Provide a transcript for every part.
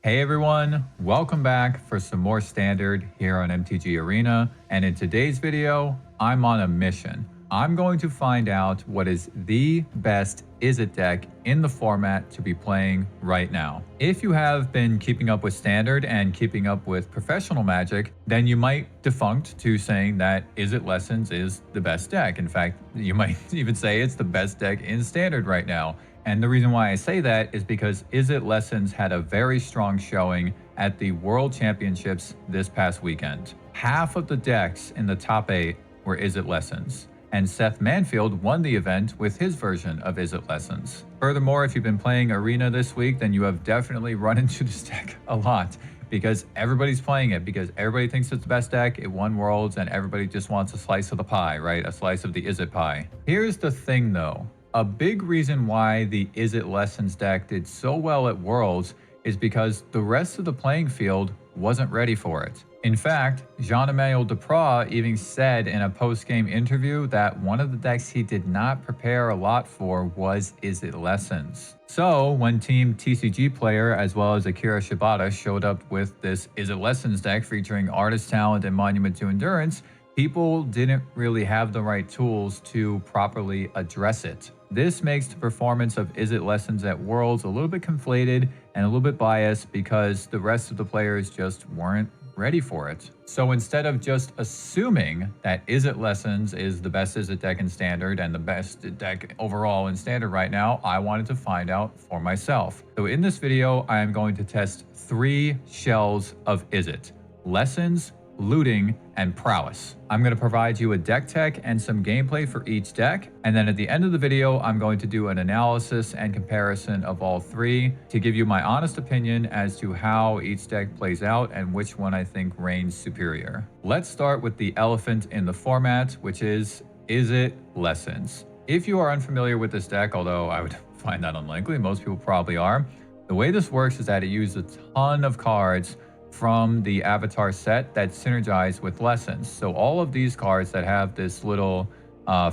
Hey everyone, welcome back for some more Standard here on MTG Arena, and in today's video, I'm on a mission. I'm going to find out what is the best Izzet deck in the format to be playing right now. If you have been keeping up with Standard and keeping up with professional Magic, then you might defunct to saying that Izzet Lessons is the best deck. In fact, you might even say it's the best deck in Standard right now. And the reason why I say that is because Izzet Lessons had a very strong showing at the World Championships this past weekend. Half of the decks in the top 8 were Izzet Lessons, and Seth Manfield won the event with his version of Izzet Lessons. Furthermore, if you've been playing Arena this week, then you have definitely run into this deck a lot because everybody's playing it, because everybody thinks it's the best deck, it won Worlds, and everybody just wants a slice of the pie, right? A slice of the Izzet pie. Here's the thing though. A big reason why the Izzet Lessons deck did so well at Worlds is because the rest of the playing field wasn't ready for it. In fact, Jean-Emmanuel Duprat even said in a post-game interview that one of the decks he did not prepare a lot for was Izzet Lessons. So when Team TCG player as well as Akira Shibata showed up with this Izzet Lessons deck featuring Artist Talent and Monument to Endurance, people didn't really have the right tools to properly address it. This makes the performance of Izzet Lessons at Worlds a little bit conflated and a little bit biased because the rest of the players just weren't ready for it. So instead of just assuming that Izzet Lessons is the best Izzet deck in Standard and the best deck overall in Standard right now, I wanted to find out for myself. So in this video, I am going to test 3 shells of Izzet: Lessons, Looting, and Prowess. I'm going to provide you a deck tech and some gameplay for each deck, and then at the end of the video I'm going to do an analysis and comparison of all 3 to give you my honest opinion as to how each deck plays out and which one I think reigns superior. Let's start with the elephant in the format, which is Izzet Lessons. If you are unfamiliar with this deck, although I would find that unlikely, most people probably are, the way this works is that it uses a ton of cards from the avatar set that synergize with Lessons. So all of these cards that have this little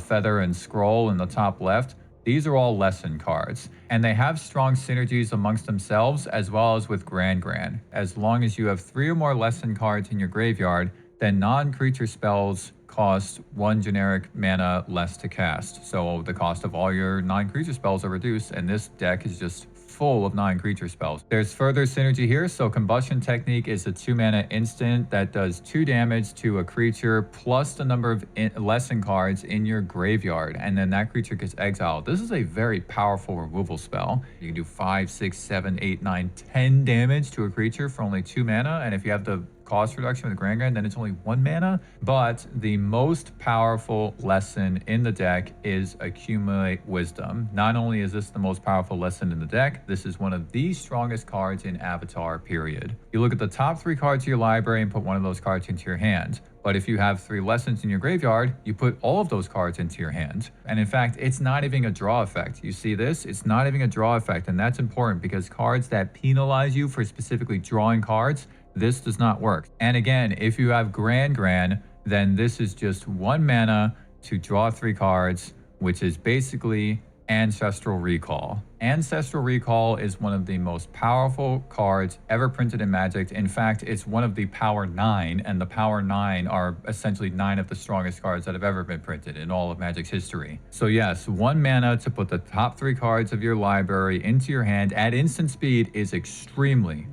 feather and scroll in the top left, these are all lesson cards, and they have strong synergies amongst themselves as well as with Grand. As long as you have 3 or more lesson cards in your graveyard, then non-creature spells cost 1 generic mana less to cast. So the cost of all your non-creature spells are reduced, and this deck is just full of non-creature spells. There's further synergy here. So Combustion Technique is a 2 mana instant that does 2 damage to a creature plus the number of lesson cards in your graveyard, and then that creature gets exiled. This is a very powerful removal spell. You can do 5, 6, 7, 8, 9, 10 damage to a creature for only 2 mana, and if you have the cost reduction with Grand, then it's only 1 mana. But the most powerful lesson in the deck is Accumulate Wisdom. Not only is this the most powerful lesson in the deck, this is one of the strongest cards in Avatar, period. You look at the top 3 cards of your library and put one of those cards into your hand. But if you have 3 lessons in your graveyard, you put all of those cards into your hand. And in fact, it's not even a draw effect. You see this? It's not even a draw effect. And that's important because cards that penalize you for specifically drawing cards, this does not work. And again, if you have Grand, then this is just 1 mana to draw 3 cards, which is basically Ancestral Recall. Ancestral Recall is one of the most powerful cards ever printed in Magic. In fact, it's one of the Power 9, and the Power 9 are essentially 9 of the strongest cards that have ever been printed in all of Magic's history. So yes, 1 mana to put the top 3 cards of your library into your hand at instant speed is extremely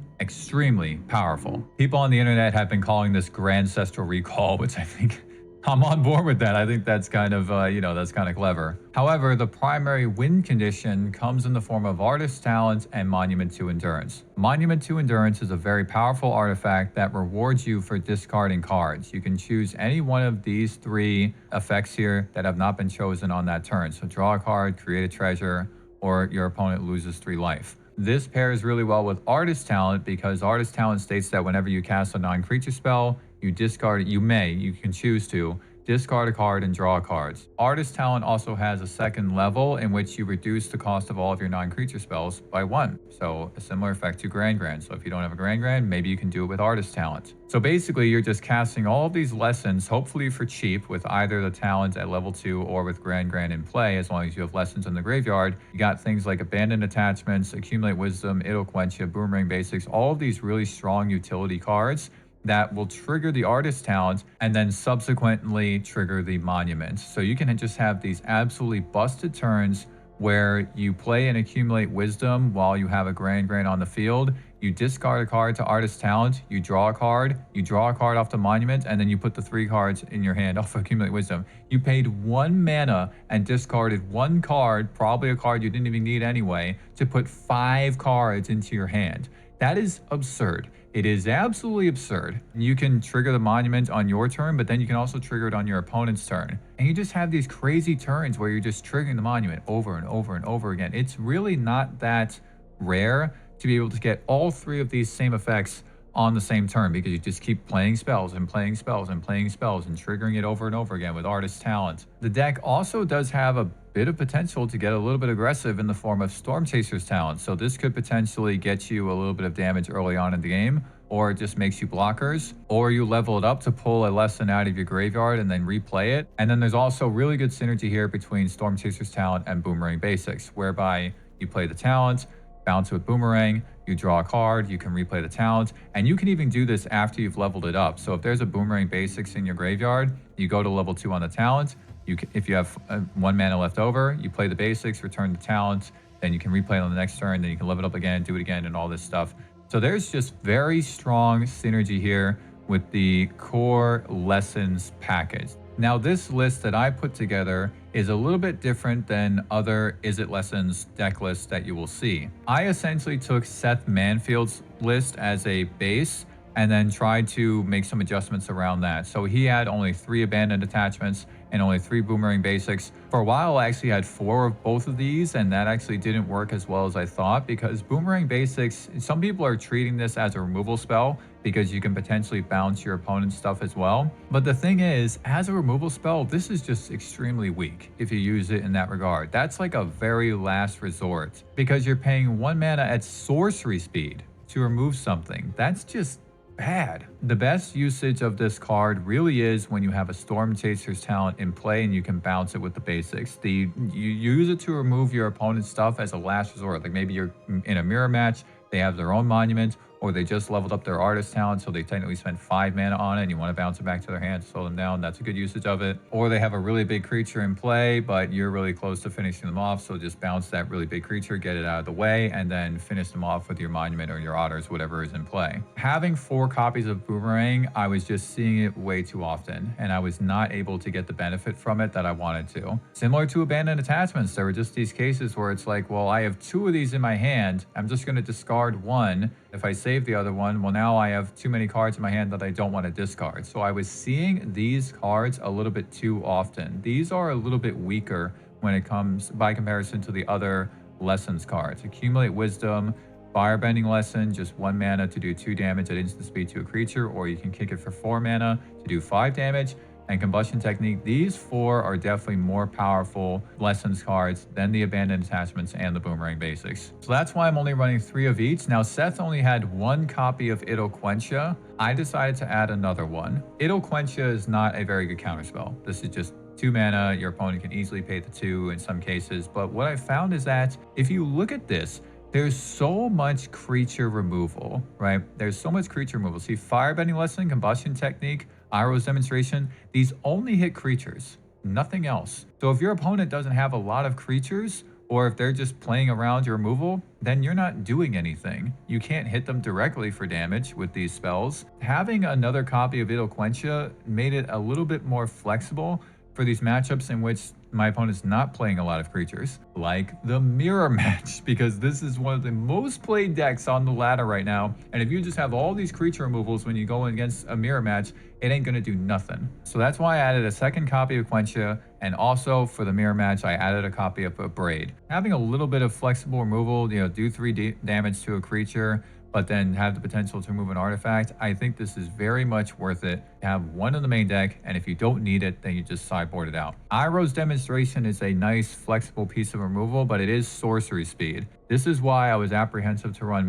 powerful. People on the internet have been calling this Ancestral Recall, which I think I'm on board with that. I think that's kind of, that's kind of clever. However, the primary win condition comes in the form of Artist Talent and Monument to Endurance. Monument to Endurance is a very powerful artifact that rewards you for discarding cards. You can choose any one of these 3 effects here that have not been chosen on that turn. So draw a card, create a treasure, or your opponent loses 3 life. This pairs really well with Artist Talent because Artist Talent states that whenever you cast a non-creature spell, you discard it. You can choose to discard a card, and draw cards. Artist Talent also has a second level in which you reduce the cost of all of your non-creature spells by 1. So a similar effect to Grand Grand. So if you don't have a Grand Grand, maybe you can do it with Artist Talent. So basically, you're just casting all of these lessons, hopefully for cheap, with either the talent at level 2 or with Grand Grand in play, as long as you have lessons in the graveyard. You got things like Abandoned Attachments, Accumulate Wisdom, Iddlequentia, Boomerang Basics, all of these really strong utility cards that will trigger the Artist Talent and then subsequently trigger the Monument. So you can just have these absolutely busted turns where you play and accumulate wisdom while you have a Grand Grand on the field. You discard a card to Artist Talent, you draw a card off the Monument, and then you put the 3 cards in your hand off of Accumulate Wisdom. You paid 1 mana and discarded 1 card, probably a card you didn't even need anyway, to put 5 cards into your hand. That is absurd. It is absolutely absurd. You can trigger the Monument on your turn, but then you can also trigger it on your opponent's turn. And you just have these crazy turns where you're just triggering the Monument over and over and over again. It's really not that rare to be able to get all 3 of these same effects on the same turn, because you just keep playing spells and playing spells and playing spells and triggering it over and over again with Artist Talent. The deck also does have a bit of potential to get a little bit aggressive in the form of Storm Chaser's Talent. So this could potentially get you a little bit of damage early on in the game, or it just makes you blockers, or you level it up to pull a lesson out of your graveyard and then replay it. And then there's also really good synergy here between Storm Chaser's Talent and Boomerang Basics, whereby you play the talent, bounce with Boomerang, you draw a card, you can replay the talent, and you can even do this after you've leveled it up. So if there's a Boomerang Basics in your graveyard, you go to level 2 on the talent. If you have 1 mana left over, you play the basics, return the talent, then you can replay it on the next turn, then you can level it up again, do it again, and all this stuff. So there's just very strong synergy here with the core lessons package. Now, this list that I put together is a little bit different than other Izzet Lessons deck lists that you will see. I essentially took Seth Manfield's list as a base and then tried to make some adjustments around that. So he had only 3 Abandoned Attachments and only 3 Boomerang Basics. For a while, I actually had 4 of both of these, and that actually didn't work as well as I thought, because Boomerang Basics, some people are treating this as a removal spell because you can potentially bounce your opponent's stuff as well. But the thing is, as a removal spell, this is just extremely weak if you use it in that regard. That's like a very last resort, because you're paying 1 mana at sorcery speed to remove something. That's just bad. The best usage of this card really is when you have a Storm Chaser's Talent in play and you can bounce it with the basics. You use it to remove your opponent's stuff as a last resort. Like maybe you're in a mirror match, they have their own monument, or they just leveled up their Artist Talent, so they technically spent 5 mana on it and you want to bounce it back to their hand to slow them down. That's a good usage of it. Or they have a really big creature in play, but you're really close to finishing them off, so just bounce that really big creature, get it out of the way, and then finish them off with your monument or your otters, whatever is in play. Having 4 copies of Boomerang, I was just seeing it way too often, and I was not able to get the benefit from it that I wanted to. Similar to Abandoned Attachments, there were just these cases where it's like, well, I have 2 of these in my hand, I'm just going to discard 1. If I save the other one, well, now I have too many cards in my hand that I don't want to discard. So I was seeing these cards a little bit too often. These are a little bit weaker when it comes by comparison to the other lessons cards. Accumulate Wisdom, Firebending Lesson, just 1 mana to do 2 damage at instant speed to a creature, or you can kick it for 4 mana to do 5 damage. And Combustion Technique, these 4 are definitely more powerful lessons cards than the Abandoned Attachments and the Boomerang Basics. So that's why I'm only running 3 of each. Now, Seth only had 1 copy of Iddlequentia. I decided to add another one. Iddlequentia is not a very good counterspell. This is just 2 mana. Your opponent can easily pay the 2 in some cases. But what I found is that if you look at this, there's so much creature removal, right? There's so much creature removal. See, Firebending Lesson, Combustion Technique, Iroh's Demonstration, these only hit creatures, nothing else. So if your opponent doesn't have a lot of creatures, or if they're just playing around your removal, then you're not doing anything. You can't hit them directly for damage with these spells. Having another copy of Iddlequentia made it a little bit more flexible for these matchups in which my opponent's not playing a lot of creatures, like the mirror match, because this is one of the most played decks on the ladder right now. And if you just have all these creature removals when you go against a mirror match, it ain't gonna do nothing. So that's why I added a second copy of Quentia, and also for the mirror match, I added a copy of a Braid. Having a little bit of flexible removal, do 3 damage to a creature, but then have the potential to remove an artifact, I think this is very much worth it to have one in the main deck, and if you don't need it, then you just sideboard it out. Iroh's Demonstration is a nice flexible piece of removal, but it is sorcery speed. This is why I was apprehensive to run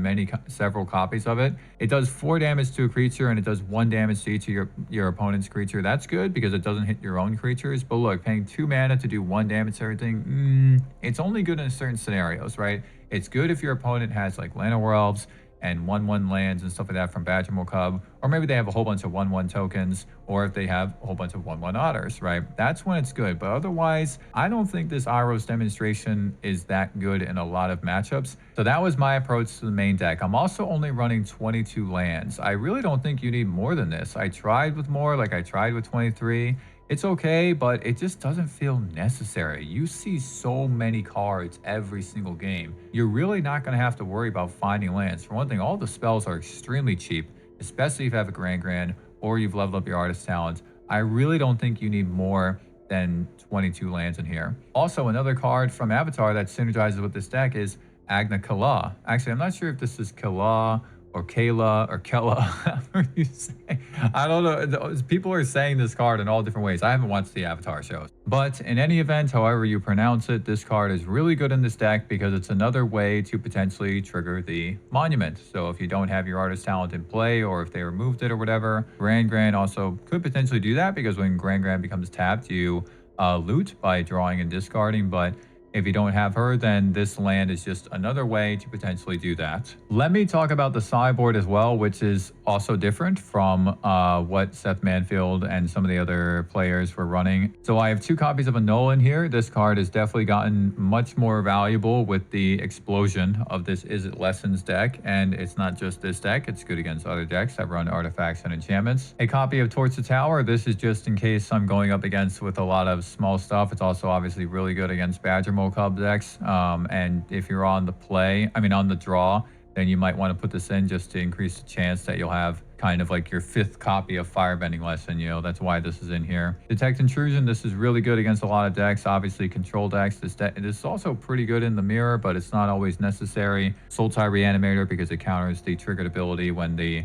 several copies of it. It does 4 damage to a creature, and it does 1 damage to each of your opponent's creature. That's good because it doesn't hit your own creatures, but look, paying 2 mana to do 1 damage to everything, it's only good in certain scenarios, right? It's good if your opponent has like Llanowar Elves and 1/1 lands and stuff like that from Badgermole Cub, or maybe they have a whole bunch of 1/1 tokens, or if they have a whole bunch of 1/1 otters, right? That's when it's good, but otherwise, I don't think this Iroh's Demonstration is that good in a lot of matchups. So that was my approach to the main deck. I'm also only running 22 lands. I really don't think you need more than this. I tried with more, like I tried with 23. It's okay, but it just doesn't feel necessary. You see so many cards every single game. You're really not going to have to worry about finding lands. For one thing, all the spells are extremely cheap, especially if you have a Grand or you've leveled up your Artist Talent. I really don't think you need more than 22 lands in here. Also, another card from Avatar that synergizes with this deck is Agna Kala. Actually, I'm not sure if this is Kala or Kayla or Kella, however you say. I don't know. People are saying this card in all different ways. I haven't watched the Avatar shows. But in any event, however you pronounce it, this card is really good in this deck because it's another way to potentially trigger the Monument. So if you don't have your Artist Talent in play, or if they removed it or whatever, Grand also could potentially do that, because when Grand becomes tapped, you loot by drawing and discarding. But if you don't have her, then this land is just another way to potentially do that. Let me talk about the sideboard as well, which is also different from what Seth Manfield and some of the other players were running. So I have 2 copies of Annul in here. This card has definitely gotten much more valuable with the explosion of this Izzet Lessons deck. And it's not just this deck, it's good against other decks that run artifacts and enchantments. A copy of Torch the Tower. This is just in case I'm going up against with a lot of small stuff. It's also obviously really good against Badgermole Cub decks, and if you're on the draw, then you might want to put this in just to increase the chance that you'll have kind of like your 5th copy of Firebending Lesson. That's why this is in here. Detect Intrusion. This is really good against a lot of decks, obviously control decks. This is also pretty good in the mirror, but it's not always necessary. Sultai Reanimator, because it counters the triggered ability when the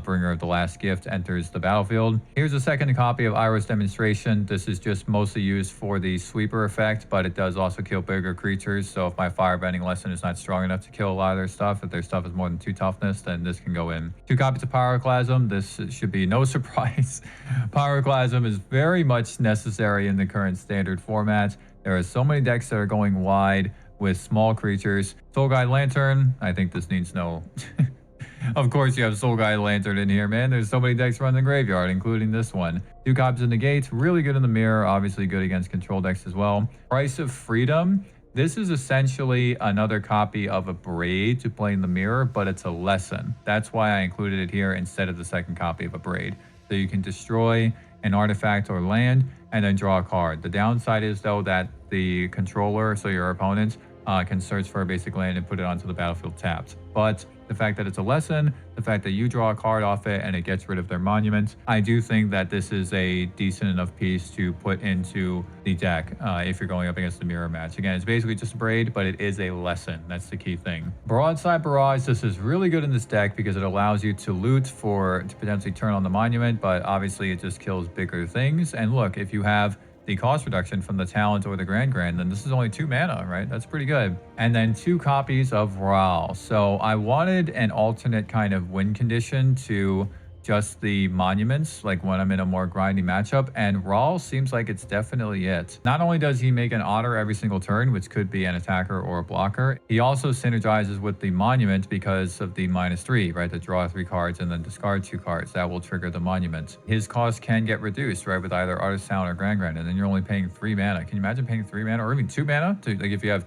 Bringer of the Last Gift enters the battlefield. Here's a second copy of Iroh's Demonstration. This is just mostly used for the sweeper effect, but it does also kill bigger creatures. So if my Firebending Lesson is not strong enough to kill a lot of their stuff, if their stuff is more than 2 toughness, then this can go in. 2 copies of Pyroclasm. This should be no surprise. Pyroclasm is very much necessary in the current standard format. There are so many decks that are going wide with small creatures. Soul Guide Lantern. I think this needs no... Of course, you have Soul Guide Lantern in here, man. There's so many decks running the graveyard, including this one. 2 copies of Negate, really good in the mirror, obviously good against control decks as well. Price of Freedom. This is essentially another copy of a Braid to play in the mirror, but it's a lesson. That's why I included it here instead of the second copy of a Braid. So you can destroy an artifact or land and then draw a card. The downside is, though, that the controller, so your opponent, can search for a basic land and put it onto the battlefield tapped. But the fact that it's a lesson, the fact that you draw a card off it and it gets rid of their monument, I do think that this is a decent enough piece to put into the deck if you're going up against the mirror match. Again, it's basically just a Braid, but it is a lesson. That's the key thing. Broadside Barrage. This is really good in this deck because it allows you to loot to potentially turn on the monument, but obviously it just kills bigger things. And look, if you have the cost reduction from the talent or the Grand, then this is only 2 mana, right? That's pretty good. And then 2 copies of Ral. So I wanted an alternate kind of win condition to just the monuments, like when I'm in a more grindy matchup, and Ral seems like it's definitely it. Not only does he make an otter every single turn, which could be an attacker or a blocker, he also synergizes with the monument because of the -3, right? To draw 3 cards and then discard 2 cards. That will trigger the monument. His cost can get reduced, right? With either Artist Talent or Grand, and then you're only paying 3 mana. Can you imagine paying 3 mana or even 2 mana? Like if you have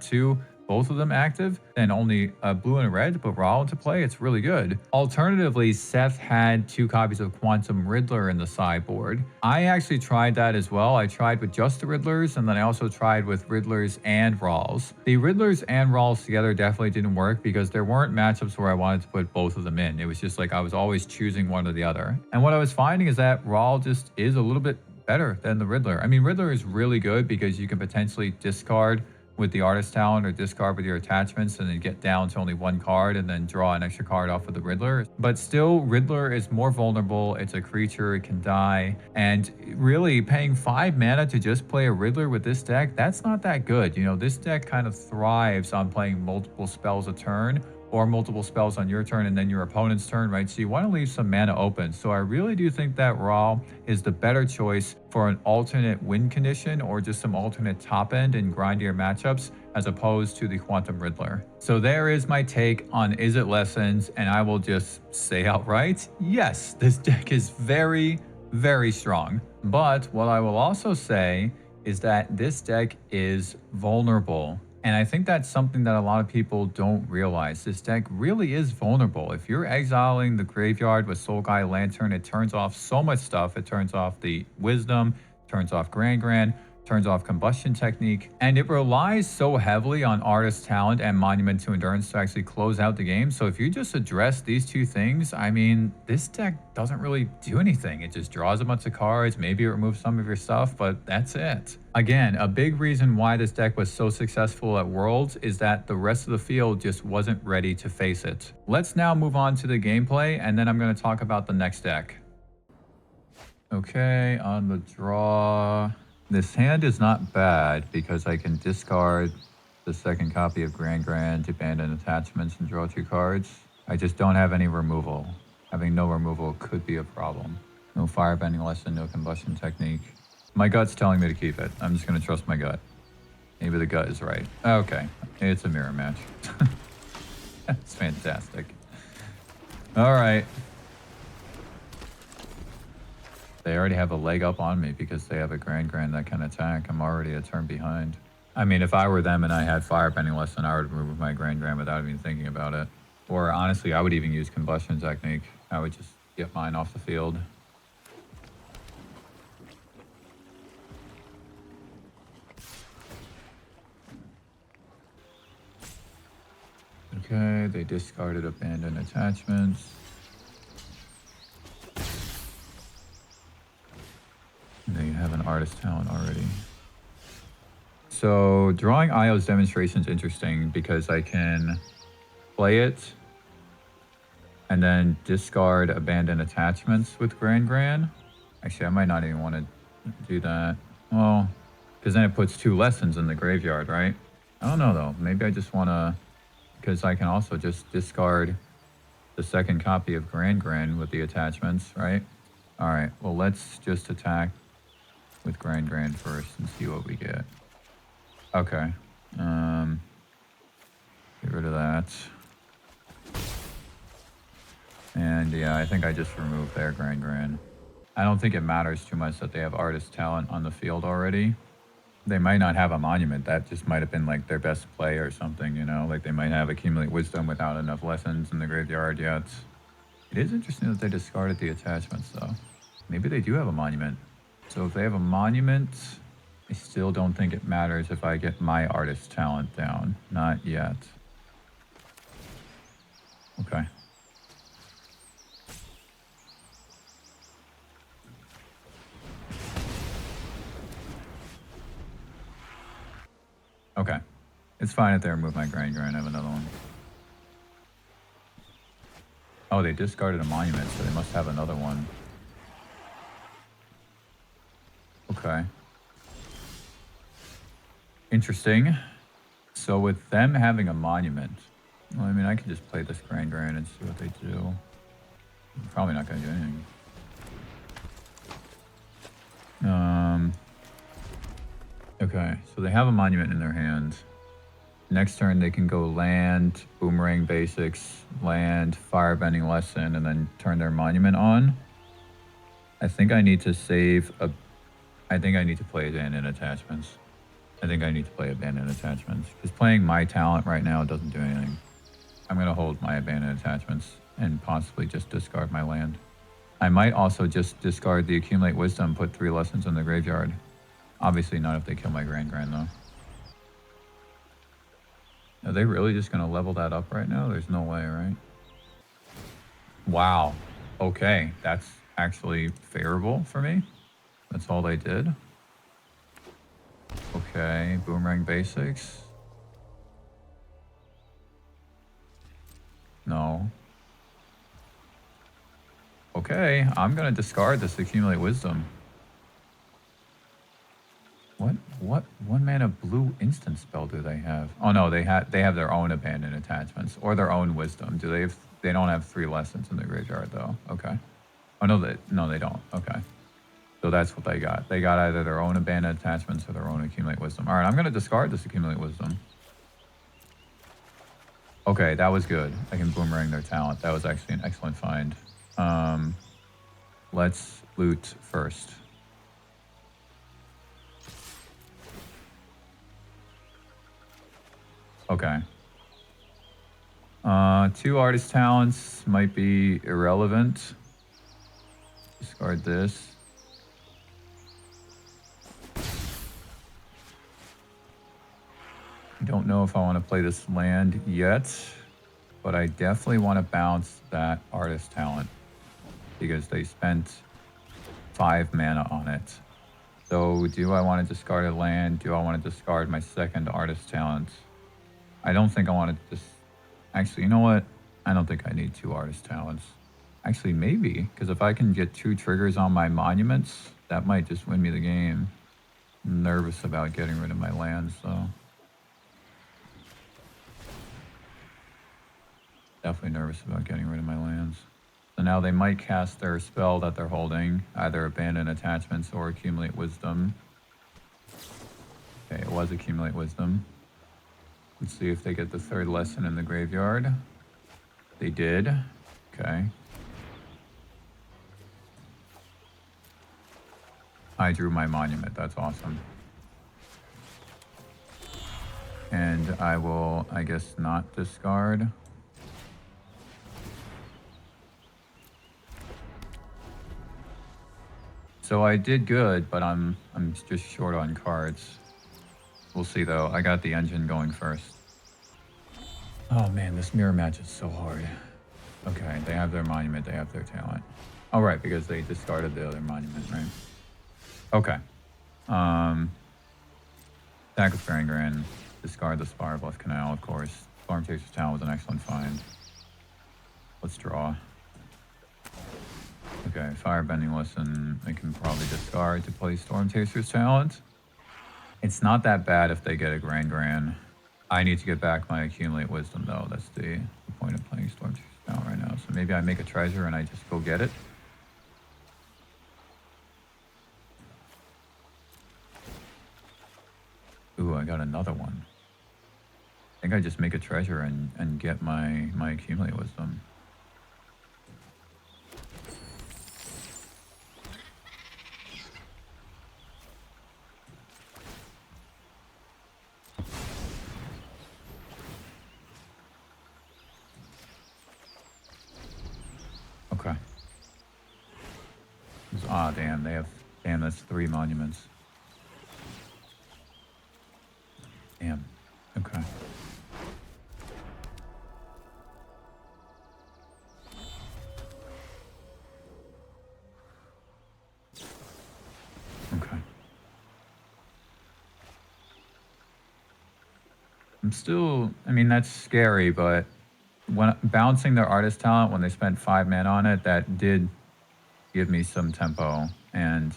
both of them active, then only a blue and a red, but Raw into play, it's really good. Alternatively, Seth had 2 copies of Quantum Riddler in the sideboard. I actually tried that as well. I tried with just the Riddlers, and then I also tried with Riddlers and Rawls. The Riddlers and Rawls together definitely didn't work because there weren't matchups where I wanted to put both of them in. It was just like I was always choosing one or the other. And what I was finding is that Rawl just is a little bit better than the Riddler. I mean, Riddler is really good because you can potentially discard with the artist talent or discard with your attachments and then get down to only one card and then draw an extra card off of the Riddler. But still, Riddler is more vulnerable. It's a creature, it can die. And really, paying 5 mana to just play a Riddler with this deck, that's not that good. You know, this deck kind of thrives on playing multiple spells a turn, or multiple spells on your turn and then your opponent's turn, right? So you want to leave some mana open. So I really do think that Raw is the better choice for an alternate win condition or just some alternate top end in grindier matchups as opposed to the Quantum Riddler. So there is my take on Izzet Lessons, and I will just say outright, yes, this deck is very, very strong. But what I will also say is that this deck is vulnerable. And I think that's something that a lot of people don't realize. This deck really is vulnerable. If you're exiling the graveyard with Soulguide Lantern, it turns off so much stuff. It turns off the Wisdom, turns off Grand, turns off Combustion Technique, and it relies so heavily on Artist Talent and Monument to Endurance to actually close out the game. So if you just address these two things, I mean, this deck doesn't really do anything. It just draws a bunch of cards, maybe it removes some of your stuff, but that's it. Again, a big reason why this deck was so successful at Worlds is that the rest of the field just wasn't ready to face it. Let's now move on to the gameplay, and then I'm going to talk about the next deck. Okay, on the draw. This hand is not bad because I can discard the second copy of Grand, abandon attachments, and draw 2 cards. I just don't have any removal. Having no removal could be a problem. No Firebending Lesson, no Combustion Technique. My gut's telling me to keep it. I'm just going to trust my gut. Maybe the gut is right. Okay, it's a mirror match. That's fantastic. All right. They already have a leg up on me because they have a Grand that can attack. I'm already a turn behind. I mean, if I were them and I had Firebending Lesson, I would remove my Grand without even thinking about it. Or honestly, I would even use Combustion Technique. I would just get mine off the field. Okay, they discarded Abandoned Attachments. They have an Artist Talent already. So drawing Io's demonstration is interesting because I can play it and then discard Abandoned Attachments with Grand. Actually, I might not even want to do that. Well, because then it puts 2 lessons in the graveyard, right? I don't know though. Maybe I just want to, because I can also just discard the second copy of Grand with the attachments, right? All right, well, let's just attack with Grand first and see what we get. Okay. Get rid of that. And yeah, I think I just removed their Grand. I don't think it matters too much that they have Artist Talent on the field already. They might not have a Monument. That just might have been like their best play or something, you know? Like they might have Accumulate Wisdom without enough lessons in the graveyard yet. It is interesting that they discarded the attachments though. Maybe they do have a Monument. So if they have a Monument, I still don't think it matters if I get my Artist Talent down. Not yet. Okay. Okay. It's fine if they remove my Grand. I have another one. Oh, they discarded a Monument, so they must have another one. Okay. Interesting. So with them having a Monument, well, I mean, I could just play this Grand and see what they do. I'm probably not going to do anything. Okay, so they have a Monument in their hand. Next turn, they can go land, Boomerang Basics, land, Firebending Lesson, and then turn their Monument on. I think I need to save a... I think I need to play Abandoned Attachments. Because playing my talent right now doesn't do anything. I'm going to hold my Abandoned Attachments and possibly just discard my land. I might also just discard the Accumulate Wisdom, put 3 lessons in the graveyard. Obviously not if they kill my Grand though. Are they really just going to level that up right now? There's no way, right? Wow. Okay, that's actually favorable for me. That's all they did. Okay, Boomerang Basics. No. Okay, I'm gonna discard this accumulate wisdom. What 1 mana blue instant spell do they have? Oh no, they have their own abandoned attachments or their own wisdom. Do they have, they don't have 3 lessons in the graveyard though. Okay. Oh no, they don't. Okay. So that's what they got. They got either their own abandoned attachments or their own accumulate wisdom. All right, I'm gonna discard this accumulate wisdom. Okay, that was good. I can boomerang their talent. That was actually an excellent find. Let's loot first. Okay. 2 artist talents might be irrelevant. Discard this. I don't know if I want to play this land yet, but I definitely want to bounce that artist talent because they spent 5 mana on it. So do I want to discard a land? Do I want to discard my second artist talent? I don't think I want to just... Actually, you know what? I don't think I need 2 artist talents. Actually, maybe, because if I can get 2 triggers on my monuments, that might just win me the game. I'm nervous about getting rid of my lands, though. Definitely nervous about getting rid of my lands. So now they might cast their spell that they're holding, either Abandon Attachments or Accumulate Wisdom. Okay, it was Accumulate Wisdom. Let's see if they get the 3rd lesson in the graveyard. They did. Okay. I drew my monument. That's awesome. And I will, I guess, not discard. So I did good, but I'm just short on cards. We'll see though. I got the engine going first. Oh man, this mirror match is so hard. Okay, they have their monument, they have their talent. Oh right, because they discarded the other monument, right? Okay. Attack with Faring Grand, discard the Spire Bluff Canal, of course. Storm Chaser's Talent was an excellent find. Let's draw. Okay, Firebending Lesson, I can probably discard to play Storm Chaser's Talent. It's not that bad if they get a Grand. I need to get back my Accumulate Wisdom though. That's the point of playing Storm Chaser's Talent right now. So maybe I make a treasure and I just go get it. Ooh, I got another one. I think I just make a treasure and get my Accumulate Wisdom. Okay. Ah, damn, they have... Damn, that's 3 monuments. Damn. Okay. Okay. I'm still... I mean, that's scary, but... when bouncing their artist talent, when they spent 5 mana on it, that did give me some tempo, and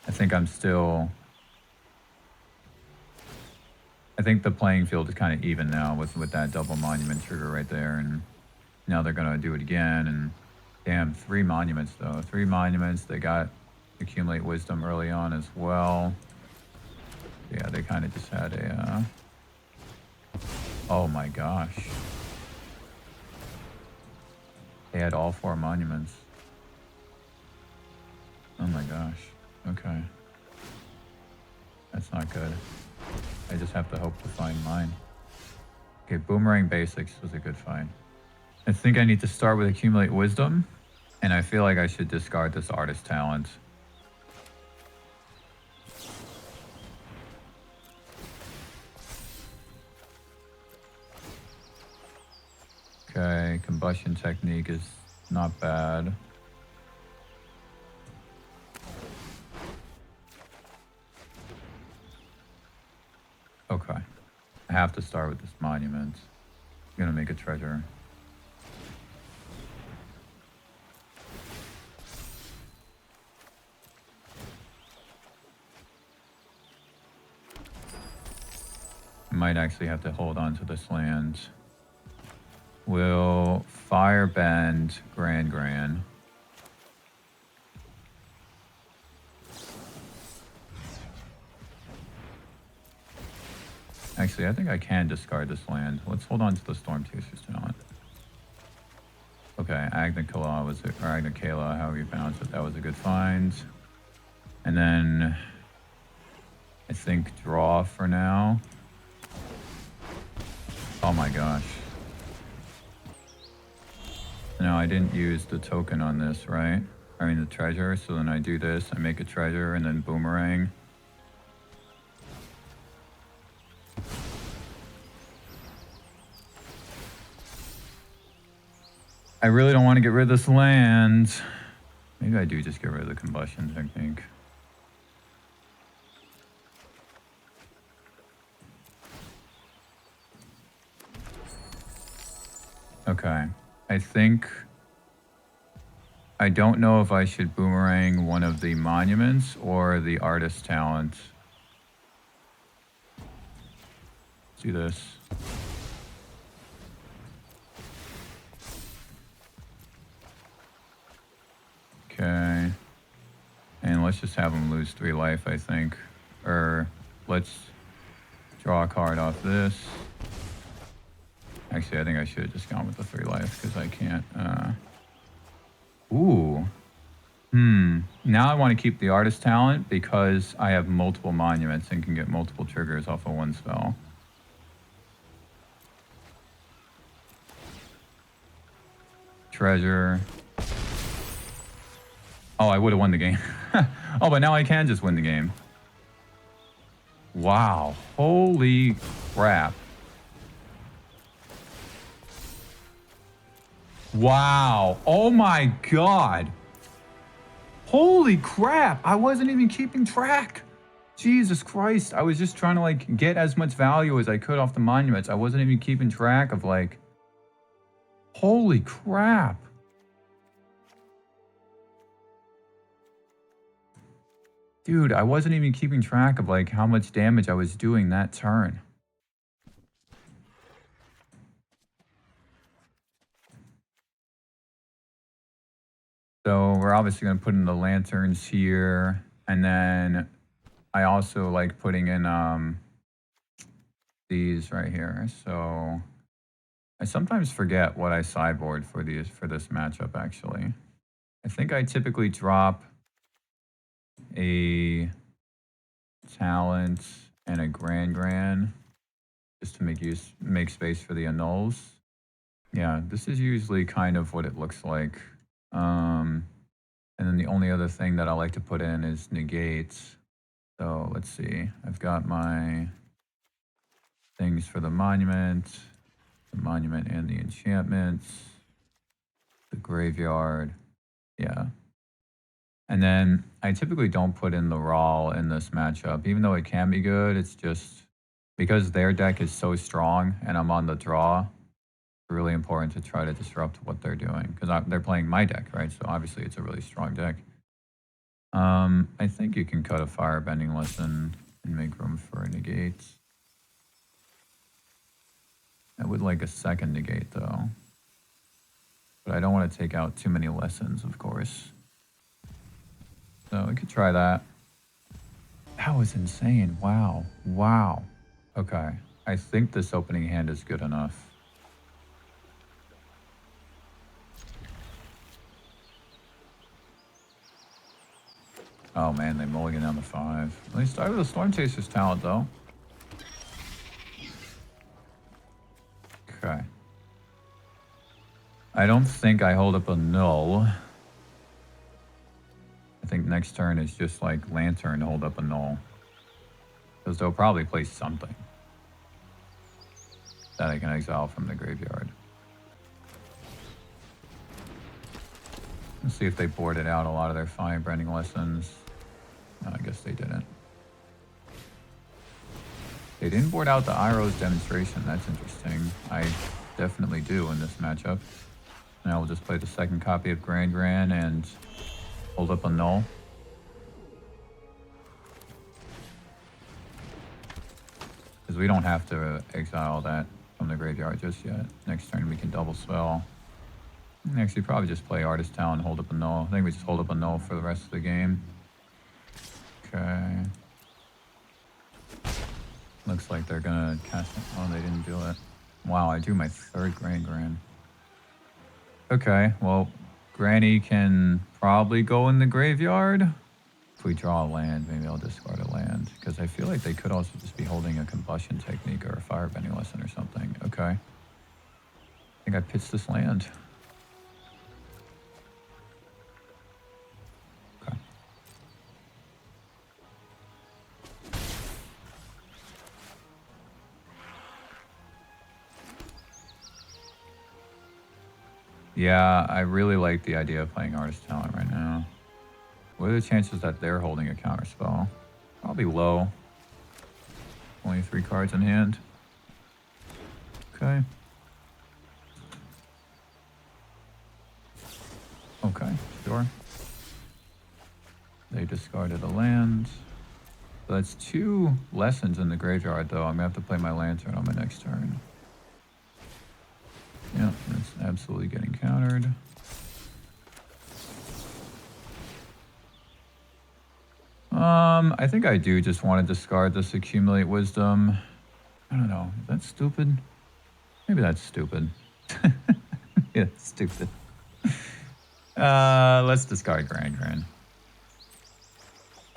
I think I'm still... I think the playing field is kind of even now with that double monument trigger right there, and now they're going to do it again, and damn, 3 monuments though. 3 monuments, they got Accumulate Wisdom early on as well. Yeah, they kind of just had a... Oh my gosh. They had all 4 monuments. Oh my gosh. Okay. That's not good. I just have to hope to find mine. Okay, Boomerang Basics was a good find. I think I need to start with Accumulate Wisdom, and I feel like I should discard this Artist Talent. Okay, Combustion Technique is not bad. Okay. I have to start with this monument. I'm gonna make a treasure. might actually have to hold on to this land. We'll firebend Gran. Actually, I think I can discard this land. Let's hold on to the Storm Chaser's talent. Okay, Agnicala was it, or Agnicala, however you pronounce it. That was a good find. And then I think draw for now. Oh my gosh. No, I didn't use the token on this, right? I mean the treasure. So then I do this, I make a treasure, and then boomerang. I really don't want to get rid of this land. Maybe I do just get rid of the combustion technique. Okay. I think... I don't know if I should boomerang one of the monuments or the artist talent. Let's do this. Okay. And let's just have him lose 3 life, I think. Or let's draw a card off this. Actually, I think I should have just gone with the 3 life because I can't. Ooh. Now I want to keep the artist talent because I have multiple monuments and can get multiple triggers off of one spell. Treasure. Oh, I would have won the game. Oh, but now I can just win the game. Wow. Holy crap. Wow. Oh my god. Holy crap. I wasn't even keeping track. Jesus Christ. I was just trying to like get as much value as I could off the monuments. I wasn't even keeping track of like... Holy crap. Dude, I wasn't even keeping track of like how much damage I was doing that turn. So we're obviously going to put in the lanterns here. And then I also like putting in these right here. So I sometimes forget what I sideboard for this matchup actually. I think I typically drop a talent and a Gran just to make space for the annuls. Yeah, this is usually kind of what it looks like. And then the only other thing that I like to put in is negates. So let's see. I've got my things for the monument and the enchantments, the graveyard. Yeah. And then I typically don't put in the Raw in this matchup, even though it can be good. It's just because their deck is so strong and I'm on the draw, it's really important to try to disrupt what they're doing because they're playing my deck, right? So obviously it's a really strong deck. I think you can cut a firebending lesson and make room for a negate. I would like a second negate though, but I don't want to take out too many lessons, of course. So we could try that. That was insane. Wow. Wow. Okay. I think this opening hand is good enough. Oh man, they mulligan down to 5. At least I have the Storm Chaser's talent though. Okay. I don't think I hold up a null. I think next turn is just like Lantern to hold up a null. Because they'll probably play something that I can exile from the graveyard. Let's see if they boarded out a lot of their firebending lessons. No, I guess they didn't. They didn't board out the Iroh's demonstration. That's interesting. I definitely do in this matchup. Now we'll just play the second copy of Gran and hold up a null. Because we don't have to exile that from the graveyard just yet. Next turn we can double spell. Actually, probably just play Artist Talent and hold up a null. I think we just hold up a null for the rest of the game. Okay. Looks like they're gonna cast it. Oh, they didn't do it. Wow, I drew my third Gran. Okay, well, Granny can probably go in the graveyard. If we draw a land, maybe I'll discard a land. Because I feel like they could also just be holding a Combustion Technique or a Firebending Lesson or something. Okay. I think I pitched this land. Okay. Yeah, I really like the idea of playing Artist Talent right now. What are the chances that they're holding a counterspell? Probably low. Only 3 cards in hand. Okay. Okay, sure. They discarded a land. So that's 2 lessons in the graveyard, though. I'm gonna have to play my Lantern on my next turn. Yeah, that's absolutely getting countered. I think I do just want to discard this Accumulate Wisdom. I don't know. Is that stupid? Maybe that's stupid. Yeah, stupid. Let's discard Gran.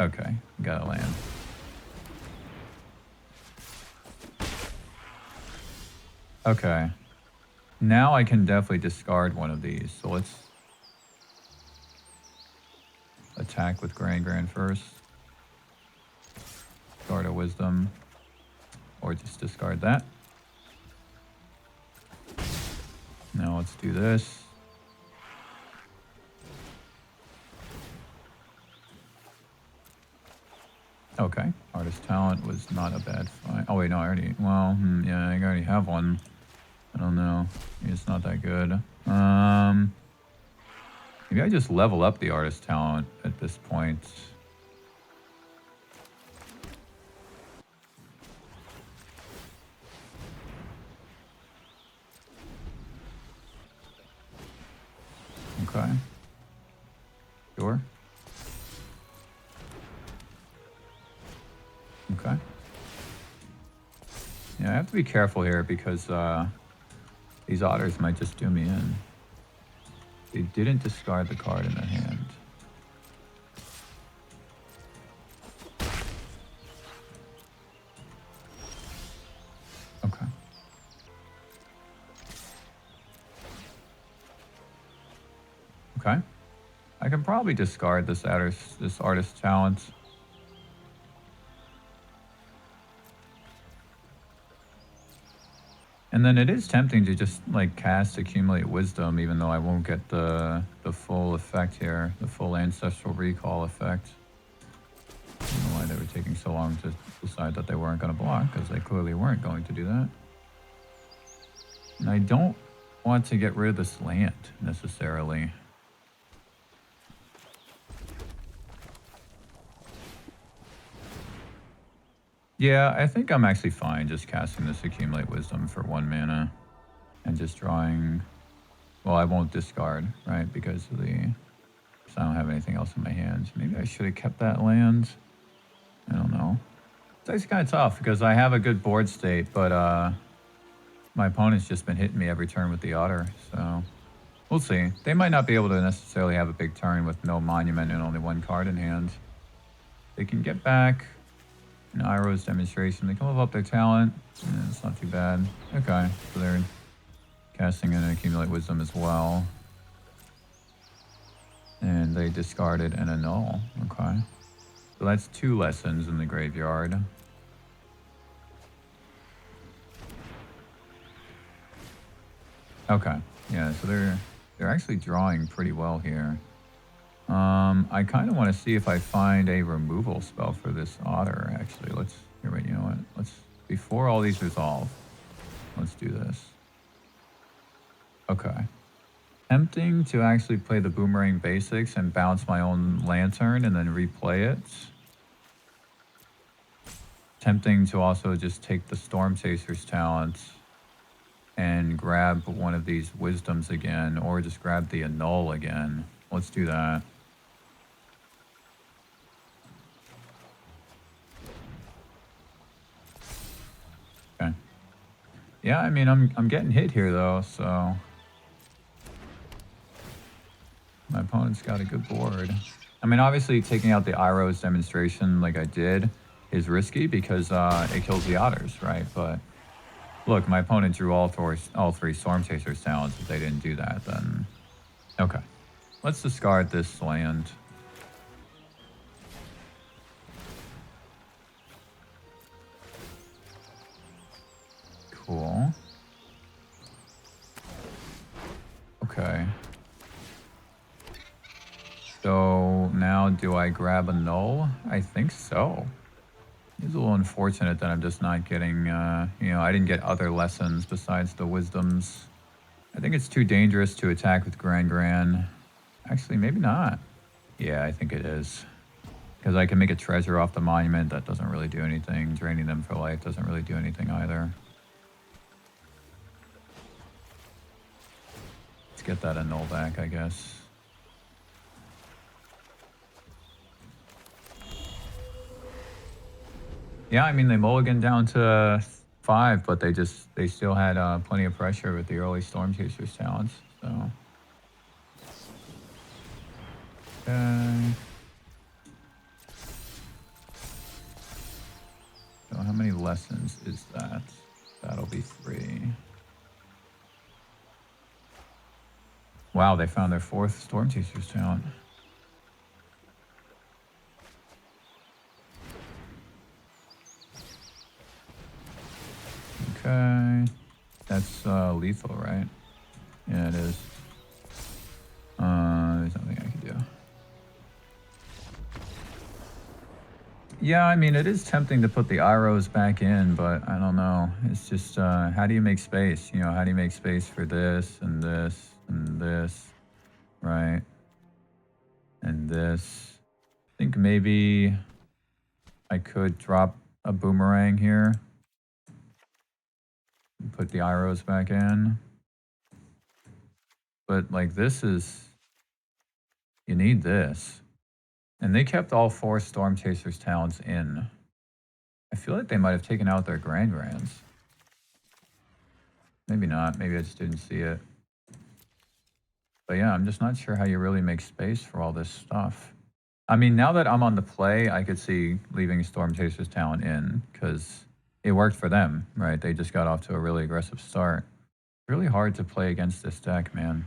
Okay, got a land. Okay. Now I can definitely discard one of these. So let's attack with Gran first. Discard a Wisdom. Or just discard that. Now let's do this. Okay. Artist Talent was not a bad find. Oh wait, no, I already... Well, yeah, I already have one. I don't know. It's not that good. Maybe I just level up the Artist Talent at this point. Okay. Sure. Okay. Yeah, I have to be careful here because these otters might just do me in. They didn't discard the card in their hand. Okay. Okay. I can probably discard this Artist Talent. And then it is tempting to just like cast Accumulate Wisdom, even though I won't get the full effect here, the full Ancestral Recall effect. I don't know why they were taking so long to decide that they weren't going to block, because they clearly weren't going to do that. And I don't want to get rid of this land, necessarily. Yeah, I think I'm actually fine just casting this Accumulate Wisdom for 1 mana and just drawing... Well, I won't discard, right, because of the... I don't have anything else in my hands. Maybe I should have kept that land. I don't know. It's actually kind of tough because I have a good board state, but my opponent's just been hitting me every turn with the Otter, so we'll see. They might not be able to necessarily have a big turn with no Monument and only 1 card in hand. They can get back... An Iroh's Demonstration. They can level up their talent. It's not too bad. Okay, so they're casting an Accumulate Wisdom as well. And they discarded an annul. Okay. So that's 2 lessons in the graveyard. Okay. Yeah, so they're actually drawing pretty well here. I kind of want to see if I find a removal spell for this Otter, actually. You know what? Before all these resolve, let's do this. Okay. Tempting to actually play the Boomerang Basics and bounce my own Lantern and then replay it. tempting to also just take the Storm Chaser's talent and grab one of these Wisdoms again, or just grab the Annul again. Let's do that. Okay. Yeah, I mean, I'm getting hit here though, so my opponent's got a good board. I mean, obviously taking out the Iroh's demonstration like I did is risky because it kills the otters, right? But look, my opponent drew all three Storm Chasers talents. If they didn't do that, then okay. Let's discard this land. Cool. Okay. So now do I grab a null? I think so. It's a little unfortunate that I'm just not getting, you know, I didn't get other lessons besides the wisdoms. I think it's too dangerous to attack with Gran. Actually, maybe not. Yeah, I think it is. Because I can make a treasure off the monument. That doesn't really do anything. Draining them for life doesn't really do anything either. Let's get that annul back, I guess. Yeah, I mean, they mulliganed down to 5, but they still had plenty of pressure with the early Storm Chasers talents, so. Okay. So how many lessons is that? That'll be 3. Wow, they found their 4th Storm Chasers talent. Okay, that's lethal, right? Yeah, it is. There's nothing I can do. Yeah, I mean, it is tempting to put the Irohs back in, but I don't know. It's just, how do you make space? You know, how do you make space for this and this and this, right? And this. I think maybe I could drop a boomerang here. Put the Irohs back in. But like this is, you need this. And they kept all 4 Storm Chasers talents in. I feel like they might have taken out their Grans. Maybe not, maybe I just didn't see it. But yeah, I'm just not sure how you really make space for all this stuff. I mean, now that I'm on the play, I could see leaving Storm Chasers talent in because it worked for them, right? They just got off to a really aggressive start. Really hard to play against this deck, man.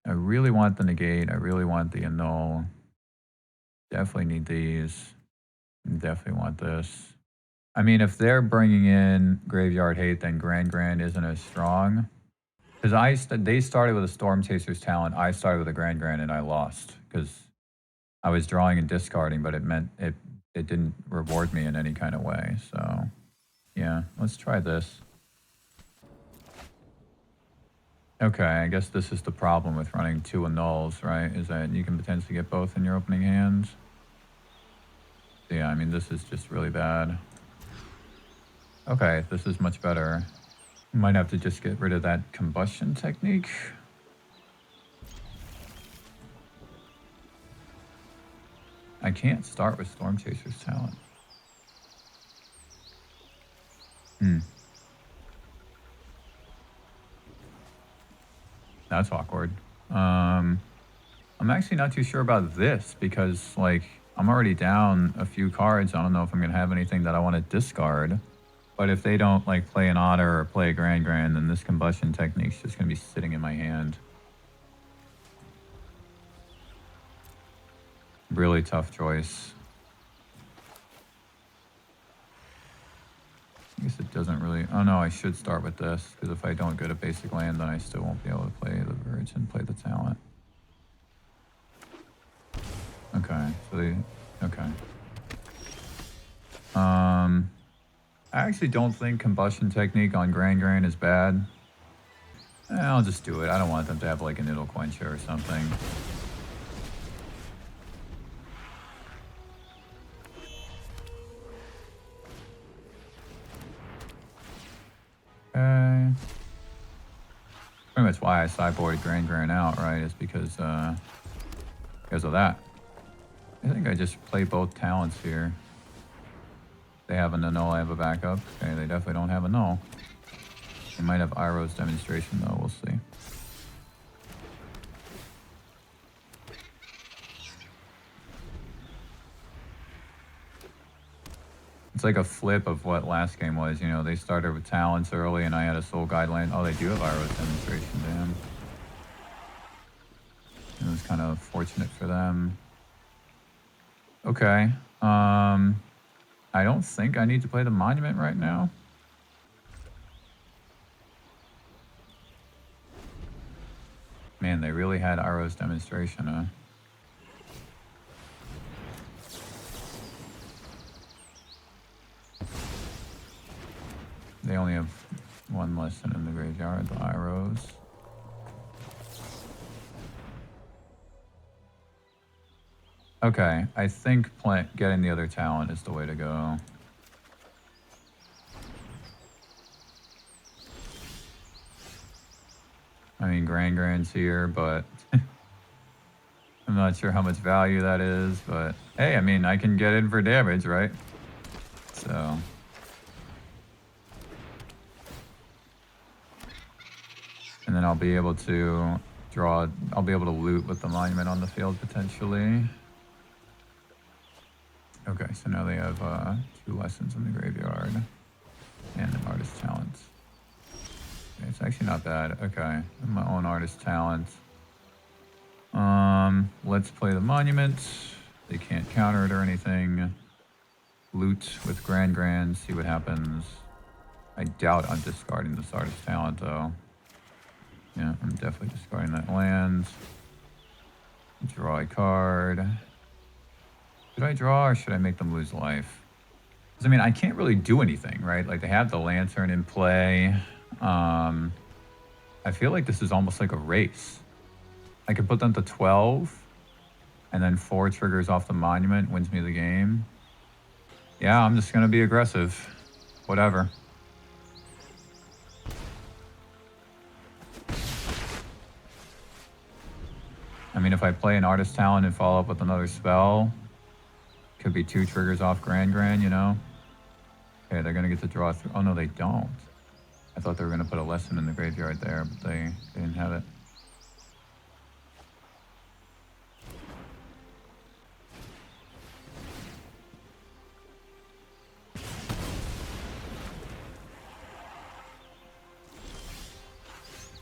I really want the negate. I really want the annul. Definitely need these. Definitely want this. I mean, if they're bringing in Graveyard Hate, then Gran isn't as strong. Because they started with a Storm Chasers talent. I started with a Gran and I lost because I was drawing and discarding, but it meant it didn't reward me in any kind of way. So yeah, let's try this. Okay, I guess this is the problem with running 2 annuls, right? Is that you can potentially get both in your opening hands. So yeah, I mean, this is just really bad. Okay, this is much better. Might have to just get rid of that combustion technique. I can't start with Storm Chaser's talent. That's awkward. I'm actually not too sure about this because, like, I'm already down a few cards. I don't know if I'm going to have anything that I want to discard. But if they don't, like, play an Otter or play a Gran, then this combustion technique's just going to be sitting in my hand. Really tough choice. I guess it doesn't really... Oh, no, I should start with this, because if I don't get a basic land, then I still won't be able to play the Verge and play the talent. Okay, so they... Okay. I actually don't think combustion technique on Gran is bad. I'll just do it. I don't want them to have, like, a Niddle Quencher or something. much why I sideboarded Gran out, right? Is because of that. I think I just play both talents here. They have a null, I have a backup. Okay, they definitely don't have a null. They might have Iroh's demonstration though, we'll see. It's like a flip of what last game was, you know, they started with talents early and I had a soul guideline. Oh, they do have Iroh's demonstration, damn. It was kind of fortunate for them. Okay. I don't think I need to play the monument right now. Man, they really had Iroh's demonstration, huh? They only have one lesson in the graveyard, the Iroh's. Okay, I think getting the other talent is the way to go. I mean, Gran's here, but I'm not sure how much value that is, but hey, I mean, I can get in for damage, right? So. And then I'll be able to I'll be able to loot with the monument on the field potentially. Okay, so now they have 2 lessons in the graveyard and an artist talent. Okay, it's actually not bad. Okay, my own artist talent. Let's play the monument. They can't counter it or anything. Loot with Gran, see what happens. I doubt I'm discarding this artist talent though. Yeah, I'm definitely discarding that land. Draw a card. Should I draw or should I make them lose life? Because, I mean, I can't really do anything, right? Like, they have the Lantern in play. I feel like this is almost like a race. I could put them to 12, and then 4 triggers off the monument, wins me the game. Yeah, I'm just going to be aggressive. Whatever. I mean, if I play an artist talent and follow up with another spell, could be 2 triggers off Gran, you know? Okay, they're going to get to draw through. Oh, no, they don't. I thought they were going to put a lesson in the graveyard there, but they didn't have it.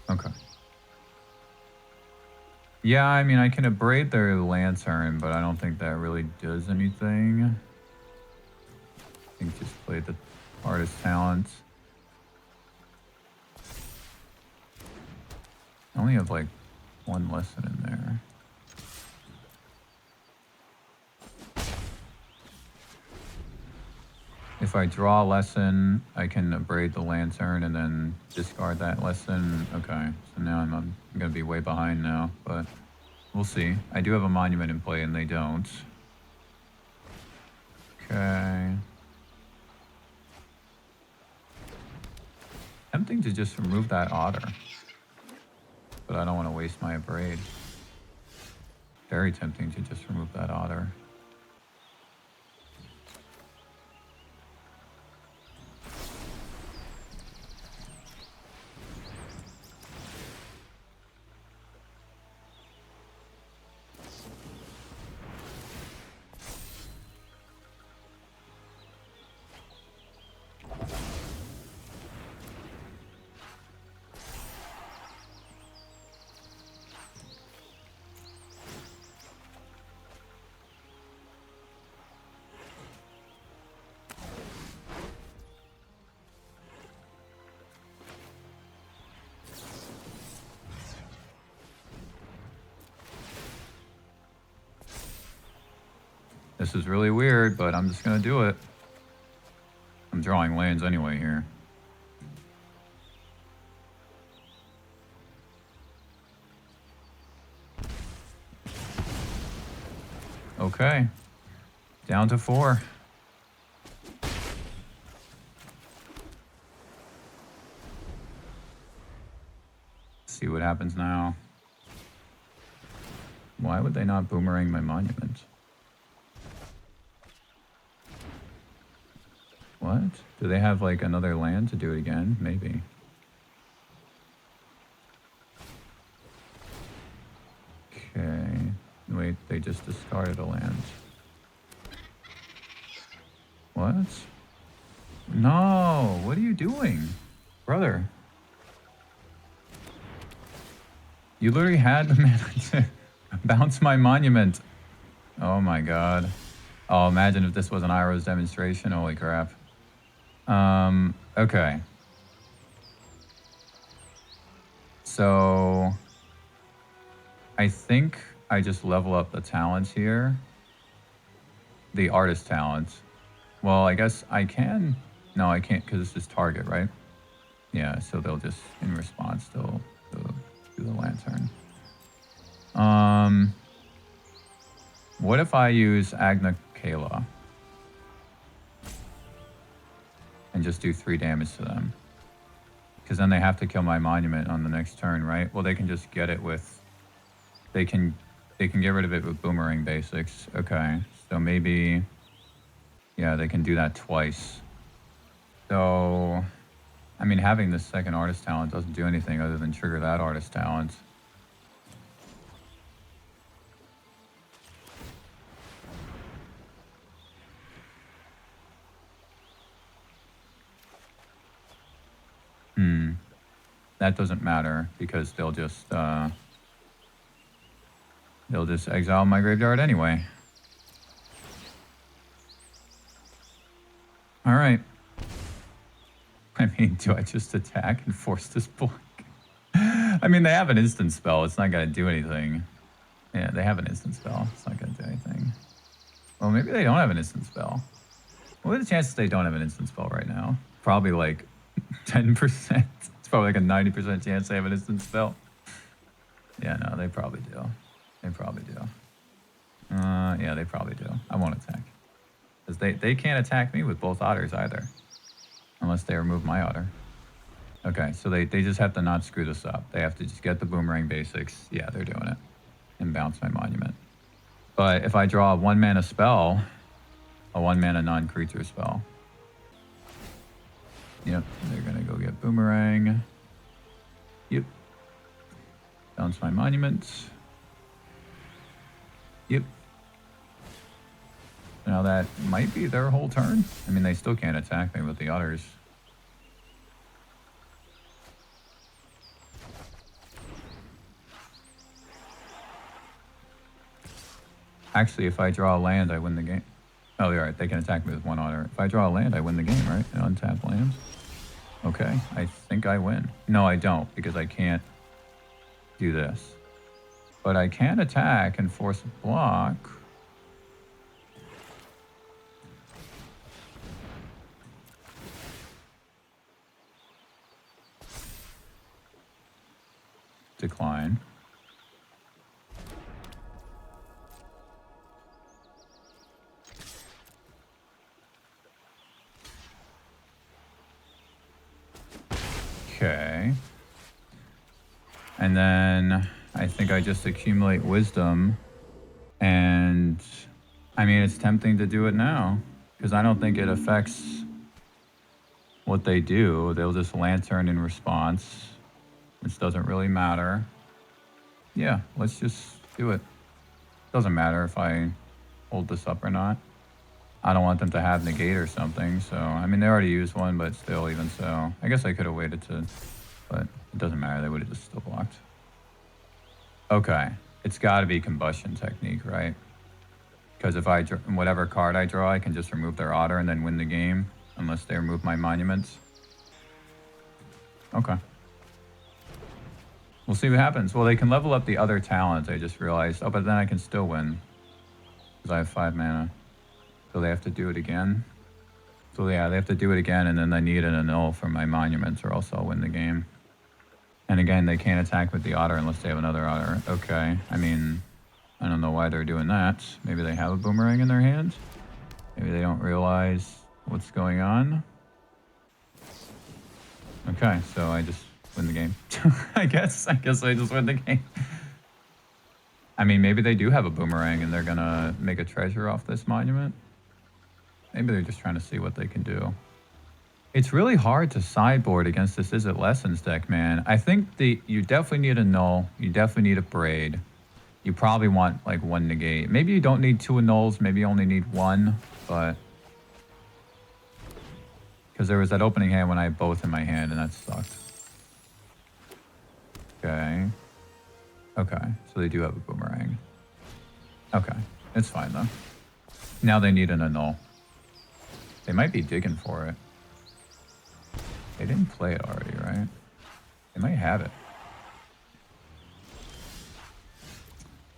Okay. Yeah, I mean, I can abrade their Lantern, but I don't think that really does anything. I think just play the artist talent. I only have like 1 lesson in there. If I draw a lesson, I can abrade the Lantern and then discard that lesson. Okay, so now I'm going to be way behind now, but we'll see. I do have a monument in play and they don't. Okay. Tempting to just remove that Otter, but I don't want to waste my abrade. Very tempting to just remove that Otter. This is really weird, but I'm just going to do it. I'm drawing lands anyway here. Okay. Down to 4. See what happens now. Why would they not boomerang my monument? What? Do they have like another land to do it again? Maybe. Okay. Wait, they just discarded a land. What? No! What are you doing? Brother. You literally had the mana to bounce my monument. Oh my god. Oh, imagine if this was an Iroh's demonstration. Holy crap. Okay. So I think I just level up the talents here. The artist talents. Well, I guess I can. No, I can't because this is target, right? Yeah, so they'll just, in response, they'll do the lantern. What if I use Agna Kala? And just do 3 damage to them? Because then they have to kill my monument on the next turn, right? Well, they can just get it with... They can get rid of it with boomerang basics. Okay, so maybe... Yeah, they can do that twice. So... I mean, having this second artist talent doesn't do anything other than trigger that artist talent. That doesn't matter because they'll just exile my graveyard anyway. All right. I mean, do I just attack and force this block? I mean, they have an instant spell. It's not going to do anything. Yeah, they have an instant spell. It's not going to do anything. Well, maybe they don't have an instant spell. What are the chances they don't have an instant spell right now? Probably like 10%. It's probably like a 90% chance they have an instant spell. Yeah, no, they probably do. They probably do. Yeah, they probably do. I won't attack. Because they can't attack me with both otters either. Unless they remove my otter. Okay, so they just have to not screw this up. They have to just get the boomerang basics. Yeah, they're doing it. And bounce my monument. But if I draw a 1-mana spell, a 1-mana non-creature spell. Yep, they're gonna go get boomerang. Yep. Bounce my monument. Yep. Now that might be their whole turn. I mean, they still can't attack me with the others. Actually, if I draw a land, I win the game. Oh, all right, they can attack me with 1 otter. If I draw a land, I win the game, right? An untapped land. Okay, I think I win. No, I don't, because I can't do this. But I can attack and force a block. Decline. Okay. And then I think I just accumulate wisdom. And I mean, it's tempting to do it now because I don't think it affects what they do. They'll just lantern in response, which doesn't really matter. Yeah, let's just do it. Doesn't matter if I hold this up or not. I don't want them to have negate or something. So, I mean, they already used one, but still, even so. I guess I could have waited to, but it doesn't matter. They would have just still blocked. Okay. It's got to be combustion technique, right? Because if I, whatever card I draw, I can just remove their otter and then win the game, unless they remove my monuments. Okay. We'll see what happens. Well, they can level up the other talents, I just realized. Oh, but then I can still win. Because I have 5 mana. So they have to do it again. So yeah, they have to do it again, and then they need an annul for my monuments, or else I'll win the game. And again, they can't attack with the otter unless they have another otter. Okay, I mean, I don't know why they're doing that. Maybe they have a boomerang in their hand. Maybe they don't realize what's going on. Okay, so I just win the game. I guess I just win the game. I mean, maybe they do have a boomerang and they're gonna make a treasure off this monument. Maybe they're just trying to see what they can do. It's really hard to sideboard against this Izzet Lessons deck, man. I think you definitely need a null. You definitely need a braid. You probably want like one negate. Maybe you don't need two nulls. Maybe you only need one, but because there was that opening hand when I had both in my hand and that sucked. Okay. Okay, so they do have a boomerang. Okay, it's fine though. Now they need an annul. They might be digging for it. They didn't play it already, right? They might have it.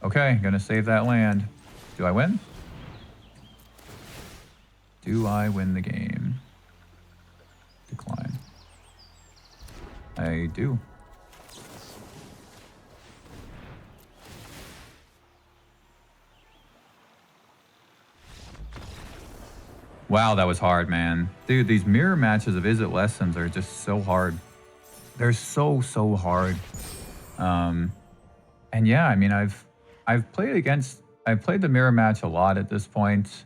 Okay, gonna save that land. Do I win? Do I win the game? Decline. I do. Wow, that was hard, man. Dude, these mirror matches of Izzet Lessons are just so hard. They're so hard. And yeah, I mean, I've played the mirror match a lot at this point,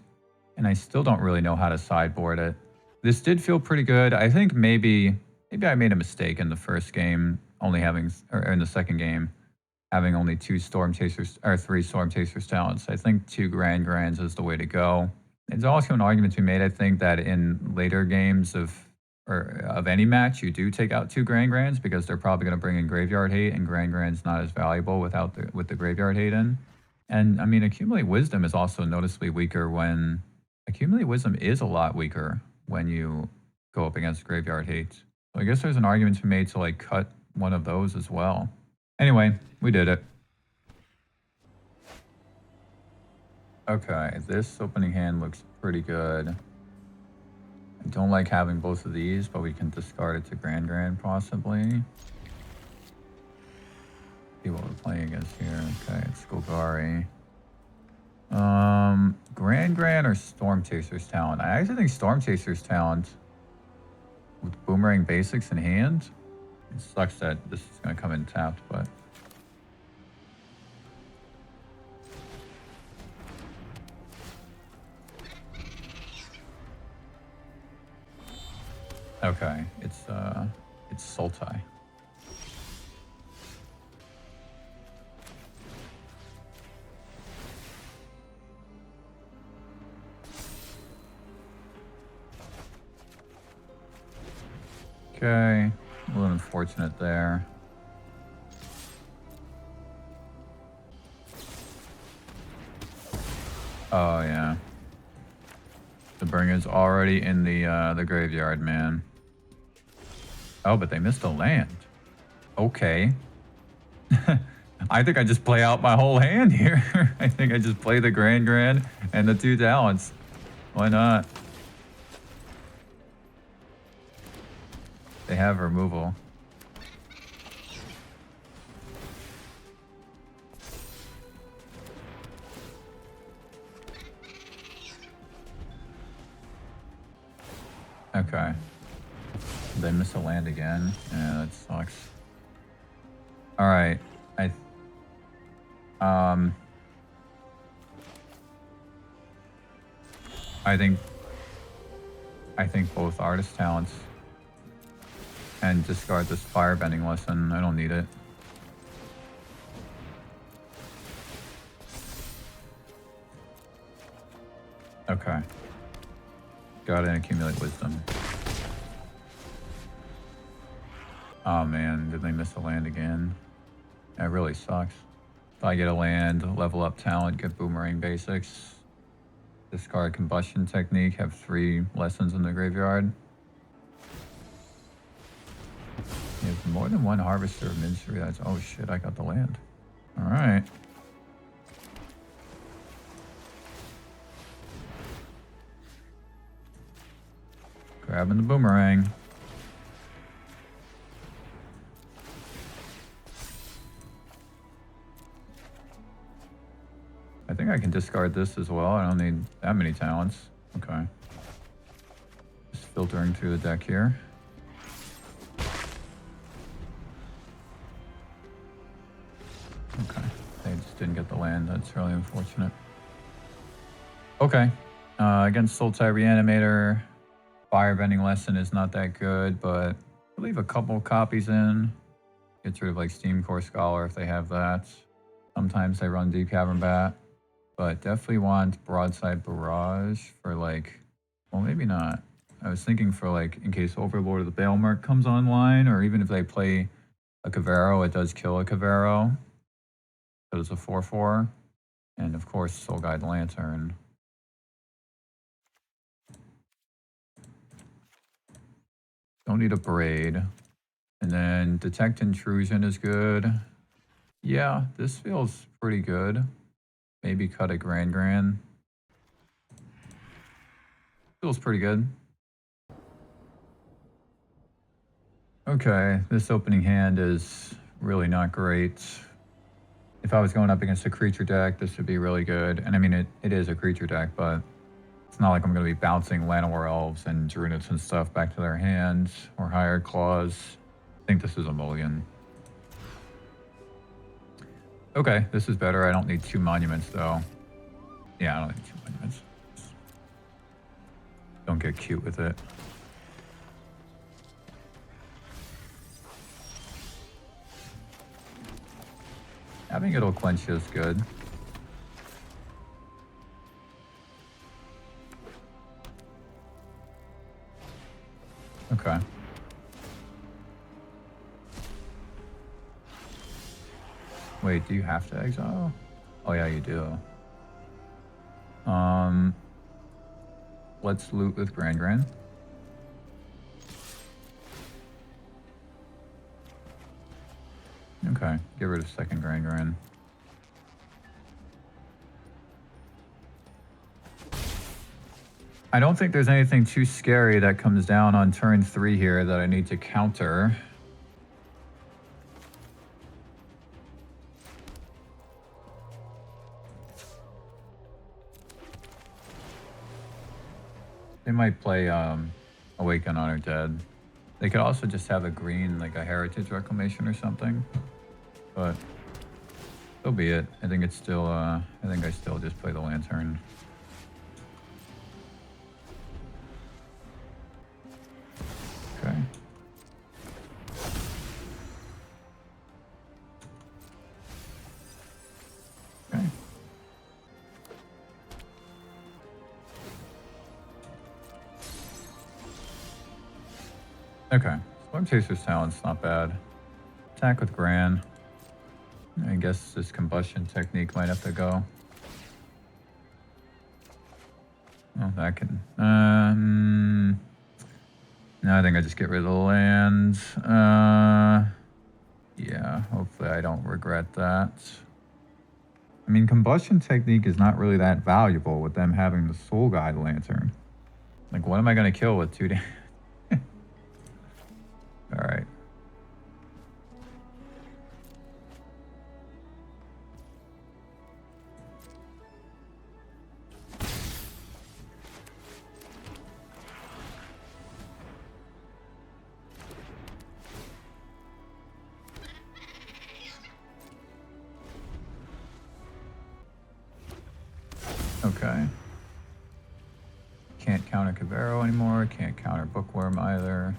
and I still don't really know how to sideboard it. This did feel pretty good. I think maybe I made a mistake in the first game, or in the second game, having only 2 Storm Chasers or 3 Storm Chasers talents. I think 2 Grands is the way to go. There's also an argument to be made, I think, that in later games of any match, you do take out 2 Grands because they're probably going to bring in Graveyard Hate, and Grand's not as valuable with the Graveyard Hate in. And I mean, Accumulate Wisdom is also noticeably weaker when Accumulate Wisdom is a lot weaker when you go up against Graveyard Hate. So I guess there's an argument to be made to like cut one of those as well. Anyway, we did it. Okay, this opening hand looks pretty good. I don't like having both of these, but we can discard it to Grand possibly. See what we're playing against here. Okay, it's Golgari. Grand or Storm Chaser's talent? I actually think Storm Chaser's talent with Boomerang basics in hand. It sucks that this is going to come in tapped, but okay, it's Sultai. Okay, a little unfortunate there. Oh yeah. The Bringer's already in the graveyard, man. Oh, but they missed a land. Okay. I think I just play out my whole hand here. I think I just play the Grand and the 2 talents. Why not? They have removal. Okay. They miss a land again. Yeah, that sucks. All right. I think both artist talents and discard this Firebending Lesson. I don't need it. Okay. Got an Accumulate Wisdom. Oh man, did they miss a land again? That really sucks. If I get a land, level up talent, get Boomerang basics, discard Combustion Technique, have 3 lessons in the graveyard. There's more than 1 Harvester of Misery. That's, oh shit, I got the land. All right. Grabbing the Boomerang. I think I can discard this as well. I don't need that many talents. Okay. Just filtering through the deck here. land. That's really unfortunate. Okay. Against Sultai Reanimator, Firebending Lesson is not that good, but I'll leave a couple copies in. Gets rid of like Steam Core Scholar if they have that. Sometimes they run Deep Cavern Bat, but definitely want Broadside Barrage for like, well, maybe not. I was thinking for like in case Overlord of the Baelmerk comes online, or even if they play a Kavero, it does kill a Kavero. So it's a 4/4. And of course, Soul Guide Lantern. Don't need a Braid. And then Detect Intrusion is good. Yeah, this feels pretty good. Maybe cut a Grand. Feels pretty good. Okay, this opening hand is really not great. If I was going up against a creature deck, this would be really good. And I mean, it is a creature deck, but it's not like I'm going to be bouncing Llanowar Elves and Druids and stuff back to their hands or Hired Claws. I think this is a mulligan. Okay, this is better. I don't need 2 monuments, though. Yeah, I don't need 2 monuments. Don't get cute with it. Having it'll quench is good. Okay. Wait, do you have to exile? Oh yeah, you do. Let's loot with Grand. Okay, get rid of second Grand. I don't think there's anything too scary that comes down on turn 3 here that I need to counter. They might play Awaken on Our Dead. They could also just have a green, like a Heritage Reclamation or something. But so be it. I think it's still, I think I still just play the Lantern. Okay. Okay. Okay. Storm Chaser's Talent's not bad. Attack with Gran. I guess this combustion technique might have to go. Oh, that can... no, I think I just get rid of the land. Yeah, hopefully I don't regret that. I mean, combustion technique is not really that valuable with them having the Soul Guide Lantern. Like, what am I going to kill with 2 damage? Alright. Okay. Can't counter Kavero anymore. Can't counter Bookworm either.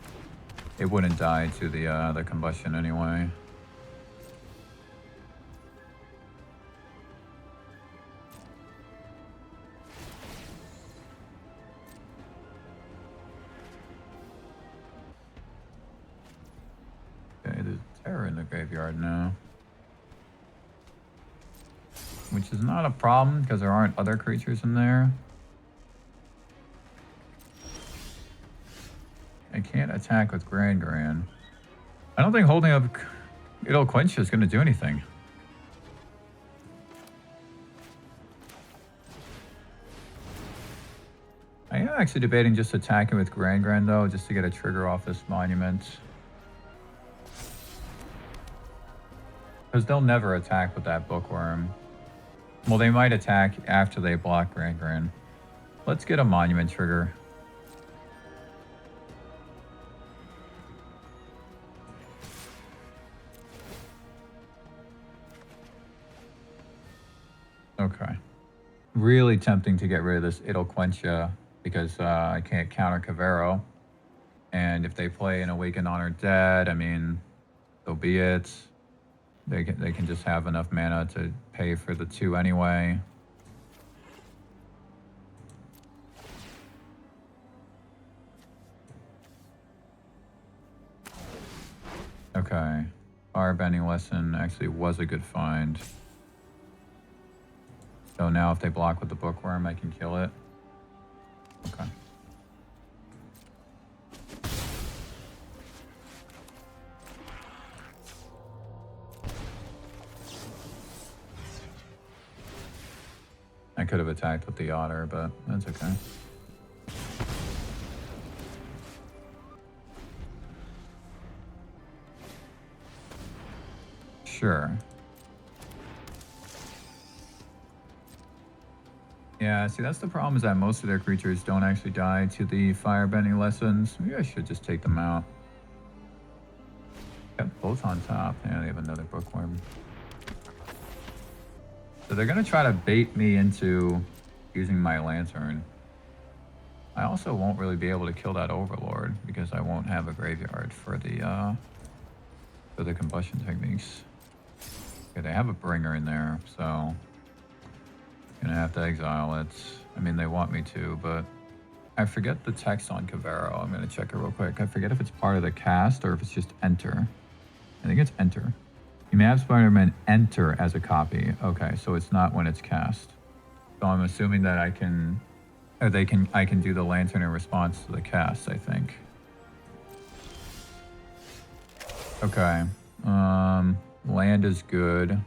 It wouldn't die to the combustion anyway. Okay, there's Terror in the graveyard now. Which is not a problem because there aren't other creatures in there. I can't attack with Grand. I don't think holding up It'll Quench is going to do anything. I am actually debating just attacking with Grand though, just to get a trigger off this monument. Because they'll never attack with that Bookworm. Well, they might attack after they block Grand. Let's get a monument trigger. Okay. Really tempting to get rid of this It'll Quench Ya because I can't counter Cavero. And if they play an Awakened Honor Dead, I mean, so be it. They can just have enough mana to pay for the 2 anyway. Okay. Firebending Lesson actually was a good find. So now if they block with the Bookworm, I can kill it. Okay. I could have attacked with the Otter, but that's okay. Sure. Yeah, see, that's the problem, is that most of their creatures don't actually die to the Firebending Lessons. Maybe I should just take them out. Got both on top. Yeah, they have another Bookworm. So they're going to try to bait me into using my Lantern. I also won't really be able to kill that Overlord because I won't have a graveyard for the combustion techniques. Okay, they have a Bringer in there, so gonna have to exile it. I mean, they want me to, but I forget the text on Cavero. I'm gonna check it real quick. I forget if it's part of the cast or if it's just enter. I think it's enter. You may have Spider-Man enter as a copy. Okay, so it's not when it's cast. So I'm assuming that I can do the Lantern in response to the cast, I think. Okay. Land is good,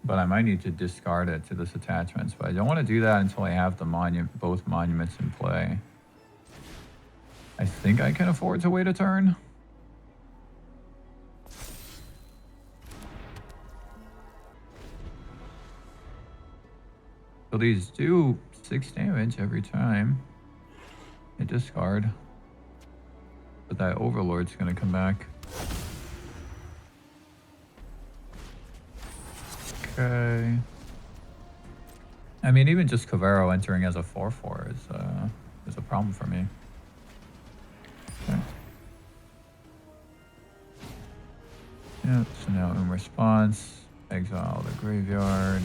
but I might need to discard it to this attachments, but I don't want to do that until I have the both monuments in play. I think I can afford to wait a turn. So these do 6 damage every time I discard. But that Overlord's gonna come back. Okay. I mean, even just Cavero entering as a 4/4 is a problem for me. Okay. Yeah, so now in response, exile the graveyard.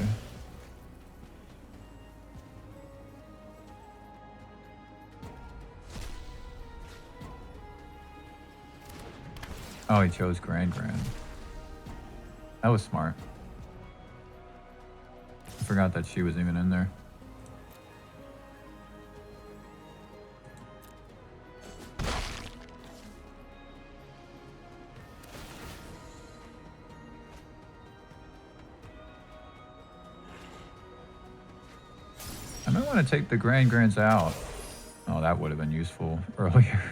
Oh, he chose Grand. That was smart. I forgot that she was even in there. I might want to take the Grands out. Oh, that would have been useful earlier.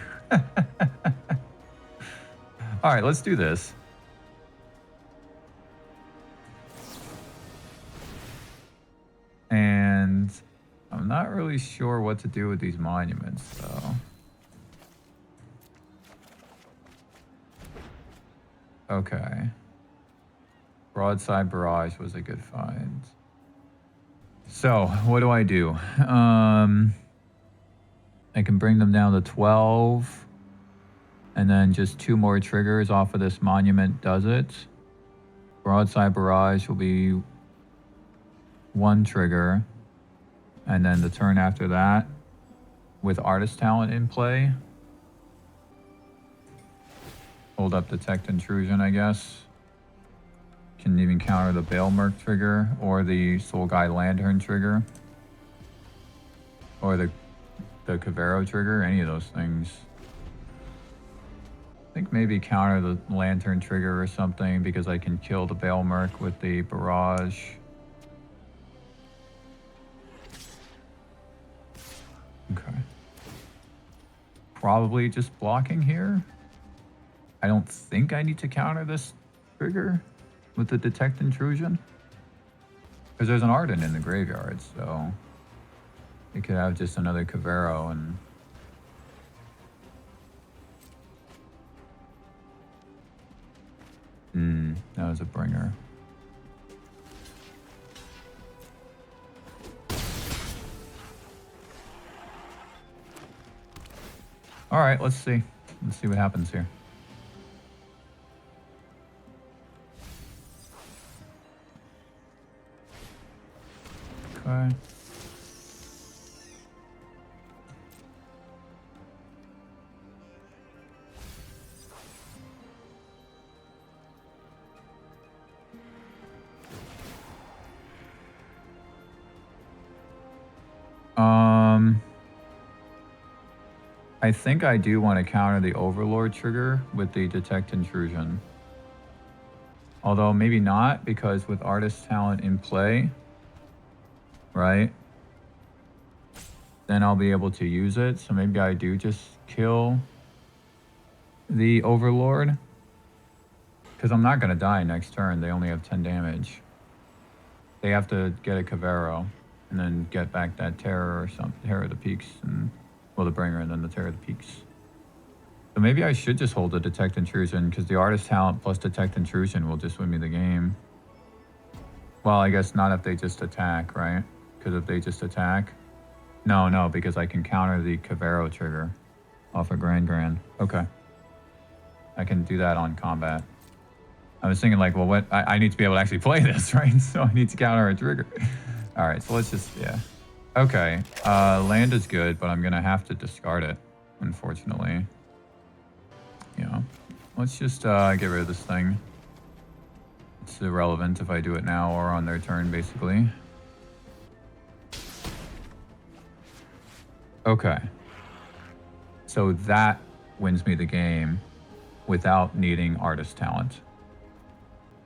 All right, let's do this. And I'm not really sure what to do with these monuments, though. Okay. Broadside Barrage was a good find. So, what do? I can bring them down to 12. And then just 2 more triggers off of this monument does it. Broadside Barrage will be 1 trigger. And then the turn after that, with Artist Talent in play, hold up Detect Intrusion, I guess. Can even counter the Baelmerk trigger or the Soul Guide Lantern trigger. Or the Cavero trigger, any of those things. I think maybe counter the Lantern trigger or something because I can kill the Baelmerk with the Barrage. Okay. Probably just blocking here. I don't think I need to counter this trigger with the Detect Intrusion. Because there's an Ardent in the graveyard, so it could have just another Cavero and... that was a bringer. All right, let's see. Let's see what happens here. Okay. I think I do want to counter the Overlord trigger with the Detect Intrusion. Although maybe not, because with Artist Talent in play, right, then I'll be able to use it. So maybe I do just kill the Overlord. Because I'm not going to die next turn. They only have 10 damage. They have to get a Cavero and then get back that Terror or something. Terror of the Peaks. And, well, the Bringer and then the Terror of the Peaks. So maybe I should just hold the Detect Intrusion, because the Artist Talent plus Detect Intrusion will just win me the game. Well, I guess not if they just attack, right? Because if they just attack... No, because I can counter the Cavero trigger off a Grand. Okay. I can do that on combat. I was thinking like, well, what? I need to be able to actually play this, right? So I need to counter a trigger. All right, so let's just, yeah. Okay, land is good, but I'm going to have to discard it, unfortunately. You know, let's just get rid of this thing. It's irrelevant if I do it now or on their turn, basically. Okay. So that wins me the game without needing Artist Talent.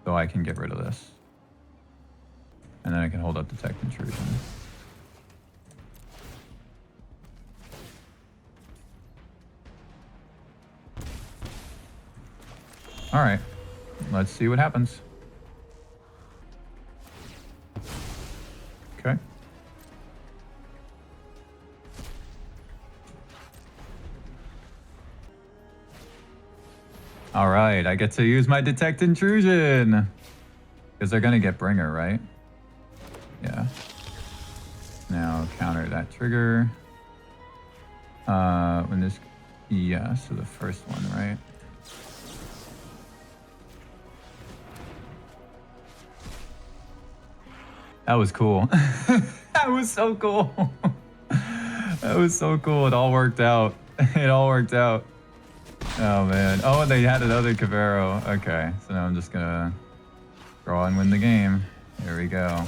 So I can get rid of this. And then I can hold up Detect Intrusion. All right, let's see what happens. Okay. All right, I get to use my Detect Intrusion. Because they're going to get Bringer, right? Yeah. Now counter that trigger. When this... Yeah, so the first one, right? That was cool. That was so cool. That was so cool. It all worked out. It all worked out. Oh, man. Oh, and they had another Cavero. Okay, so now I'm just going to draw and win the game. Here we go.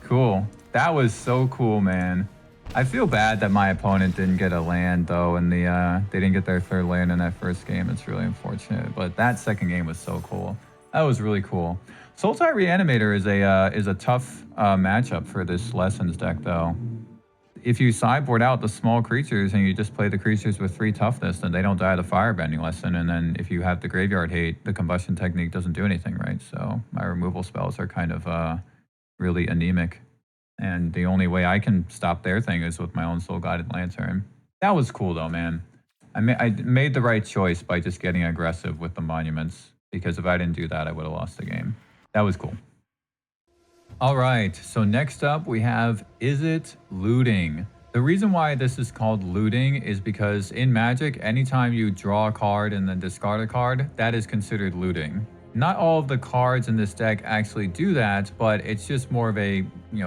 Cool. That was so cool, man. I feel bad that my opponent didn't get a land, though, and they didn't get their third land in that first game. It's really unfortunate, but that second game was so cool. That was really cool. Sultai Reanimator is a tough matchup for this Lessons deck, though. If you sideboard out the small creatures and you just play the creatures with 3 toughness, then they don't die to Firebending Lesson. And then if you have the Graveyard Hate, the Combustion Technique doesn't do anything, right? So my removal spells are kind of really anemic. And the only way I can stop their thing is with my own Soul Guided Lantern. That was cool, though, man. I made the right choice by just getting aggressive with the monuments, because if I didn't do that, I would have lost the game. That was cool. All right, so next up we have Izzet Looting. The reason why this is called looting is because in Magic, anytime you draw a card and then discard a card, that is considered looting. Not all of the cards in this deck actually do that, but it's just more of a,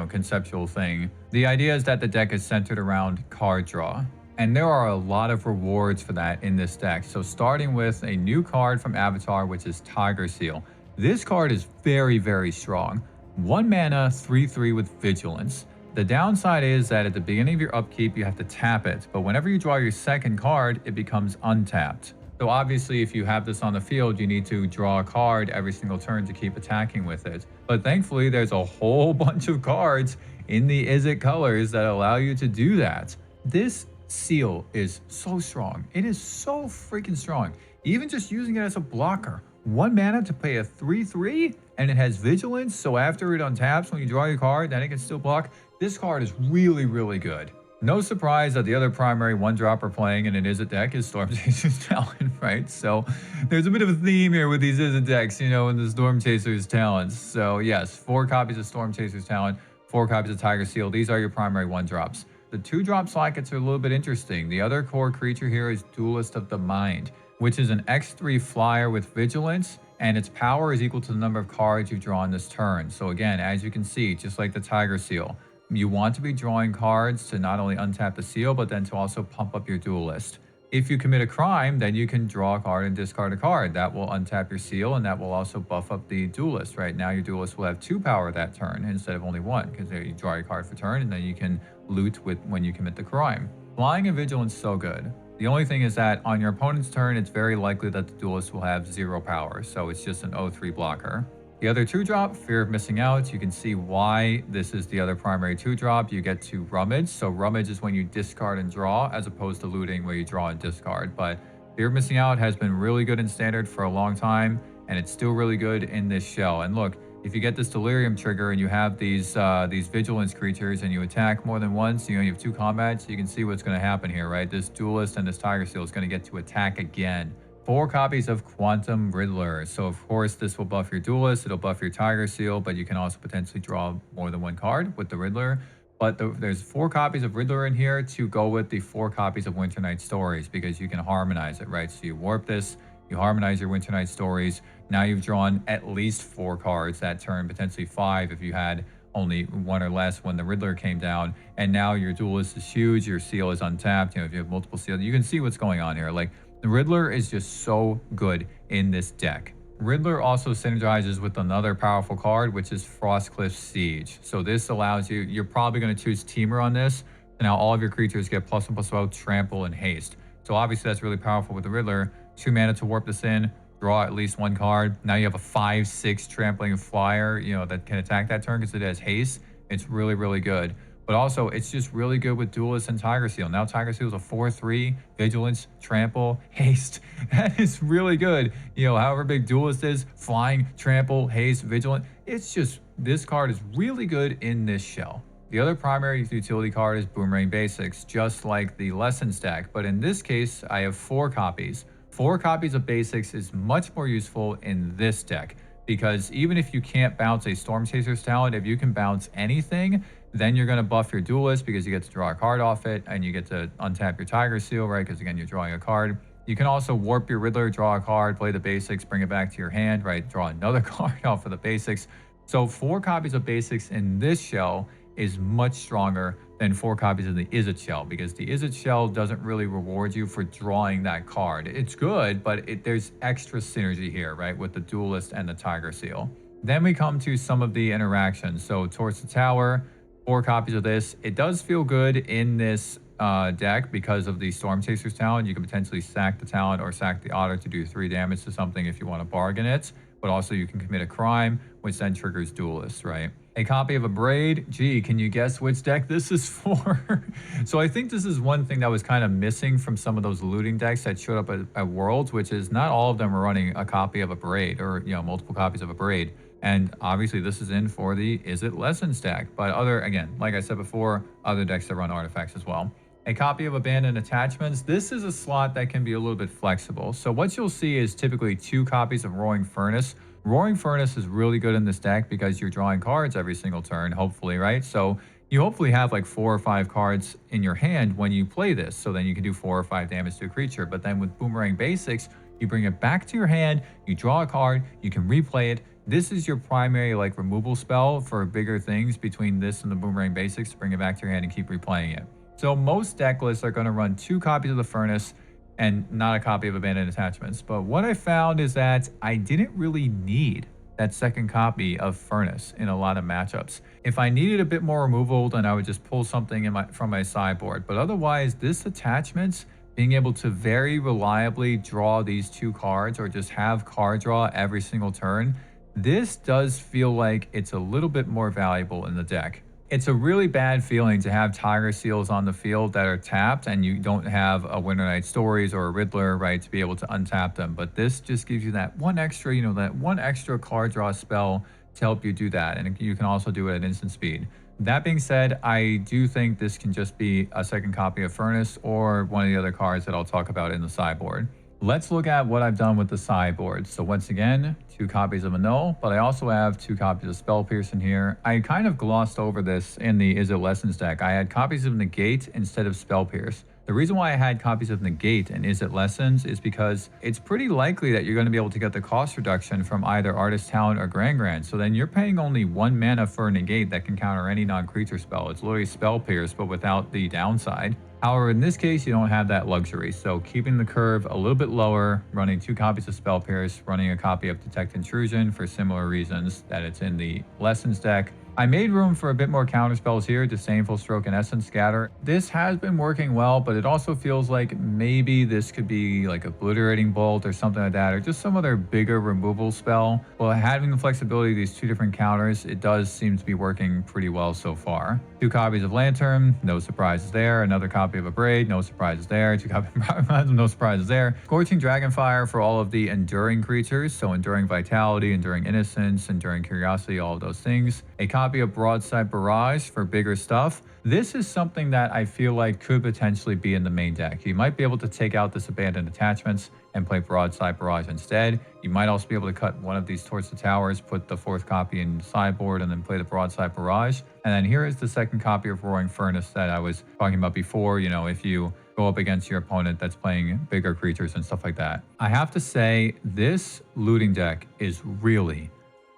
conceptual thing. The idea is that the deck is centered around card draw, and there are a lot of rewards for that in this deck. So starting with a new card from Avatar, which is Tiger Seal. This card is very, very strong. 1 mana, 3/3 with Vigilance. The downside is that at the beginning of your upkeep, you have to tap it, but whenever you draw your second card, it becomes untapped. So obviously, if you have this on the field, you need to draw a card every single turn to keep attacking with it. But thankfully, there's a whole bunch of cards in the Izzet colors that allow you to do that. This seal is so strong. It is so freaking strong. Even just using it as a blocker. 1 mana to pay a 3/3, and it has Vigilance, so after it untaps when you draw your card, then it can still block. This card is really, really good. No surprise that the other primary 1-dropper playing in an Izzet deck is Storm Chaser's Talent, right? So there's a bit of a theme here with these Izzet decks, in the Storm Chaser's Talents. So yes, 4 copies of Storm Chaser's Talent, 4 copies of Tiger Seal. These are your primary 1-drops. The 2-drop slot gets a little bit interesting. The other core creature here is Duelist of the Mind, which is an X3 flyer with Vigilance, and its power is equal to the number of cards you've drawn this turn. So again, as you can see, just like the Tiger Seal, you want to be drawing cards to not only untap the seal, but then to also pump up your Duelist. If you commit a crime, then you can draw a card and discard a card. That will untap your seal, and that will also buff up the Duelist, right? Now your Duelist will have 2 power that turn instead of only 1, because you draw your card for turn, and then you can loot with when you commit the crime. Flying and Vigilance is so good. The only thing is that on your opponent's turn, it's very likely that the Duelist will have 0 power, so it's just an 0-3 blocker. The other 2-drop, Fear of Missing Out, you can see why this is the other primary 2-drop. You get to Rummage. So Rummage is when you discard and draw, as opposed to looting where you draw and discard. But Fear of Missing Out has been really good in Standard for a long time, and it's still really good in this shell. And look, if you get this Delirium trigger and you have these Vigilance creatures and you attack more than once, you have 2 combats, you can see what's going to happen here, right? This Duelist and this Tiger Seal is going to get to attack again. 4 copies of Quantum Riddler. So of course this will buff your Duelist, it'll buff your Tiger Seal, but you can also potentially draw more than 1 card with the Riddler. But there's 4 copies of Riddler in here to go with the 4 copies of Winter Night Stories, because you can harmonize it, right? So you warp this, you harmonize your Winter Night Stories. Now you've drawn at least 4 cards that turn, potentially 5 if you had only 1 or less when the Riddler came down. And now your Duelist is huge, your seal is untapped. If you have multiple seals, you can see what's going on here. Like, the Riddler is just so good in this deck. Riddler also synergizes with another powerful card, which is Frostcliff Siege. So this allows you, you're probably going to choose Teamer on this, and now all of your creatures get +1/+12, Trample, and Haste. So obviously that's really powerful with the Riddler. 2 mana to warp this in, draw at least 1 card. Now you have a 5/6 trampling flyer, that can attack that turn because it has Haste. It's really, really good. But also, it's just really good with Duelist and Tiger Seal. Now Tiger Seal is a 4/3, Vigilance, Trample, Haste. That is really good. However big Duelist is, Flying, Trample, Haste, Vigilant. It's just, this card is really good in this shell. The other primary utility card is Boomerang Basics, just like the Lessons deck. But in this case, I have 4 copies. 4 copies of Basics is much more useful in this deck, because even if you can't bounce a Storm Chaser's talent, if you can bounce anything, then you're going to buff your Duelist because you get to draw a card off it, and you get to untap your Tiger Seal, right? Because again, you're drawing a card. You can also warp your Riddler, draw a card, play the Basics, bring it back to your hand, right? Draw another card off of the Basics. So 4 copies of Basics in this shell is much stronger than 4 copies of the Izzet shell, because the Izzet shell doesn't really reward you for drawing that card. It's good, but there's extra synergy here, right? With the Duelist and the Tiger Seal. Then we come to some of the interactions. So Torch the Tower, 4 copies of this. It does feel good in this deck because of the Storm Chaser's talent. You can potentially sack the talent or sack the Otter to do 3 damage to something if you want to bargain it. But also you can commit a crime, which then triggers Duelist, right? A copy of a Braid. Gee, can you guess which deck this is for? So I think this is one thing that was kind of missing from some of those looting decks that showed up at Worlds, which is not all of them are running a copy of a Braid, or multiple copies of a Braid. And obviously this is in for the Izzet Lessons deck. But again, like I said before, other decks that run artifacts as well. A copy of Abandoned Attachments. This is a slot that can be a little bit flexible. So what you'll see is typically 2 copies of Roaring Furnace. Roaring Furnace is really good in this deck because you're drawing cards every single turn, hopefully, right? So you hopefully have like 4 or 5 cards in your hand when you play this. So then you can do 4 or 5 damage to a creature. But then with Boomerang Basics, you bring it back to your hand, you draw a card, you can replay it. This is your primary removal spell for bigger things between this and the Boomerang Basics to bring it back to your hand and keep replaying it. So most deck lists are going to run 2 copies of the Furnace and not a copy of Abandoned Attachments. But what I found is that I didn't really need that second copy of Furnace in a lot of matchups. If I needed a bit more removal, then I would just pull something from my sideboard. But otherwise, this attachment, being able to very reliably draw these 2 cards or just have card draw every single turn, this does feel like it's a little bit more valuable in the deck. It's a really bad feeling to have Tiger Seals on the field that are tapped and you don't have a Winter Night Stories or a Riddler, right, to be able to untap them. But this just gives you that one extra, that one extra card draw spell to help you do that. And you can also do it at instant speed. That being said, I do think this can just be a second copy of Furnace or one of the other cards that I'll talk about in the sideboard. Let's look at what I've done with the sideboard. So once again, 2 copies of Annul, but I also have 2 copies of Spell Pierce in here. I kind of glossed over this in the Izzet Lessons deck. I had copies of Negate instead of Spell Pierce. The reason why I had copies of Negate and Izzet Lessons is because it's pretty likely that you're going to be able to get the cost reduction from either Artist Talent or Grand. So then you're paying only 1 mana for a Negate that can counter any non-creature spell. It's literally Spell Pierce, but without the downside. However, in this case, you don't have that luxury. So keeping the curve a little bit lower, running 2 copies of Spell Pierce, running a copy of Detect Intrusion for similar reasons that it's in the Lessons deck. I made room for a bit more counter spells here, Disdainful Stroke and Essence Scatter. This has been working well, but it also feels like maybe this could be like Obliterating Bolt or something like that, or just some other bigger removal spell. Well, having the flexibility of these 2 different counters, it does seem to be working pretty well so far. 2 copies of Lantern, no surprises there. Another copy of Abrade, no surprises there. 2 copies of no surprises there. Scorching Dragonfire for all of the enduring creatures, so Enduring Vitality, Enduring Innocence, Enduring Curiosity, all of those things. A copy of Broadside Barrage for bigger stuff. This is something that I feel like could potentially be in the main deck. You might be able to take out this Abandoned Attachments and play Broadside Barrage instead. You might also be able to cut one of these towards the towers, put the 4th copy in the sideboard, and then play the Broadside Barrage. And then here is the 2nd copy of Roaring Furnace that I was talking about before. You know, if you go up against your opponent that's playing bigger creatures and stuff like that. I have to say, this looting deck is really,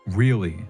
really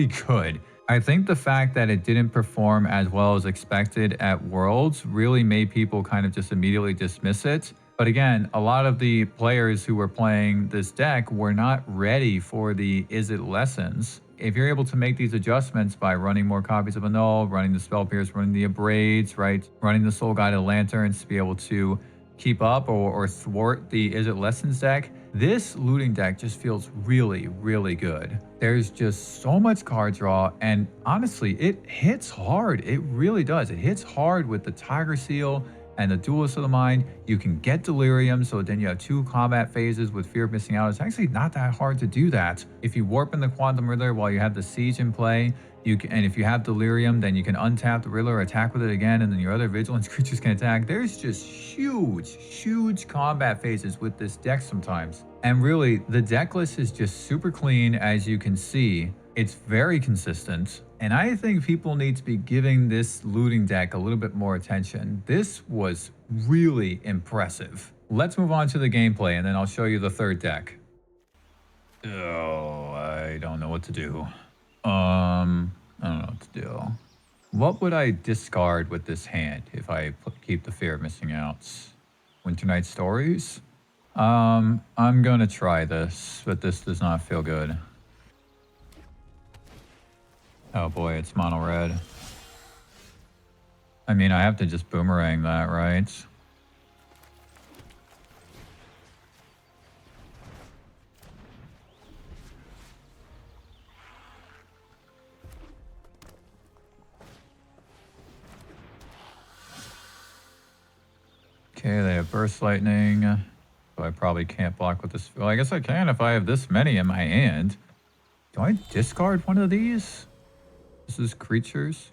good. I think the fact that it didn't perform as well as expected at Worlds really made people kind of just immediately dismiss it. But again, a lot of the players who were playing this deck were not ready for the Izzet Lessons. If you're able to make these adjustments by running more copies of Annul, running the Spell Pierce, running the Abrades, right, running the Soul Guided Lanterns to be able to keep up or thwart the Izzet Lessons deck, this looting deck just feels really, really good. There's just so much card draw, and honestly, it hits hard. It really does. It hits hard with the Tiger Seal and the Duelist of the Mind. You can get Delirium, so then you have 2 combat phases with Fear of Missing Out. It's actually not that hard to do that. If you warp in the Quantum Riddler while you have the Siege in play, and if you have Delirium, then you can untap the Riddler, attack with it again, and then your other Vigilance creatures can attack. There's just huge combat phases with this deck sometimes. And really, the deck list is just super clean, as you can see. It's very consistent, and I think people need to be giving this looting deck a little bit more attention. This was really impressive. Let's move on to the gameplay, and then I'll show you the 3rd deck. Oh, I don't know what to do. I don't know what to do. What would I discard with this hand if I keep the Fear of Missing Outs? Winter Night Stories? I'm gonna try this, but this does not feel good. Oh boy, it's mono red. I mean, I have to just boomerang that, right? Okay, they have Burst Lightning. So I probably can't block with this. Well, I guess I can if I have this many in my hand. Do I discard one of these? This is creatures.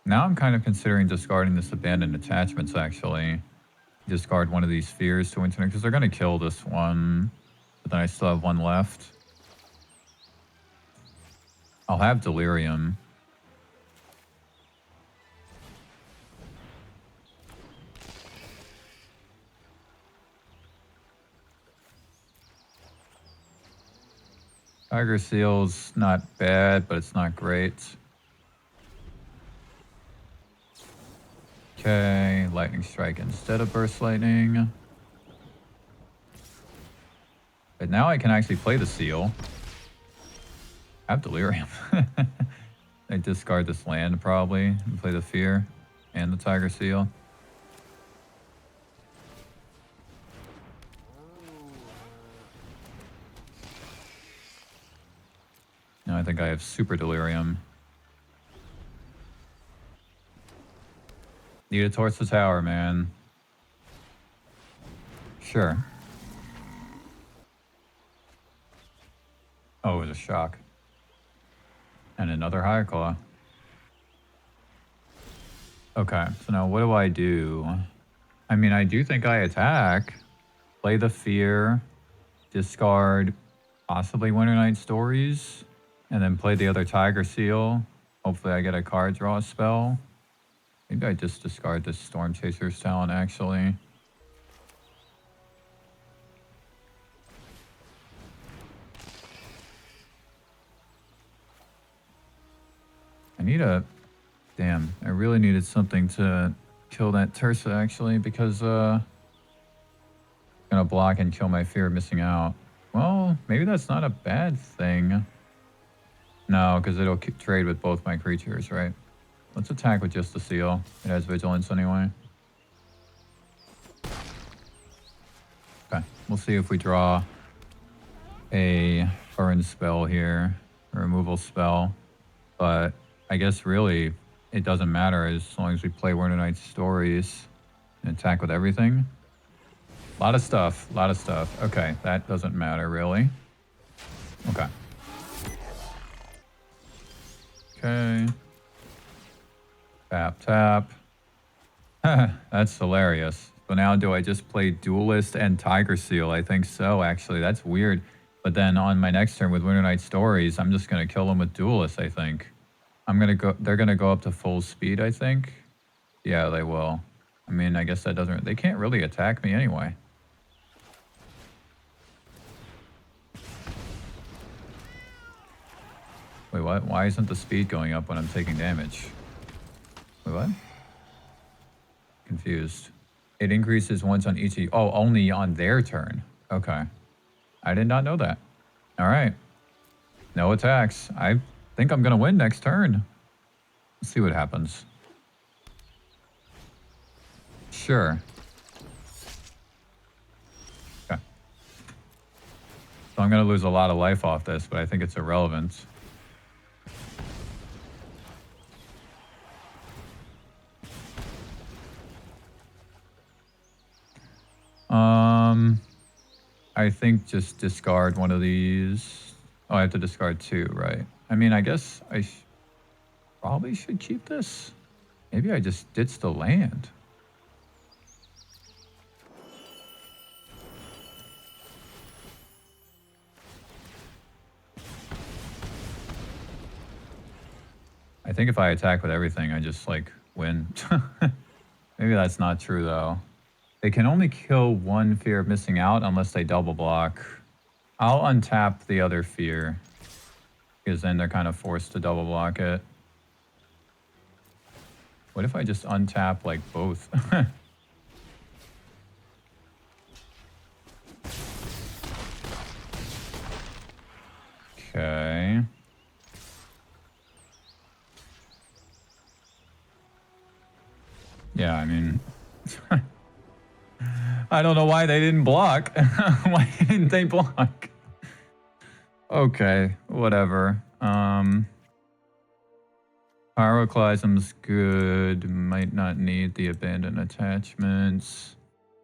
Now I'm kind of considering discarding this Abandoned Attachments, actually. Discard one of these Fears to Winter, because they're going to kill this one. But then I still have one left. I'll have Delirium. Tiger Seal's not bad, but it's not great. Okay, Lightning Strike instead of Burst Lightning. But now I can actually play the Seal. I have Delirium. I discard this land probably and play the Fear and the Tiger Seal. Now I think I have Super Delirium. Need it towards the tower, man. Sure. Oh, it was a shock. And another High Claw. Okay, so now what do? I mean, I do think I attack. play the Fear, discard possibly Winter Night Stories, and then play the other Tiger Seal. Hopefully I get a card draw spell. Maybe I just discard this Storm Chaser's talent, actually. I need a... Damn, I really needed something to kill that Tersa, actually, because, gonna block and kill my fear of missing out. Well, maybe that's not a bad thing. No, because it'll trade with both my creatures, right? Let's attack with just the seal. It has vigilance anyway. Okay, we'll see if we draw a burn spell here, a removal spell. But I guess really it doesn't matter as long as we play Winter Night Stories and attack with everything. A lot of stuff, a lot of stuff. Okay, that doesn't matter really. Okay. Okay. Tap, tap. That's hilarious. So now do I just play Duelist and Tiger Seal? I think so, actually. That's weird. But then on my next turn with Winter Night Stories, I'm just going to kill them with Duelist, I think. They're going to go up to full speed, I think. Yeah, they will. I mean, I guess that doesn't... They can't really attack me anyway. Wait, what? Why isn't the speed going up when I'm taking damage? Wait, what? Confused. It increases once on each... Oh, only on their turn. Okay. I did not know that. All right. No attacks. I think I'm going to win next turn. Let's see what happens. Sure. Okay. So I'm going to lose a lot of life off this, but I think it's irrelevant. I think just discard one of these. Oh, I have to discard two, right? I mean, I guess I probably should keep this. Maybe I just ditch the land. I think if I attack with everything, I just, like, win. Maybe that's not true, though. They can only kill one fear of missing out unless they double block. I'll untap the other fear, because then they're kind of forced to double block it. What if I just untap, like, both? Okay. Yeah, I mean... I don't know why they didn't block. Why didn't they block? Okay, whatever. Pyroclasm's good. Might not need the abandoned attachments.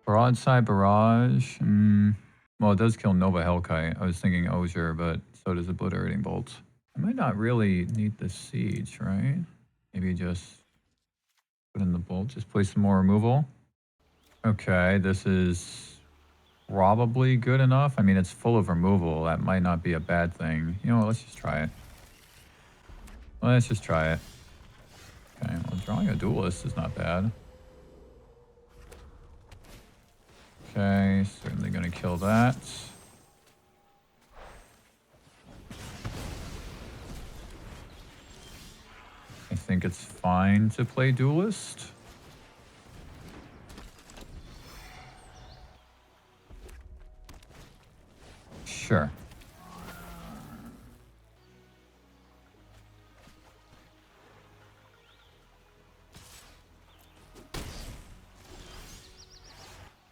Broadside Barrage. Well, it does kill Nova Hellkite. I was thinking Osier, but so does Obliterating Bolt. I might not really need the Siege, right? Maybe just put in the Bolt. Just play some more removal. Okay, this is probably good enough. I mean, it's full of removal. That might not be a bad thing. You know what? Let's just try it. Let's just try it. Okay, well, drawing a Duelist is not bad. Okay, certainly going to kill that. I think it's fine to play Duelist. Sure.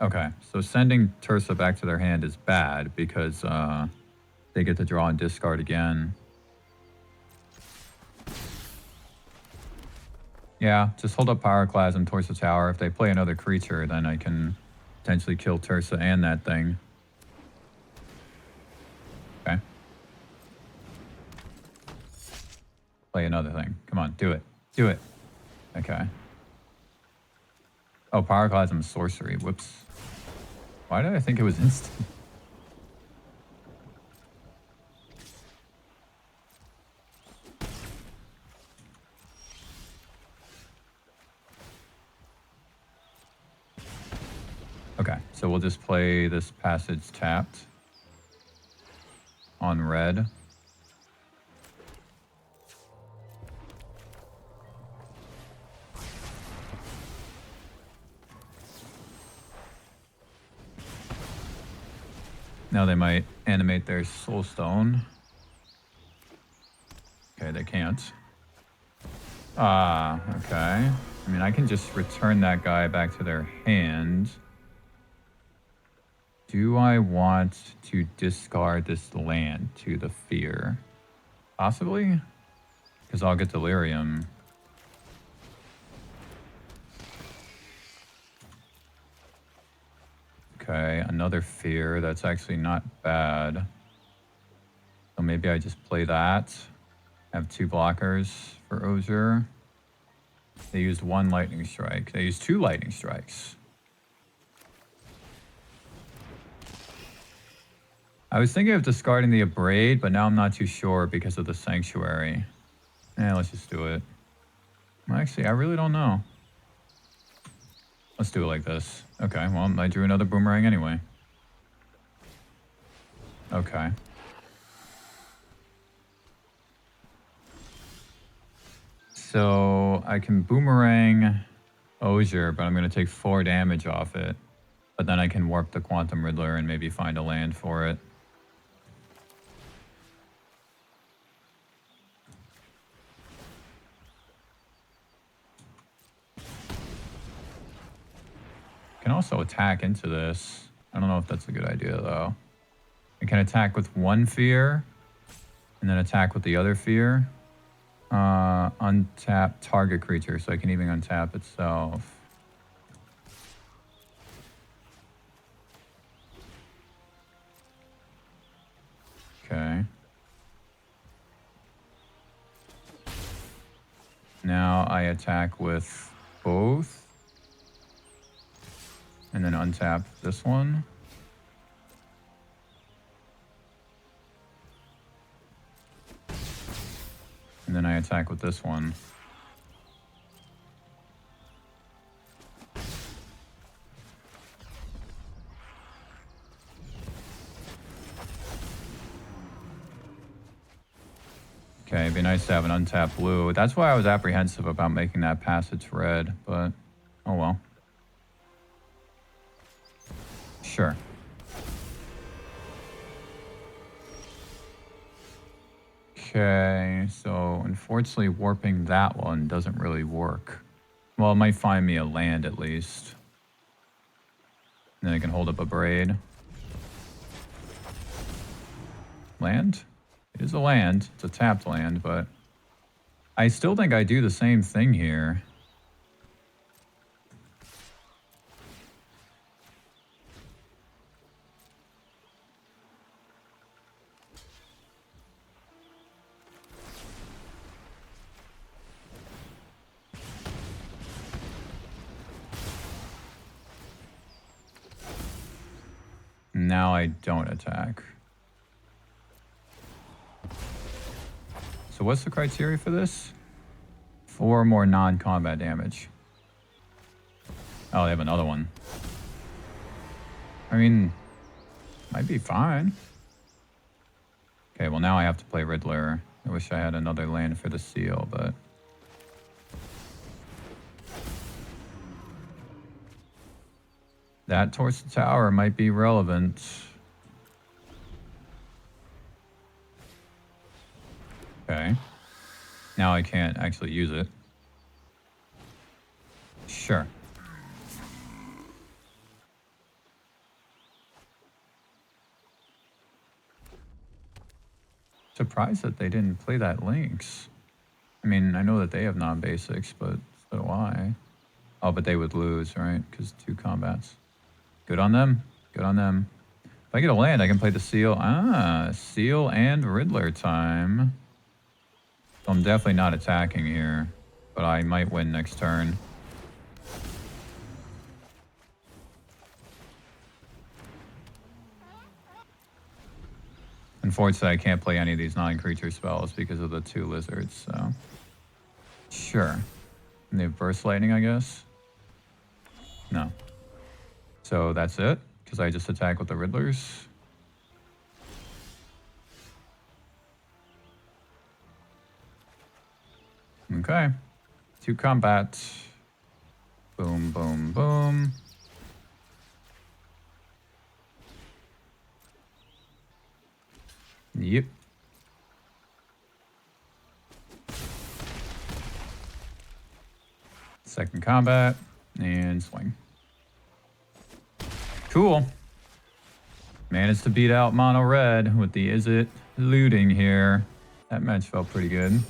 Okay, so sending Tersa back to their hand is bad because they get to draw and discard again. Yeah, just hold up Pyroclasm towards the tower. If they play another creature, then I can potentially kill Tersa and that thing. Okay. Play another thing. Come on, do it. Do it. Okay. Oh, Pyroclasm is sorcery. Whoops. Why did I think it was instant? Okay, so we'll just play this passage tapped on red. Now they might animate their soul stone. Okay, they can't. Ah, okay. I mean, I can just return that guy back to their hand. Do I want to discard this land to the fear? Possibly? Because I'll get delirium. Okay, another fear. That's actually not bad. So maybe I just play that. Have 2 blockers for Osier. They used 1 lightning strike. They used 2 lightning strikes. I was thinking of discarding the Abrade, but now I'm not too sure because of the Sanctuary. Let's just do it. Actually, I really don't know. Let's do it like this. Okay, well, I drew another boomerang anyway. Okay. So I can boomerang Osier, but I'm going to take 4 damage off it. But then I can warp the Quantum Riddler and maybe find a land for it. I can also attack into this. I don't know if that's a good idea, though. I can attack with 1 fear, and then attack with the other fear. Untap target creature, so I can even untap itself. Okay. Now I attack with both. And then untap this one. And then I attack with this one. Okay, it'd be nice to have an untapped blue. That's why I was apprehensive about making that passage red, but oh well. Sure. Okay, so unfortunately warping that one doesn't really work. Well, it might find me a land at least. And then I can hold up a braid. Land? It is a land. It's a tapped land, but I still think I do the same thing here. Now I don't attack. So what's the criteria for this? 4 more non-combat damage. Oh, they have another one. I mean, might be fine. Okay, well now I have to play Riddler. I wish I had another land for the seal, but... that towards the tower might be relevant. Okay. Now I can't actually use it. Sure. Surprised that they didn't play that Lynx. I mean, I know that they have non-basics, but so do I. Oh, but they would lose, right? Because 2 combats. Good on them. Good on them. If I get a land, I can play the seal. Ah, seal and Riddler time. So I'm definitely not attacking here, but I might win next turn. Unfortunately, I can't play any of these non-creature spells because of the 2 lizards, so... Sure. And they have Burst Lightning, I guess? No. So that's it? Because I just attack with the Riddlers? Okay. 2 combat. Boom, boom, boom. Yep. Second combat. And swing. Cool. Managed to beat out mono red with the Izzet looting here. That match felt pretty good.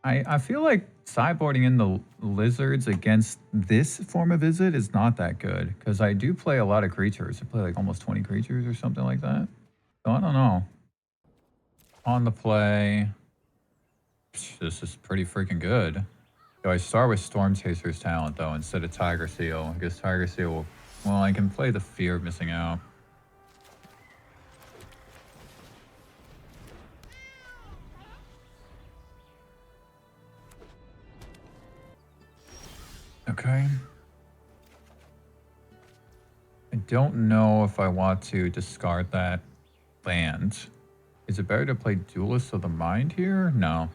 I feel like sideboarding in the lizards against this form of Izzet is not that good. Because I do play a lot of creatures. I play like almost 20 creatures or something like that. So I don't know. On the play. This is pretty freaking good. So I start with Storm Chaser's talent though instead of Tiger Seal. Because Tiger Seal will... Well, I can play the fear of missing out. Okay. I don't know if I want to discard that land. Is it better to play Duelist of the Mind here? No.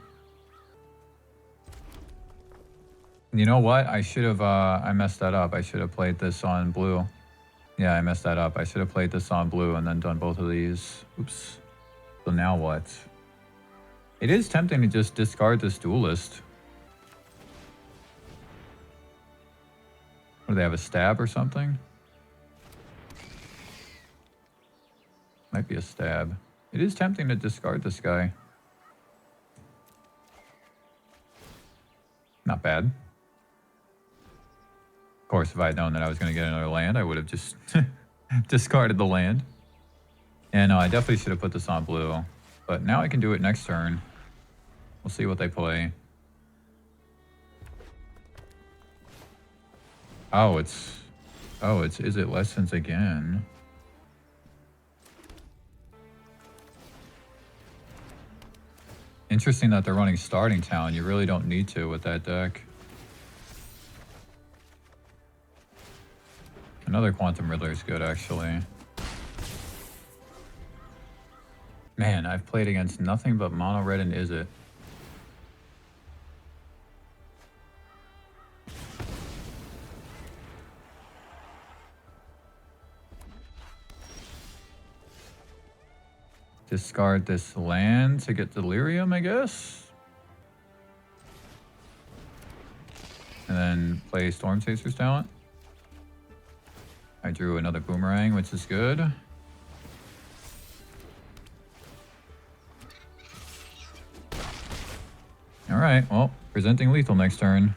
You know what? I should have, I messed that up. I should have played this on blue. Yeah, I messed that up. I should have played this on blue and then done both of these. Oops. So now what? It is tempting to just discard this Duelist. What, do they have a stab or something? Might be a stab. It is tempting to discard this guy. Not bad. Of course, if I had known that I was going to get another land, I would have just discarded the land. Yeah, no, I definitely should have put this on blue. But now I can do it next turn. We'll see what they play. Oh, it's Izzet Lessons again. Interesting that they're running Starting Town. You really don't need to with that deck. Another Quantum Riddler is good, actually. Man, I've played against nothing but mono red and Izzet. Discard this land to get Delirium, I guess. And then play Storm Chaser's talent. I drew another Boomerang, which is good. Alright, well, presenting lethal next turn.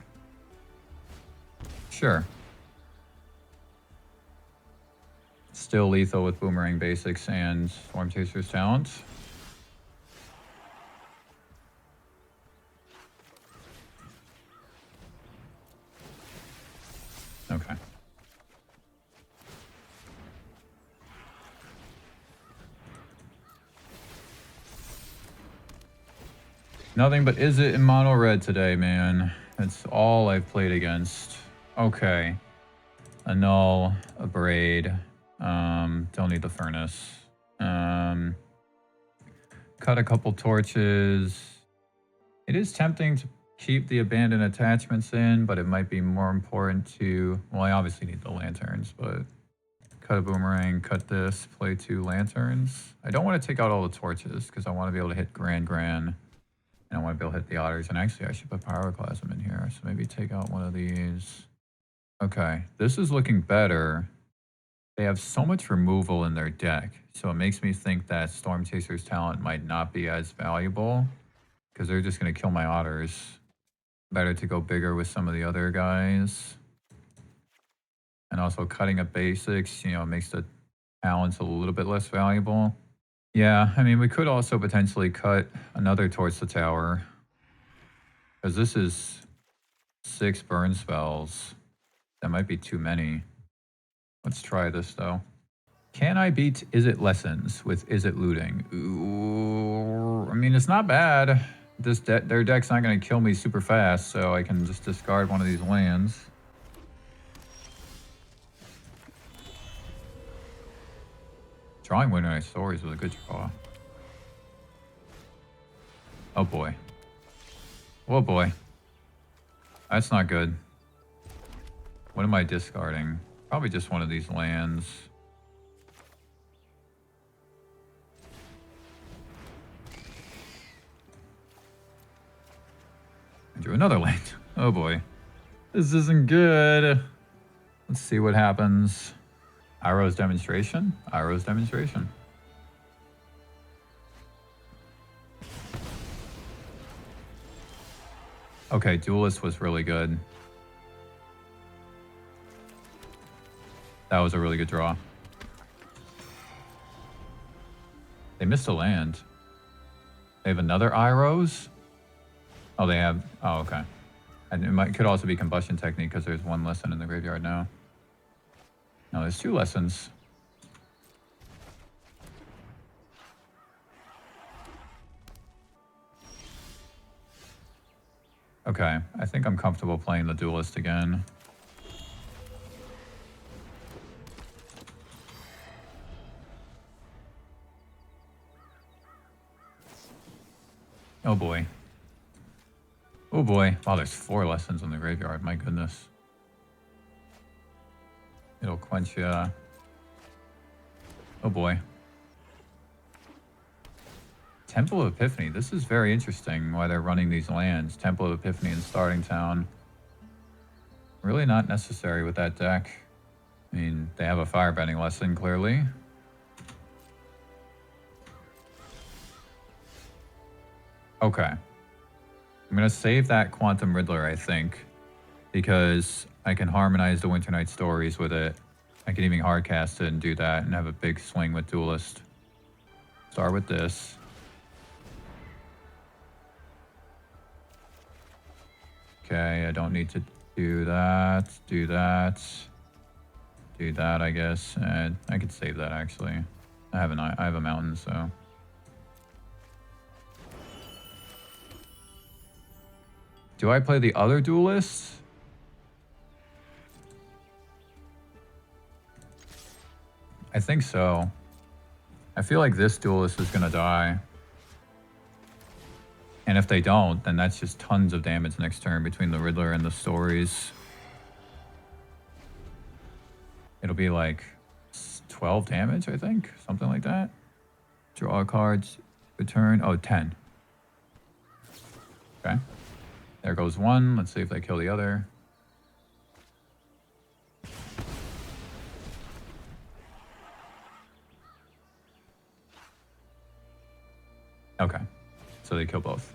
Sure. Still lethal with Boomerang Basics and Storm Chaser's talent. Okay. Nothing but Izzet and mono red today, man. That's all I've played against. Okay. A null, a braid. Don't need the furnace. Cut a couple torches. It is tempting to keep the abandoned attachments in, but it might be more important to... Well, I obviously need the lanterns, but... Cut a Boomerang, cut this, play 2 lanterns. I don't want to take out all the torches, because I want to be able to hit Gran. And I want to be able to hit the otters. And actually, I should put Pyroclasm in here, so maybe take out one of these. Okay, this is looking better. They have so much removal in their deck, so it makes me think that Storm Chaser's talent might not be as valuable because they're just going to kill my otters. Better to go bigger with some of the other guys. And also cutting up basics, you know, makes the talents a little bit less valuable. Yeah, I mean, we could also potentially cut another towards the tower because this is 6 burn spells. That might be too many. Let's try this, though. Can I beat Izzet Lessons with Izzet looting? Ooh, I mean, it's not bad. Their deck's not going to kill me super fast, so I can just discard one of these lands. Drawing Winter Night Stories was a good draw. Oh boy. Oh boy. That's not good. What am I discarding? Probably just one of these lands. I drew another land. Oh boy. This isn't good. Let's see what happens. Iroh's Demonstration? Iroh's Demonstration. Okay, Duelist was really good. That was a really good draw. They missed a land. They have another Iroh's? Oh, they have... Oh, okay. And it could also be Combustion Technique because there's one lesson in the graveyard now. No, there's 2 lessons. Okay, I think I'm comfortable playing the Duelist again. Oh boy. Oh boy. Wow, there's 4 lessons in the graveyard. My goodness. It'll quench ya. Oh boy. Temple of Epiphany. This is very interesting why they're running these lands. Temple of Epiphany in Starting Town. Really not necessary with that deck. I mean, they have a firebending lesson, clearly. Okay. I'm going to save that Quantum Riddler, I think, because I can harmonize the Winter Night Stories with it. I can even hardcast it and do that and have a big swing with Duelist. Start with this. Okay, I don't need to do that, do that, do that, I guess. And I could save that, actually. I have a mountain, so... Do I play the other Duelists? I think so. I feel like this Duelist is gonna die. And if they don't, then that's just tons of damage next turn between the Riddler and the Stories. It'll be like 12 damage, I think. Something like that. Draw cards. Return. Oh, 10. Okay. There goes one. Let's see if they kill the other. Okay. So they kill both.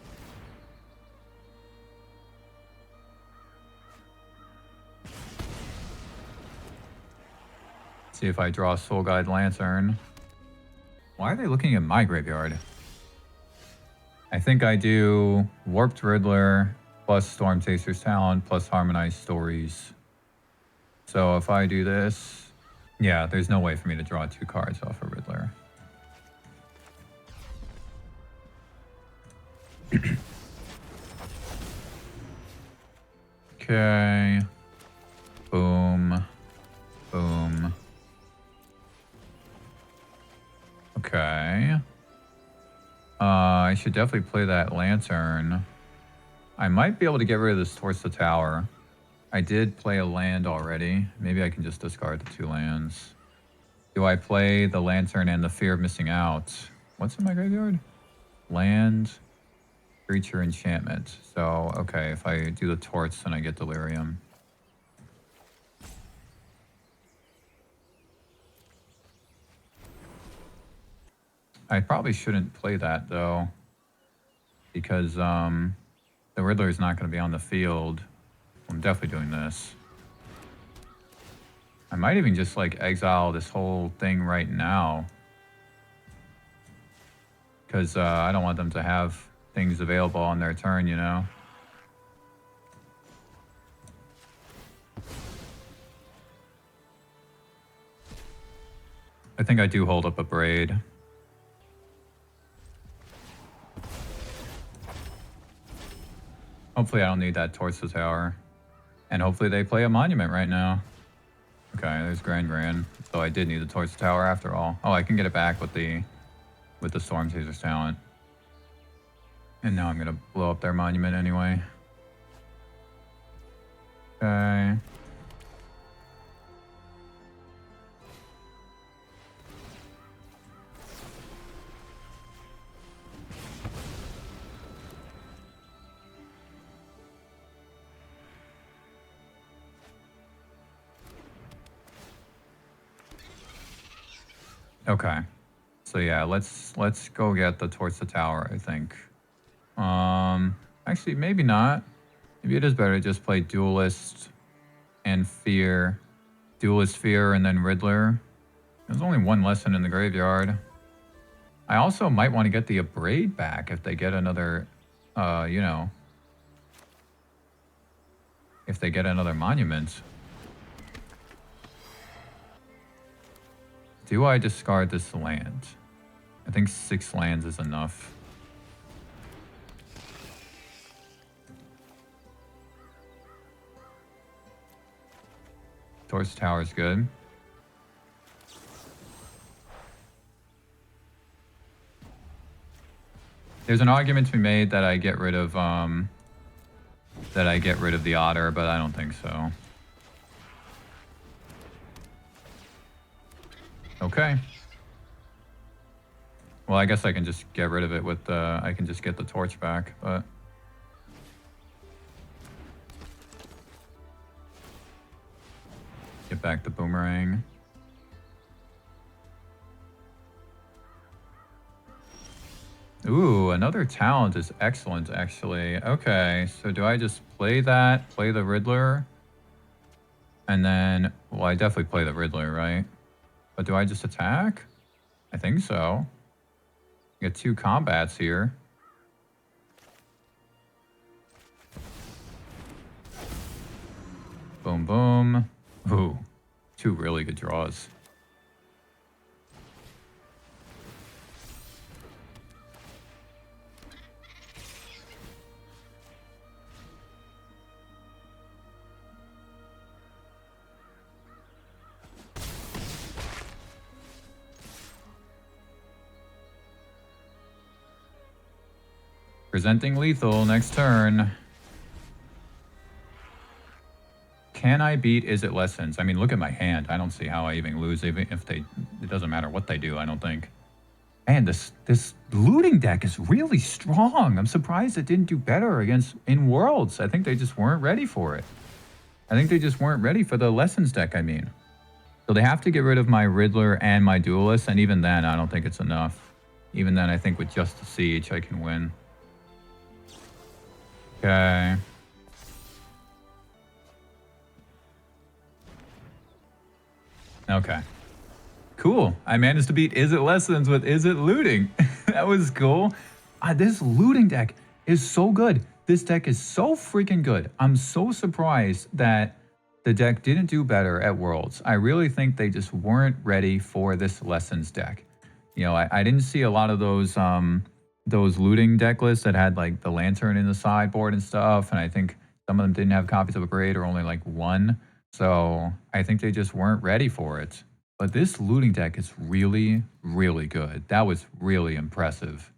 See if I draw Soul Guide Lantern. Why are they looking at my graveyard? I think I do Warped Riddler plus Storm Chaser's Talent plus Harmonized Stories. So if I do this, yeah, there's no way for me to draw 2 cards off of Riddler. Okay. Boom. Boom. Okay. I should definitely play that Lantern. I might be able to get rid of this Torch the Tower. I did play a land already. Maybe I can just discard the 2 lands. Do I play the Lantern and the Fear of Missing Out? What's in my graveyard? Land, Creature, Enchantment. So, okay, if I do the Torch, then I get Delirium. I probably shouldn't play that, though, because the Riddler is not going to be on the field. I'm definitely doing this. I might even just, like, exile this whole thing right now, because I don't want them to have things available on their turn, you know? I think I do hold up a braid. Hopefully I don't need that towards the tower. And hopefully they play a monument right now. Okay, there's Grand. So I did need the towards the tower after all. Oh, I can get it back with the Storm Chaser's talent. And now I'm gonna blow up their monument anyway. Okay. Okay. So yeah, let's go get the towards the tower, I think. Actually maybe not. Maybe it is better to just play Duelist and Fear. Duelist, Fear, and then Riddler. There's only one lesson in the graveyard. I also might want to get the Abrade back if they get another, you know, if they get another monument. Do I discard this land? I think 6 lands is enough. Towards tower is good. There's an argument to be made that I get rid of the Otter, but I don't think so. Okay. Well, I guess I can just get rid of it with the... I can just get the torch back, but... Get back the boomerang. Ooh, another talent is excellent, actually. Okay, so do I just play that, play the Riddler? And then... Well, I definitely play the Riddler, right? But do I just attack? I think so. Get 2 combats here. Boom, boom. Ooh, 2 really good draws. Presenting lethal next turn. Can I beat Izzet Lessons? I mean, look at my hand. I don't see how I even lose, even if they... It doesn't matter what they do, I don't think. And this looting deck is really strong. I'm surprised it didn't do better against in Worlds. I think they just weren't ready for it. I think they just weren't ready for the Lessons deck, I mean. So they have to get rid of my Riddler and my Duelist, and even then, I don't think it's enough. Even then, I think with just the Siege, I can win. Okay. Okay. Cool. I managed to beat Izzet Lessons with Izzet Looting. That was cool. This looting deck is so good. This deck is so freaking good. I'm so surprised that the deck didn't do better at Worlds. I really think they just weren't ready for this Lessons deck. You know, I didn't see a lot of those looting deck lists that had like the Lantern in the sideboard and stuff, and I think some of them didn't have copies of Abrade or only like 1. So I think they just weren't ready for it. But this looting deck is really, really good. That was really impressive.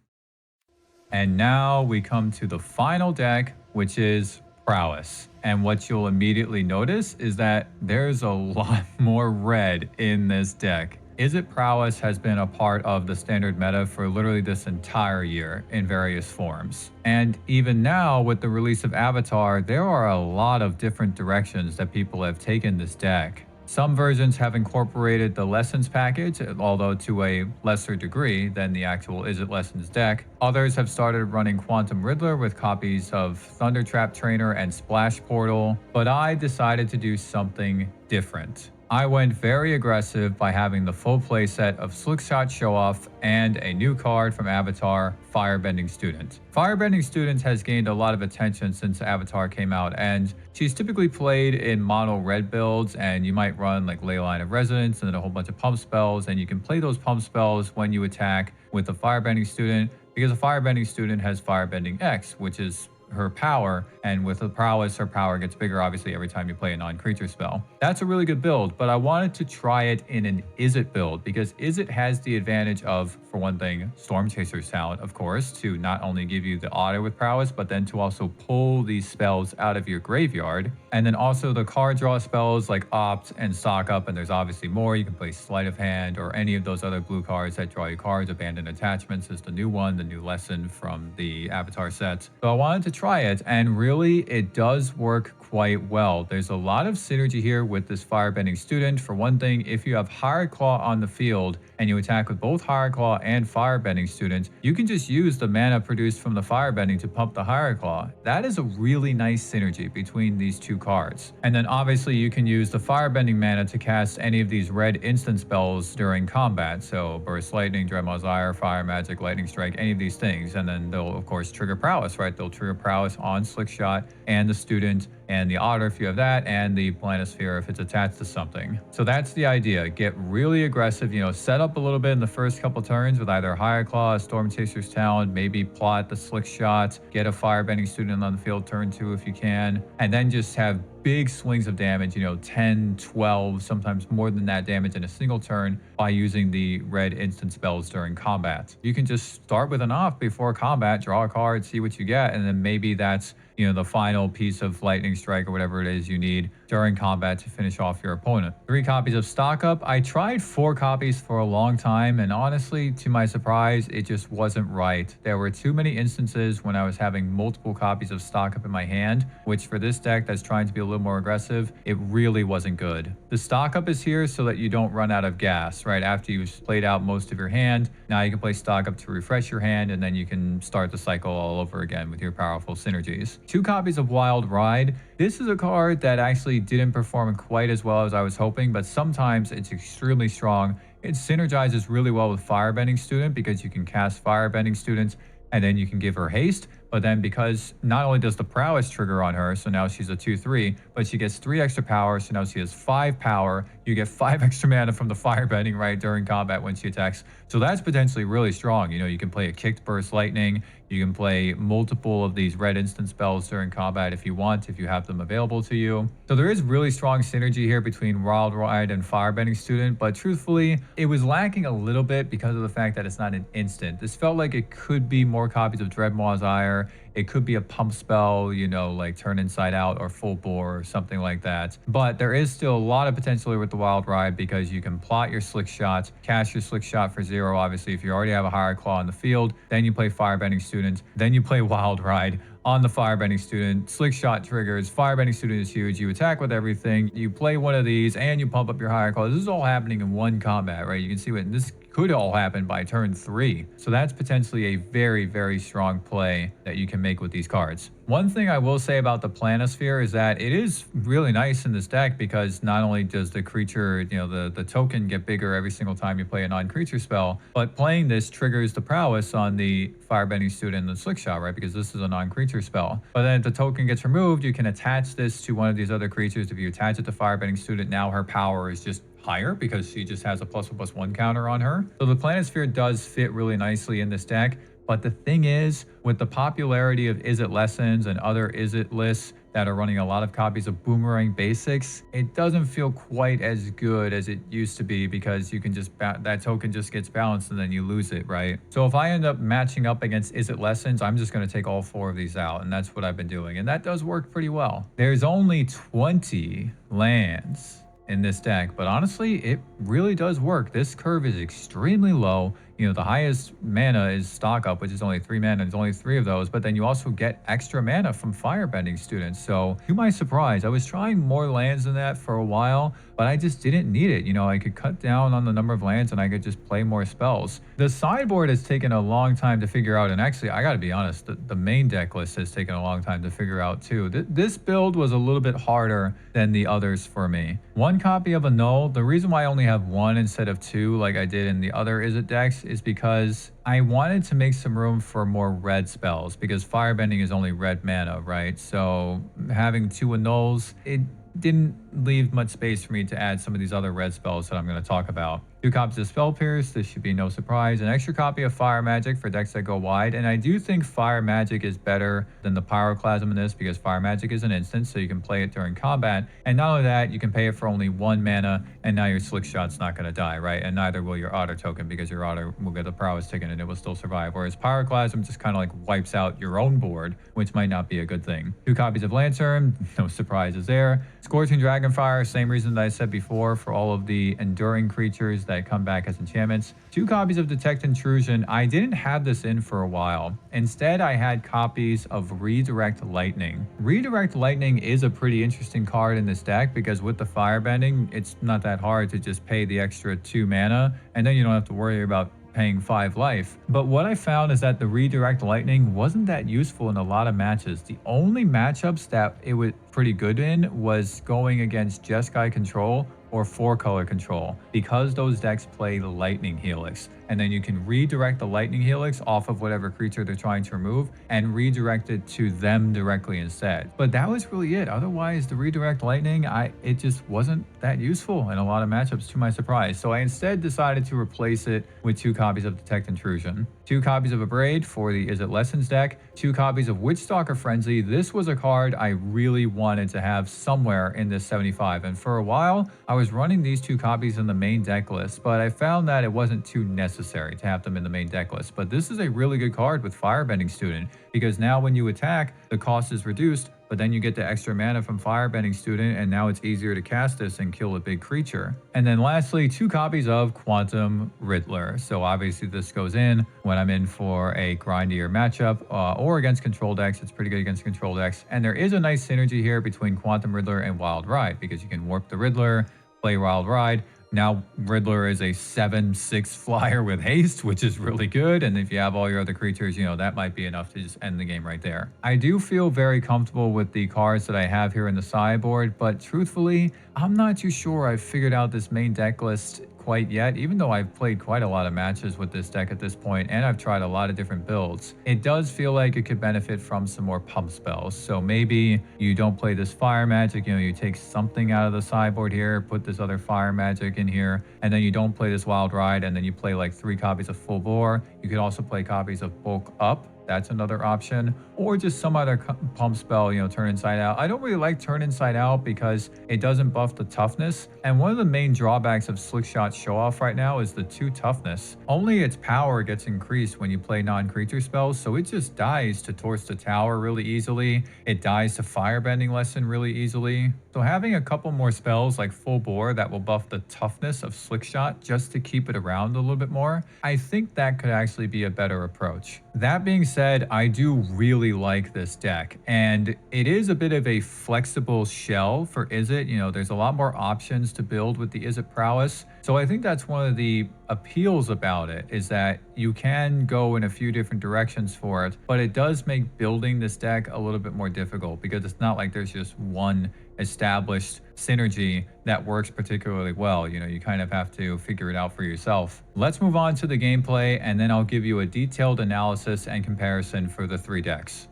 And now we come to the final deck, which is Prowess. And what you'll immediately notice is that there's a lot more red in this deck. Izzet Prowess has been a part of the standard meta for literally this entire year in various forms. And even now, with the release of Avatar, there are a lot of different directions that people have taken this deck. Some versions have incorporated the Lessons package, although to a lesser degree than the actual Izzet Lessons deck. Others have started running Quantum Riddler with copies of Thundertrap Trainer and Splash Portal, but I decided to do something different. I went very aggressive by having the full playset of Slickshot Show Off and a new card from Avatar, Firebending Student. Firebending Student has gained a lot of attention since Avatar came out, and she's typically played in mono red builds, and you might run like Leyline of Residence and then a whole bunch of pump spells, and you can play those pump spells when you attack with the Firebending Student, because a Firebending Student has Firebending X, which is her power, and with the Prowess, her power gets bigger obviously every time you play a non-creature spell. That's a really good build, but I wanted to try it in an Izzet build because Izzet has the advantage of, for one thing, Storm Chaser's talent, of course, to not only give you the auto with Prowess, but then to also pull these spells out of your graveyard. And then also the card draw spells like Opt and Stock Up, and there's obviously more. You can play Sleight of Hand or any of those other blue cards that draw you cards. Abandoned Attachments is the new one, the new lesson from the Avatar set. So I wanted to try it, and really it does work quite well. There's a lot of synergy here with this Firebending Student. For one thing, if you have Higher Claw on the field and you attack with both Higher Claw and Firebending Student, you can just use the mana produced from the Firebending to pump the Higher Claw. That is a really nice synergy between these two cards. And then obviously you can use the Firebending mana to cast any of these red instant spells during combat. So Burst Lightning, Dreadmaw's Ire, Fire Magic, Lightning Strike, any of these things. And then they'll of course trigger Prowess, right? They'll trigger Prowess on Slickshot and the Student and the Otter if you have that, and the Planisphere if it's attached to something. So that's the idea. Get really aggressive, set up a little bit in the first couple turns with either Higher Claw, Storm Chaser's Talent, maybe plot the Slickshot, get a Firebending Student on the field turn 2 if you can, and then just have big swings of damage, 10, 12, sometimes more than that damage in a single turn by using the red instant spells during combat. You can just start with an off before combat, draw a card, see what you get, and then maybe that's the final piece of Lightning Strike or whatever it is you need during combat to finish off your opponent. 3 copies of Stock Up. I tried 4 copies for a long time, and honestly, to my surprise, it just wasn't right. There were too many instances when I was having multiple copies of Stock Up in my hand, which for this deck that's trying to be a little more aggressive, it really wasn't good. The Stock Up is here so that you don't run out of gas, right? After you've played out most of your hand, now you can play Stock Up to refresh your hand, and then you can start the cycle all over again with your powerful synergies. 2 copies of Wild Ride. This is a card that actually didn't perform quite as well as I was hoping, but sometimes it's extremely strong. It synergizes really well with Firebending Student because you can cast Firebending Student and then you can give her haste. But then because not only does the Prowess trigger on her, so now she's a 2/3, but she gets 3 extra power, so now she has 5 power. You get 5 extra mana from the Firebending, right, during combat when she attacks. So that's potentially really strong. You can play a Kicked Burst Lightning. You can play multiple of these red instant spells during combat if you want, if you have them available to you. So there is really strong synergy here between Wild Ride and Firebending Student, but truthfully, it was lacking a little bit because of the fact that it's not an instant. This felt like it could be more copies of Dreadmaw's Ire. It could be a pump spell, like Turn Inside Out or Full Bore or something like that. But there is still a lot of potential here with the Wild Ride because you can plot your Slickshot, cast your Slickshot for 0, obviously, if you already have a Higher Claw on the field. Then you play Firebending Student. Then you play Wild Ride on the Firebending Student. Slickshot triggers. Firebending Student is huge. You attack with everything. You play one of these and you pump up your Higher Claw. This is all happening in one combat, right? You can see what this could all happen by turn 3. So that's potentially a very, very strong play that you can make with these cards. One thing I will say about the Planisphere is that it is really nice in this deck because not only does the creature, the token get bigger every single time you play a non-creature spell, but playing this triggers the Prowess on the Firebending Student and the Slickshot, right? Because this is a non-creature spell. But then if the token gets removed, you can attach this to one of these other creatures. If you attach it to Firebending Student, now her power is just higher because she just has a +1/+1 counter on her. So the Planisphere does fit really nicely in this deck. But the thing is, with the popularity of Izzet Lessons and other Izzet lists that are running a lot of copies of Boomerang Basics, it doesn't feel quite as good as it used to be because you can just, that token just gets balanced and then you lose it, right? So if I end up matching up against Izzet Lessons, I'm just going to take all 4 of these out, and that's what I've been doing. And that does work pretty well. There's only 20 lands in this deck, but honestly, it really does work. This curve is extremely low. You know, the highest mana is Stock Up, which is only 3 mana. There's only 3 of those, but then you also get extra mana from Firebending Students. So to my surprise, I was trying more lands than that for a while, but I just didn't need it. You know, I could cut down on the number of lands and I could just play more spells. The sideboard has taken a long time to figure out, and actually, I gotta be honest, the main deck list has taken a long time to figure out too. This build was a little bit harder than the others for me. 1 copy of Annul. The reason why I only have 1 instead of 2 like I did in the other Izzet decks is because I wanted to make some room for more red spells, because Firebending is only red mana, right? So having 2 Annuls, it didn't leave much space for me to add some of these other red spells that I'm going to talk about. 2 copies of Spell Pierce, this should be no surprise. An extra copy of Fire Magic for decks that go wide, and I do think Fire Magic is better than the Pyroclasm in this, because Fire Magic is an instant, so you can play it during combat, and not only that, you can pay it for only 1 mana, and now your Slick Shot's not going to die, right? And neither will your Otter token, because your Otter will get the Prowess ticket and it will still survive, whereas Pyroclasm just kind of like wipes out your own board, which might not be a good thing. 2 copies of Lantern, no surprises there. Scorching Dragonfire, same reason that I said before for all of the enduring creatures that come back as enchantments. 2 copies of Detect Intrusion. I didn't have this in for a while. Instead, I had copies of Redirect Lightning. Redirect Lightning is a pretty interesting card in this deck, because with the Firebending, it's not that hard to just pay the extra 2 mana, and then you don't have to worry about paying 5 life. But what I found is that the Redirect Lightning wasn't that useful in a lot of matches. The only matchups that it was pretty good in was going against Jeskai Control or 4-color control, because those decks play the Lightning Helix, and then you can redirect the Lightning Helix off of whatever creature they're trying to remove and redirect it to them directly instead. But that was really it. Otherwise, the Redirect Lightning, it just wasn't that useful in a lot of matchups, to my surprise. So I instead decided to replace it with 2 copies of Detect Intrusion, 2 copies of Abrade for the Izzet Lessons deck, 2 copies of Witchstalker Frenzy. This was a card I really wanted to have somewhere in this 75, and for a while, I was running these 2 copies in the main deck list, but I found that it wasn't too necessary to have them in the main deck list. But this is a really good card with Firebending Student, because now when you attack, the cost is reduced, but then you get the extra mana from Firebending Student, and now it's easier to cast this and kill a big creature. And then lastly, 2 copies of Quantum Riddler. So obviously this goes in when I'm in for a grindier matchup, or against control decks. It's pretty good against control decks. And there is a nice synergy here between Quantum Riddler and Wild Ride, because you can warp the Riddler, play Wild Ride. Now Riddler is a 7/6 flyer with haste, which is really good. And if you have all your other creatures, you know, that might be enough to just end the game right there. I do feel very comfortable with the cards that I have here in the sideboard, but truthfully, I'm not too sure I've figured out this main deck list quite yet, even though I've played quite a lot of matches with this deck at this point, and I've tried a lot of different builds. It does feel like it could benefit from some more pump spells. So maybe you don't play this Fire Magic, you know, you take something out of the sideboard here, put this other Fire Magic in here, and then you don't play this Wild Ride, and then you play like 3 copies of Full Bore. You could also play copies of Bulk Up. That's another option, or just some other pump spell, you know, Turn Inside Out. I don't really like Turn Inside Out because it doesn't buff the toughness, and one of the main drawbacks of Slick Shot Show Off right now is the 2 toughness. Only its power gets increased when you play non-creature spells, so it just dies to Torch the Tower really easily. It dies to Firebending Lesson really easily. So having a couple more spells like Full Bore that will buff the toughness of Slick Shot just to keep it around a little bit more, I think that could actually be a better approach. That being said, I do really like this deck, and it is a bit of a flexible shell for Izzet. You know, there's a lot more options to build with the Izzet Prowess. So I think that's one of the appeals about it, is that you can go in a few different directions for it, but it does make building this deck a little bit more difficult, because it's not like there's just one established synergy that works particularly well. You know, you kind of have to figure it out for yourself. Let's move on to the gameplay, and then I'll give you a detailed analysis and comparison for the 3 decks.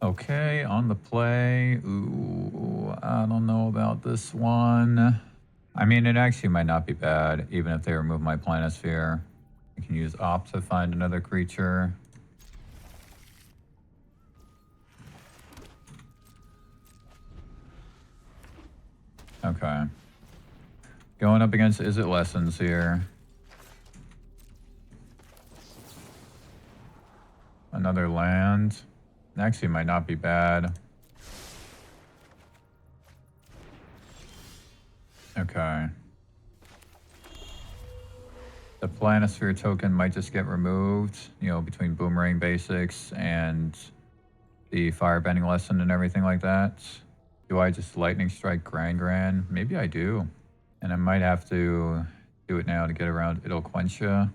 Okay, on the play. Ooh, I don't know about this one. I mean, it actually might not be bad, even if they remove my Planisphere. I can use Opt to find another creature. Okay. Going up against Izzet Lessons here. Another land. Actually might not be bad. Okay. The Planisphere token might just get removed, you know, between Boomerang Basics and the Firebending Lesson and everything like that. Do I just Lightning Strike Gran? Maybe I do. And I might have to do it now to get around Idelquentia.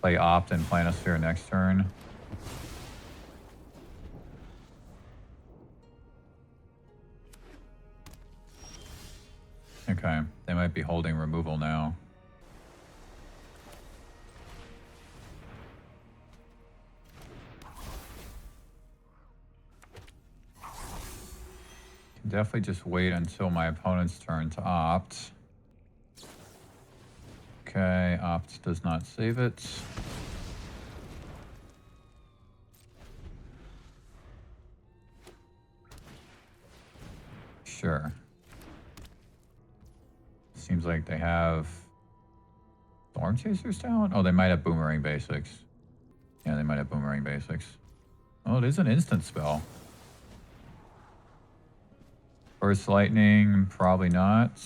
Play Opt and Planisphere next turn. Okay, they might be holding removal now. Can definitely just wait until my opponent's turn to opt. Okay, opt does not save it. Sure. Seems like they have Storm Chasers down? Oh, they might have Boomerang Basics. Yeah, they might have Boomerang Basics. Oh, it is an instant spell. First Lightning, probably not.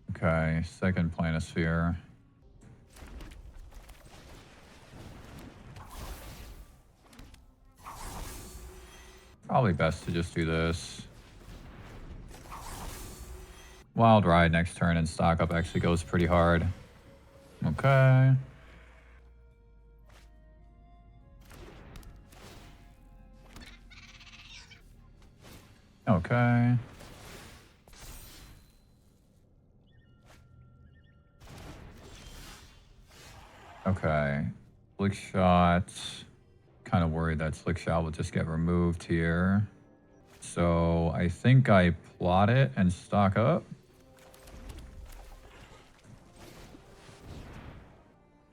Okay, second Planisphere. Probably best to just do this. Wild Ride next turn and stock up actually goes pretty hard. Okay. Okay. Okay. Slick Shot. Kind of worried that Slick Shot will just get removed here. So I think I plot it and stock up.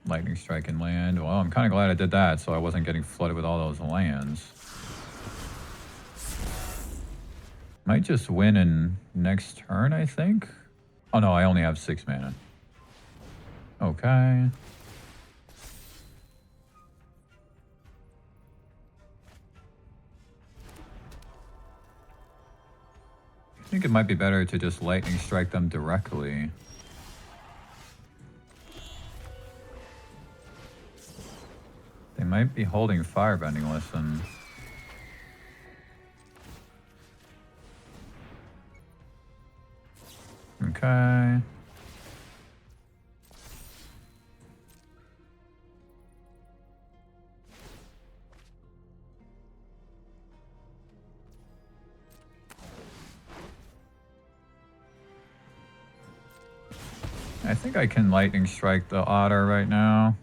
Lightning Strike and land. Well, I'm kind of glad I did that so I wasn't getting flooded with all those lands. Might just win in next turn, I think. Oh no, I only have 6 mana. Okay. I think it might be better to just Lightning Strike them directly. They might be holding Firebending Lesson. Okay. I think I can Lightning Strike the Otter right now.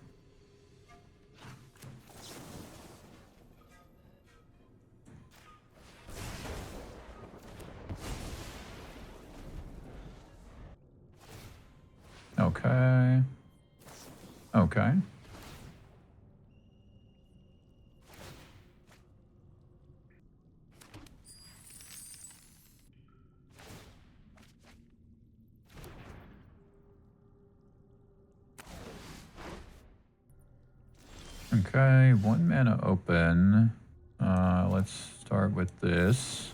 Okay. Okay. Okay, 1 mana open. Let's start with this.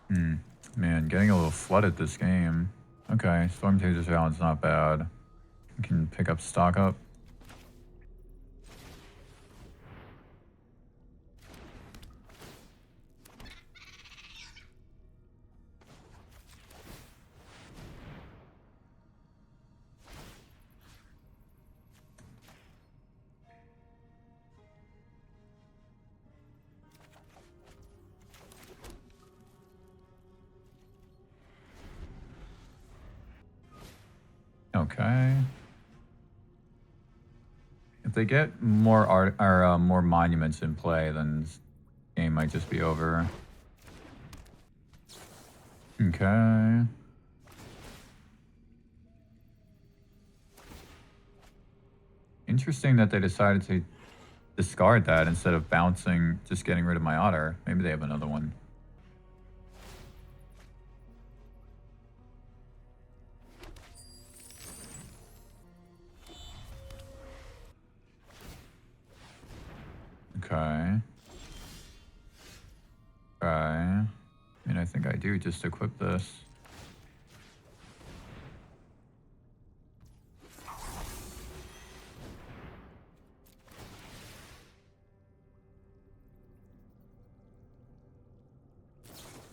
Man, getting a little flooded this game. Okay, Storm Chaser's Challenge not bad. We can pick up stock up. Okay. If they get more art or more monuments in play, then this game might just be over. Okay. Interesting that they decided to discard that instead of bouncing, just getting rid of my otter. Maybe they have another one. Okay. think I do just equip this.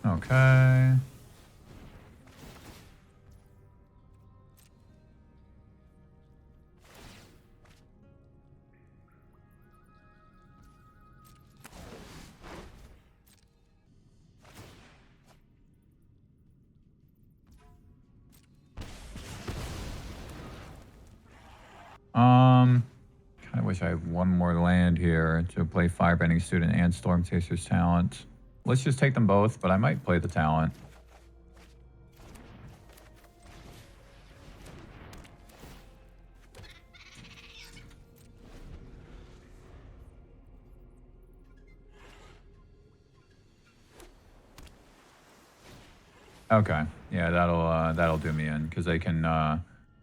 Okay. Kind of wish I had one more land here to play Firebending Student and Storm Chaser's Talent. Let's just take them both, but I might play the Talent. Okay, yeah, that'll do me in because they can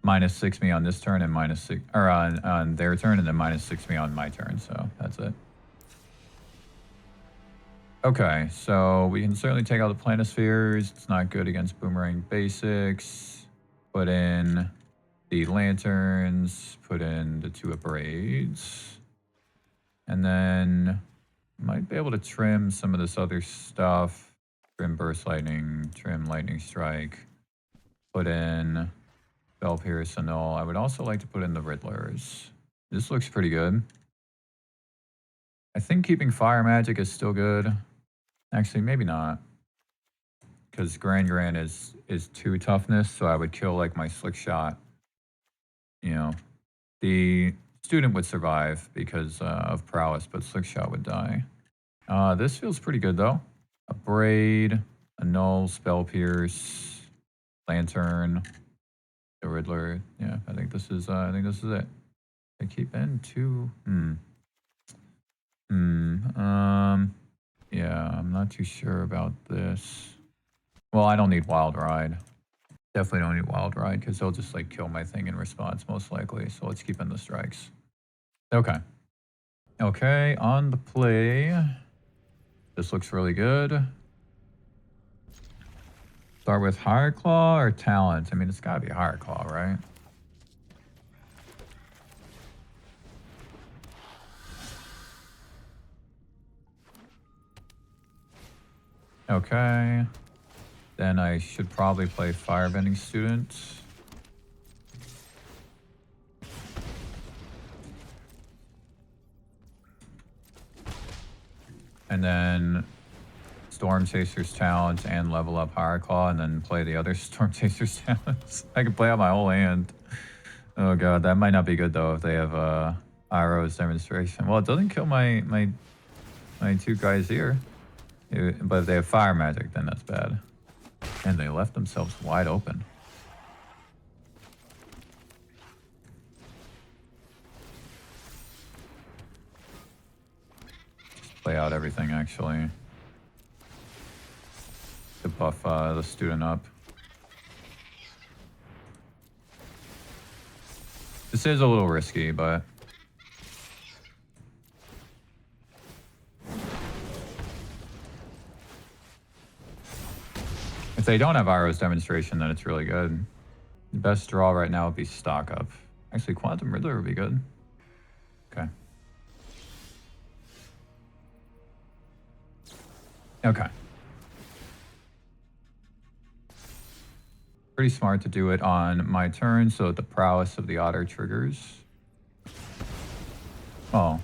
-6 me on this turn and -6 or on their turn and then -6 me on my turn. So that's it. Okay, so we can certainly take out the Planispheres. It's not good against Boomerang Basics. Put in the Lanterns. Put in the 2 Braids. And then might be able to trim some of this other stuff. Trim Burst Lightning, trim Lightning Strike. Put in Bell Pierce and all. I would also like to put in the Riddlers. This looks pretty good. I think keeping Fire Magic is still good. Actually, maybe not. Because Grand is 2 toughness, so I would kill like my Slick Shot. You know, the student would survive because of Prowess, but Slick Shot would die. This feels pretty good though. A Braid, a Null, Spell Pierce, Lantern, the Riddler. Yeah, I think this is it. I keep in 2. Yeah, I'm not too sure about this. Well, I don't need Wild Ride. Definitely don't need Wild Ride because they'll just like kill my thing in response most likely. So let's keep in the strikes. Okay. Okay, on the play. This looks really good. Start with Higher Claw or Talent? I mean, it's gotta be Higher Claw, right? Okay. Then I should probably play Firebending Student. And then Storm Chaser's Talent and level up Higher Claw and then play the other Storm Chaser's Talents. I can play out my whole hand. Oh god, that might not be good though if they have Iroh's Demonstration. Well, it doesn't kill my 2 guys here. But if they have Fire Magic, then that's bad. And they left themselves wide open. Just play out everything, actually. To buff the student up. This is a little risky, but... if they don't have Iroh's Demonstration, then it's really good. The best draw right now would be Stock Up. Actually, Quantum Riddler would be good. Okay. Okay. Pretty smart to do it on my turn so that the Prowess of the Otter triggers. Oh.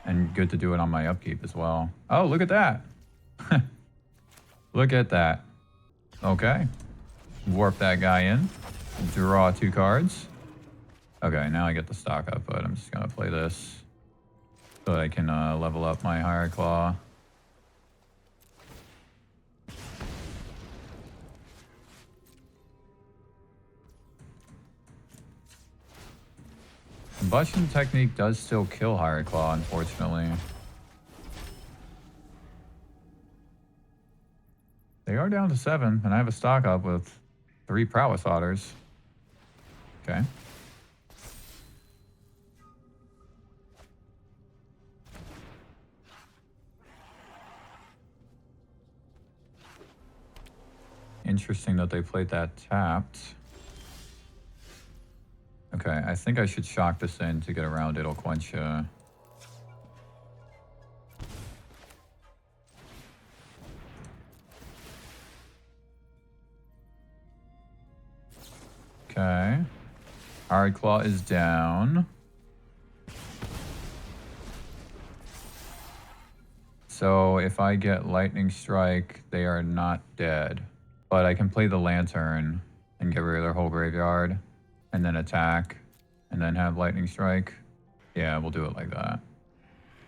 And good to do it on my upkeep as well. Oh, look at that. Look at that. Okay. Warp that guy in. Draw 2 cards. Okay, now I get the Stock Up, but I'm just going to play this so I can level up my Higher Claw. Combustion Technique does still kill Higher Claw, unfortunately. They are down to 7, and I have a Stock Up with 3 Prowess Otters. Okay. Interesting that they played that tapped. Okay, I think I should shock this in to get around It'll Quench. Okay. Hard Claw is down. So if I get Lightning Strike, they are not dead. But I can play the Lantern and get rid of their whole graveyard, and then attack, and then have Lightning Strike. Yeah, we'll do it like that.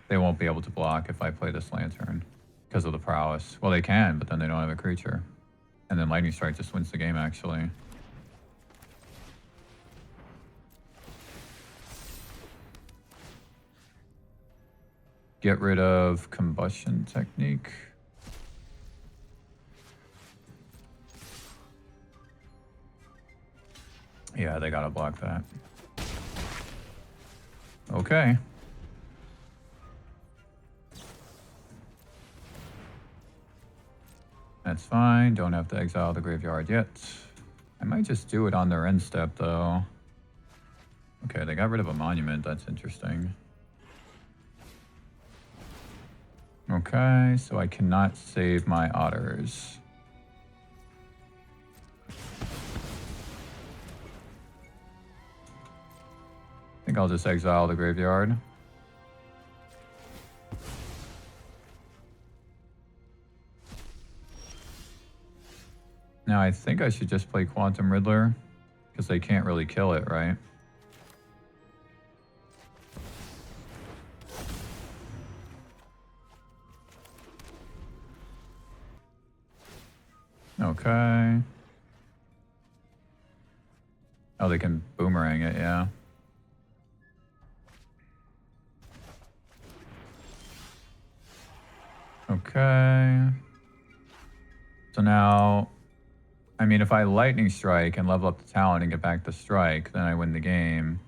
They won't be able to block if I play this Lantern because of the Prowess. Well, they can, but then they don't have a creature. And then Lightning Strike just wins the game, actually. Get rid of Combustion Technique. Yeah, they gotta block that. Okay. That's fine. Don't have to exile the graveyard yet. I might just do it on their end step, though. Okay, they got rid of a monument. That's interesting. Okay, so I cannot save my otters. I think I'll just exile the graveyard. Now I think I should just play Quantum Riddler, because they can't really kill it, right? Okay. Oh, they can boomerang it, yeah. Okay. So now, I mean, if I Lightning Strike and level up the talent and get back the strike, then I win the game.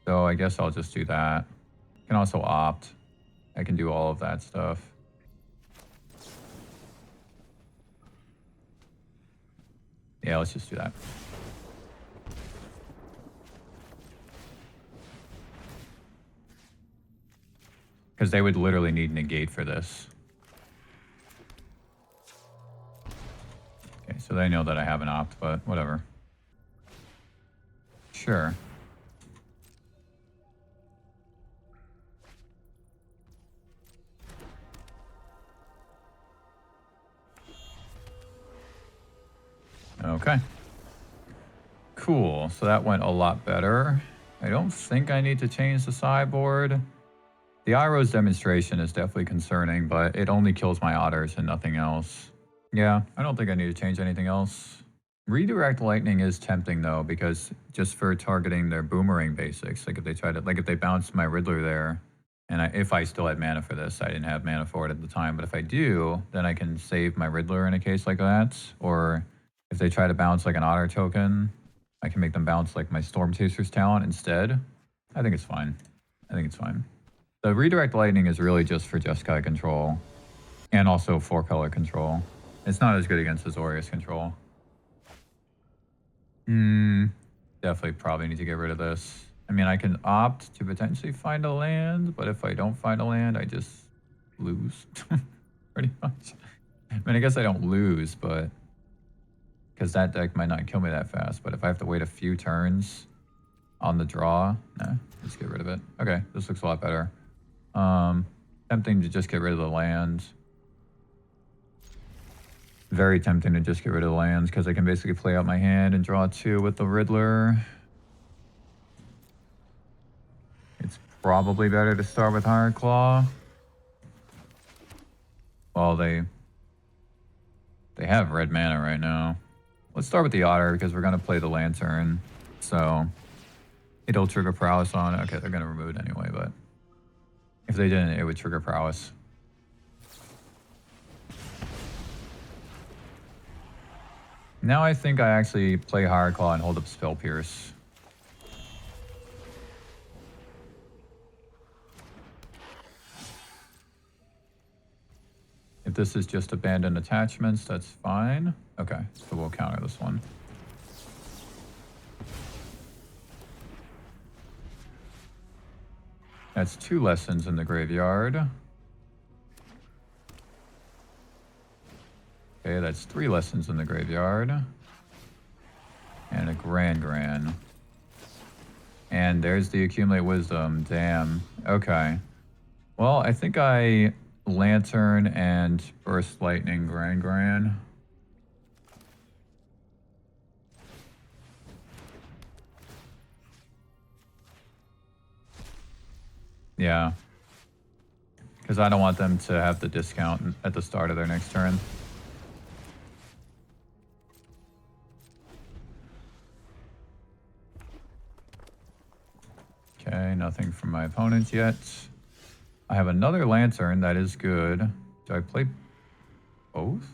So I guess I'll just do that. I can also opt. I can do all of that stuff. Yeah, let's just do that. Because they would literally need negate for this. Okay, so they know that I have an opt, but whatever. Sure. Okay. Cool, so that went a lot better. I don't think I need to change the sideboard. The Iroh's demonstration is definitely concerning, but it only kills my otters and nothing else. Yeah, I don't think I need to change anything else. Redirect Lightning is tempting though, because just for targeting their boomerang basics, like if they try to, like if they bounce my Riddler there, and if I still had mana for this, I didn't have mana for it at the time, but if I do, then I can save my Riddler in a case like that, or if they try to bounce like an otter token, I can make them bounce like my Storm Chaser's talent instead. I think it's fine. I think it's fine. The Redirect Lightning is really just for Jeskai control, and also 4-color control. It's not as good against Azorius control. Definitely probably need to get rid of this. I mean, I can opt to potentially find a land, but if I don't find a land, I just lose. Pretty much. I mean, I guess I don't lose, but because that deck might not kill me that fast. But if I have to wait a few turns on the draw, nah, just get rid of it. Okay, this looks a lot better. Tempting to just get rid of the lands. Very tempting to just get rid of the lands because I can basically play out my hand and draw 2 with the Riddler. It's probably better to start with Hard Claw. Well, they have red mana right now. Let's start with the Otter because we're going to play the Lantern. So it'll trigger Prowess on it. Okay, they're going to remove it anyway, but if they didn't, it would trigger Prowess. Now I think I actually play Hard Claw and hold up Spell Pierce. If this is just abandoned attachments, that's fine. Okay, so we'll counter this one. That's 2 lessons in the graveyard. Okay, that's 3 lessons in the graveyard. And a Gran. And there's the Accumulate Wisdom. Damn. Okay. Well, I think I Lantern and Burst Lightning Gran. Yeah. Because I don't want them to have the discount at the start of their next turn. Okay, nothing from my opponent yet. I have another Lantern, that is good. Do I play both?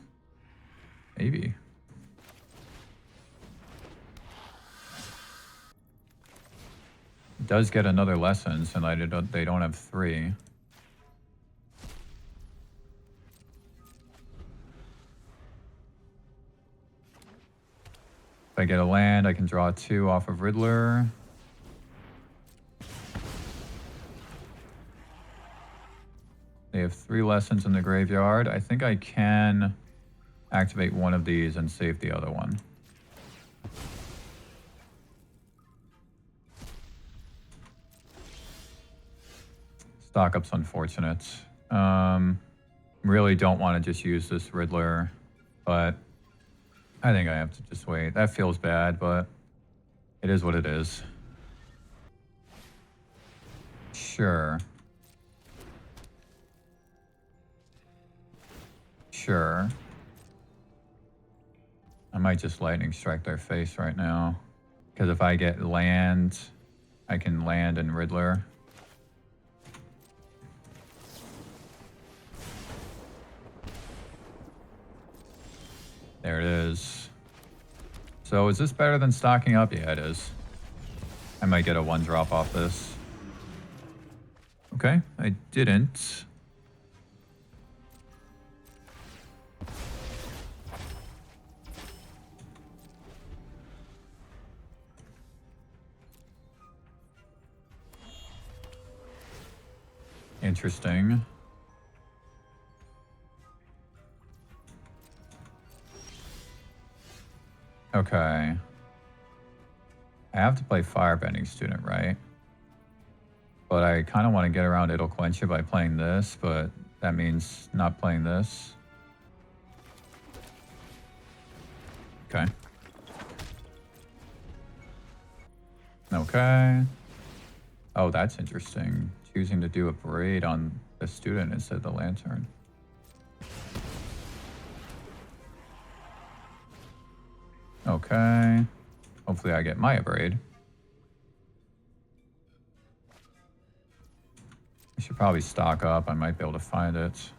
Maybe. It does get another lesson, so they don't have 3. If I get a land, I can draw 2 off of Riddler. They have 3 lessons in the graveyard. I think I can activate one of these and save the other one. Stock up's unfortunate. Really don't want to just use this Riddler, but I think I have to just wait. That feels bad, but it is what it is. Sure. Sure. I might just lightning strike their face right now. Because if I get land, I can land in Riddler. There it is. So is this better than stocking up? Yeah, it is. I might get a 1-drop off this. Okay, I didn't. Interesting. Okay. I have to play Firebending Student, right? But I kind of want to get around It'll Quench You by playing this, but that means not playing this. Okay. Okay. Oh, that's interesting. Choosing to do a parade on the student instead of the lantern. Okay. Hopefully I get Maya Braid. I should probably stock up. I might be able to find it.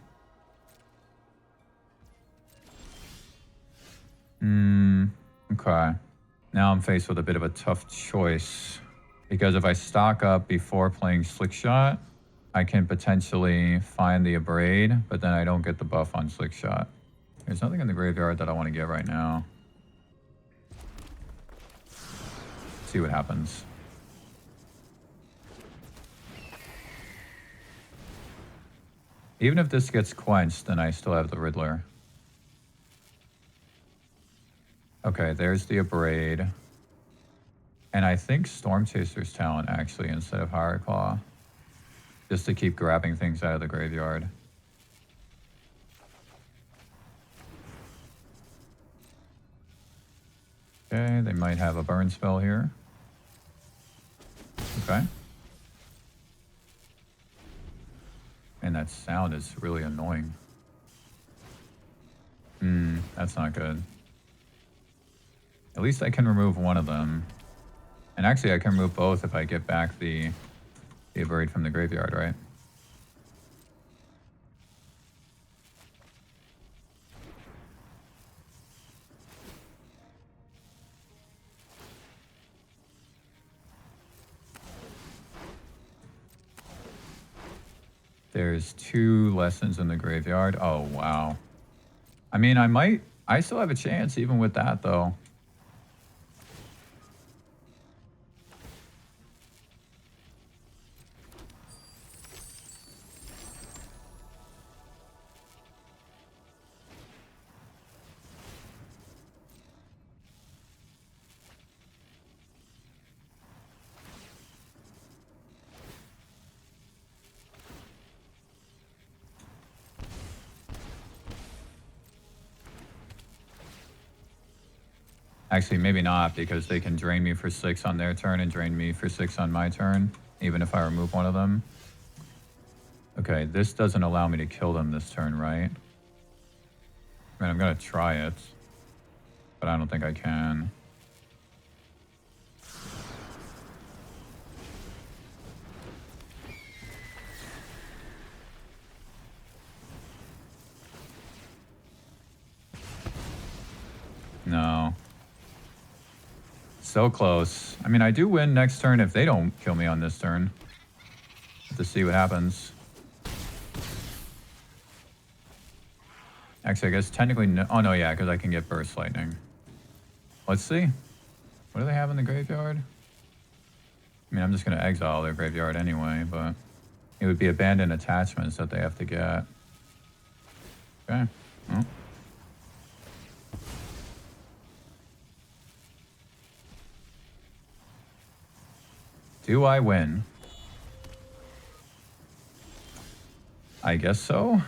Okay. Now I'm faced with a bit of a tough choice. Because if I stock up before playing Slick Shot, I can potentially find the Abrade, but then I don't get the buff on Slick Shot. There's nothing in the graveyard that I want to get right now. See what happens. Even if this gets quenched, then I still have the Riddler. Okay, there's the Abrade. And I think Storm Chaser's Talent, actually, instead of Higher Claw. Just to keep grabbing things out of the graveyard. Okay, they might have a burn spell here. Okay. And that sound is really annoying. That's not good. At least I can remove one of them. And actually I can remove both if I get back the Abrade from the graveyard, right? There's 2 lessons in the graveyard. Oh, wow. I mean, I still have a chance even with that, though. Actually, maybe not, because they can drain me for 6 on their turn and drain me for 6 on my turn, even if I remove one of them. Okay, this doesn't allow me to kill them this turn, right? I mean, I'm gonna try it, but I don't think I can. No. So close. I mean, I do win next turn if they don't kill me on this turn. Have to see what happens. Actually, I guess technically no. Oh, no, yeah, because I can get Burst Lightning. Let's see. What do they have in the graveyard? I mean, I'm just going to exile their graveyard anyway, but it would be abandoned attachments that they have to get. Okay. Well. Do I win? I guess so.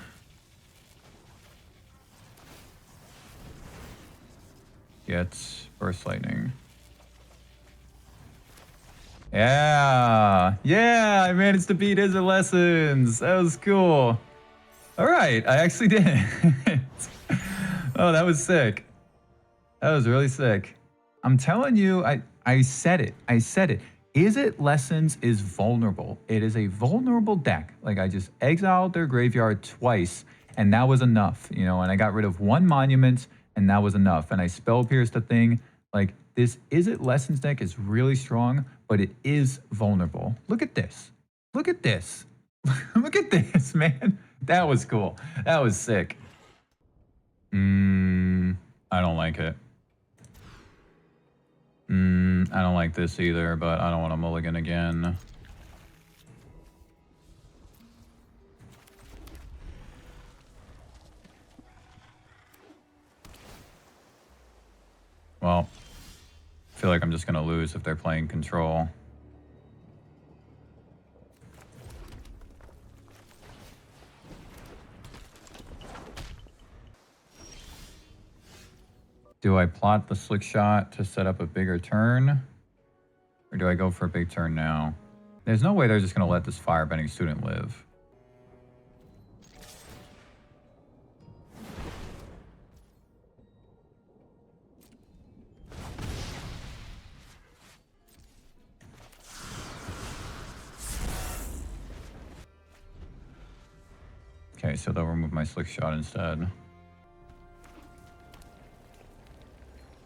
Get Burst Lightning. Yeah. Yeah, I managed to beat Izzet Lessons. That was cool. All right, I actually did it. Oh, that was sick. That was really sick. I'm telling you, I said it. I said it. Izzet Lessons is vulnerable. It is a vulnerable deck. Like, I just exiled their graveyard twice, and that was enough, you know, and I got rid of 1 monument, and that was enough. And I spell pierced the thing. Like, this Izzet Lessons deck is really strong, but it is vulnerable. Look at this. Look at this. Look at this, man. That was cool. That was sick. I don't like it. I don't like this either, but I don't want to mulligan again. Well, I feel like I'm just going to lose if they're playing control. Do I plot the slick shot to set up a bigger turn? Or do I go for a big turn now? There's no way they're just going to let this firebending student live. Okay, so they'll remove my slick shot instead.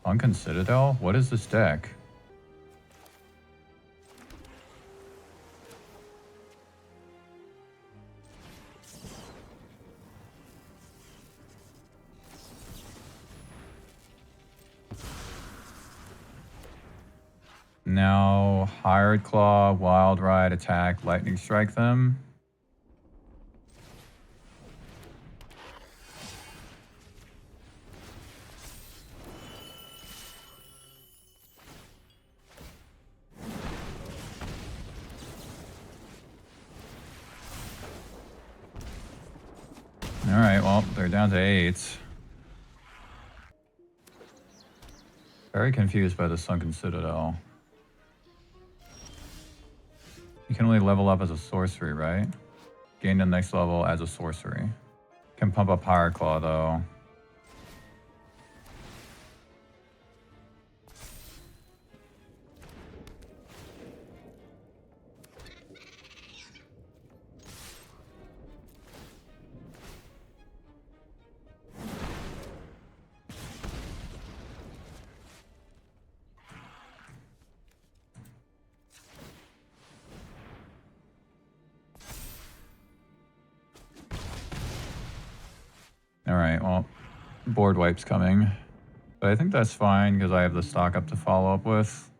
Sunken Citadel? What is this deck? Now, Hired Claw, Wild Ride, attack, Lightning Strike them. All right, well, they're down to 8. Very confused by the Sunken Citadel. You can only level up as a sorcery, right? Gain the next level as a sorcery. Can pump up Higher Claw, though. Alright, well, board wipe's coming. But I think that's fine because I have the stock up to follow up with.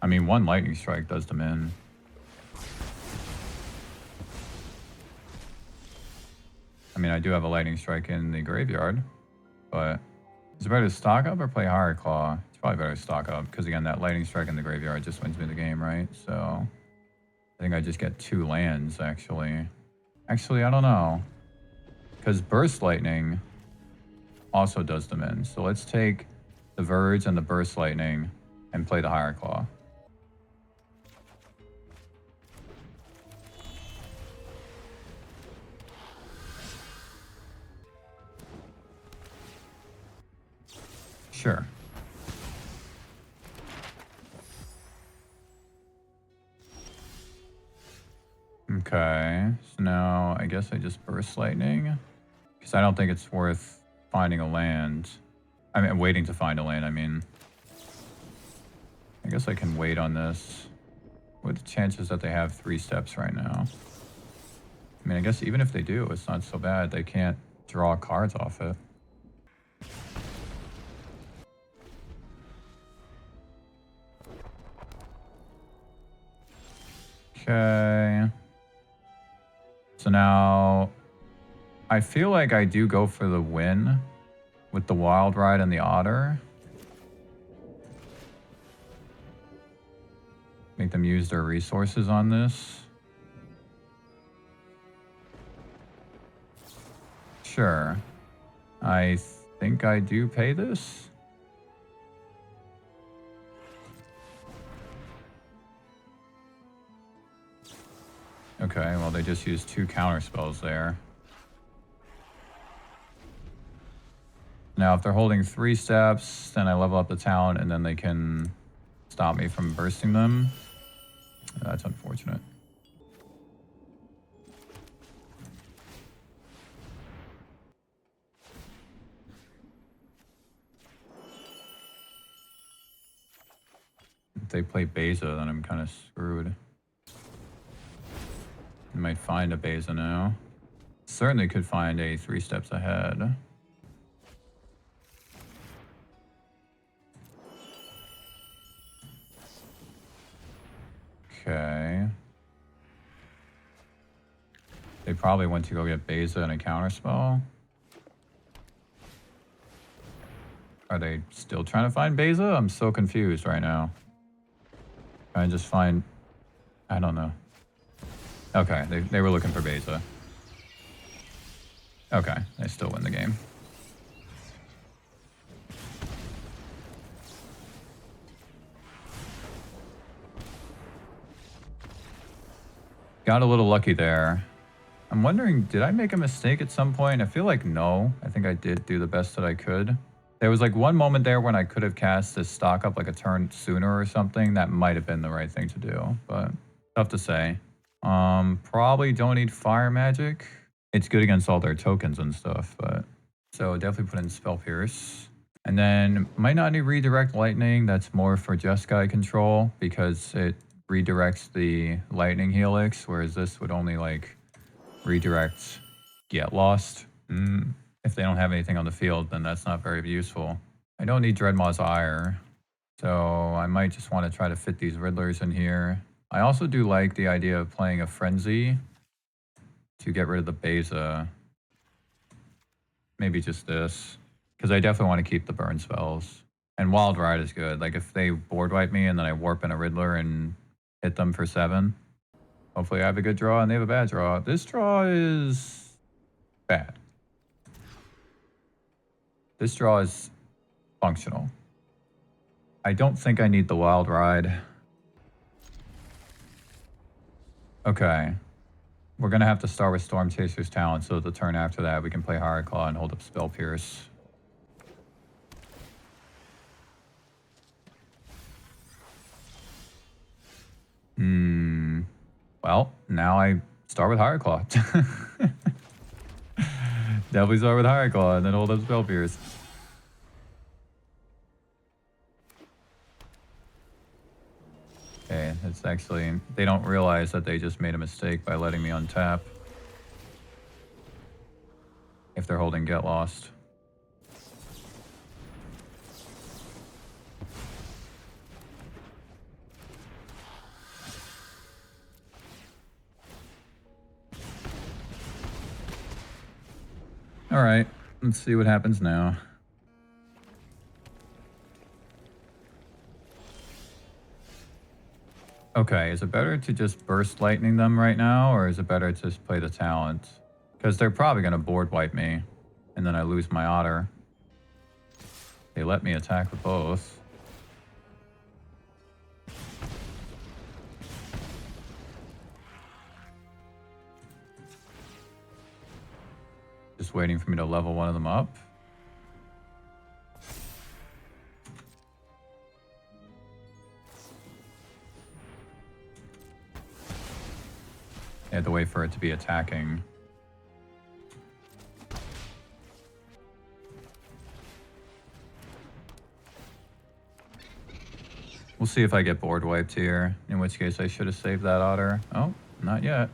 I mean, one lightning strike does them in. I mean, I do have a lightning strike in the graveyard, but is it better to stock up or play Higher Claw? It's probably better to stock up because, again, that lightning strike in the graveyard just wins me the game, right? So I think I just get 2 lands, actually. Actually, I don't know. Because Burst Lightning also does them in. So let's take the Verge and the Burst Lightning and play the Higher Claw. Sure. Okay, so now I guess I just Burst Lightning because I don't think it's worth finding a land. I mean, waiting to find a land, I mean. I guess I can wait on this. What are the chances that they have 3 steps right now? I mean, I guess even if they do, it's not so bad. They can't draw cards off it. Okay. So now I feel like I do go for the win with the Wild Ride and the Otter. Make them use their resources on this. Sure. I think I do pay this. Okay, well, they just used 2 counter spells there. Now, if they're holding 3 steps, then I level up the talent and then they can stop me from bursting them. That's unfortunate. If they play Beza, then I'm kind of screwed. I might find a Beza now. Certainly could find a 3 steps ahead. Okay. They probably went to go get Beza and a counterspell. Are they still trying to find Beza? I'm so confused right now. Can I just find... I don't know. Okay, they were looking for Beza. Okay, they still win the game. Got a little lucky there. I'm wondering, did I make a mistake at some point? I feel like no. I think I did do the best that I could. There was like one moment there when I could have cast this stock up like a turn sooner or something. That might have been the right thing to do, but tough to say. Probably don't need Fire Magic. It's good against all their tokens and stuff, but... So definitely put in Spell Pierce. And then might not need Redirect Lightning. That's more for Jeskai control because it redirects the Lightning Helix, whereas this would only like redirect Get Lost. If they don't have anything on the field, then that's not very useful. I don't need Dreadmaw's Ire, so I might just want to try to fit these Riddlers in here. I also do like the idea of playing a Frenzy to get rid of the Beza. Maybe just this, because I definitely want to keep the burn spells. And Wild Ride is good. Like if they board wipe me and then I warp in a Riddler and hit them for 7, hopefully I have a good draw and they have a bad draw. This draw is bad. This draw is functional. I don't think I need the Wild Ride. Okay. We're going to have to start with Storm Chaser's talent, so the turn after that we can play Higher Claw and hold up Spell Pierce. Well, now I start with Higher Claw. Definitely start with Higher Claw and then hold up Spell Pierce. Okay, it's actually... They don't realize that they just made a mistake by letting me untap. if they're holding Get Lost. All right, let's see what happens now. Okay, is it better to just burst lightning them right now, or is it better to just play the talent? Because they're probably going to board wipe me, and then I lose my otter. They let me attack with both. Just waiting for me to level one of them up. I had to wait for it to be attacking. We'll see if I get board wiped here, in which case I should have saved that otter. Oh, not yet.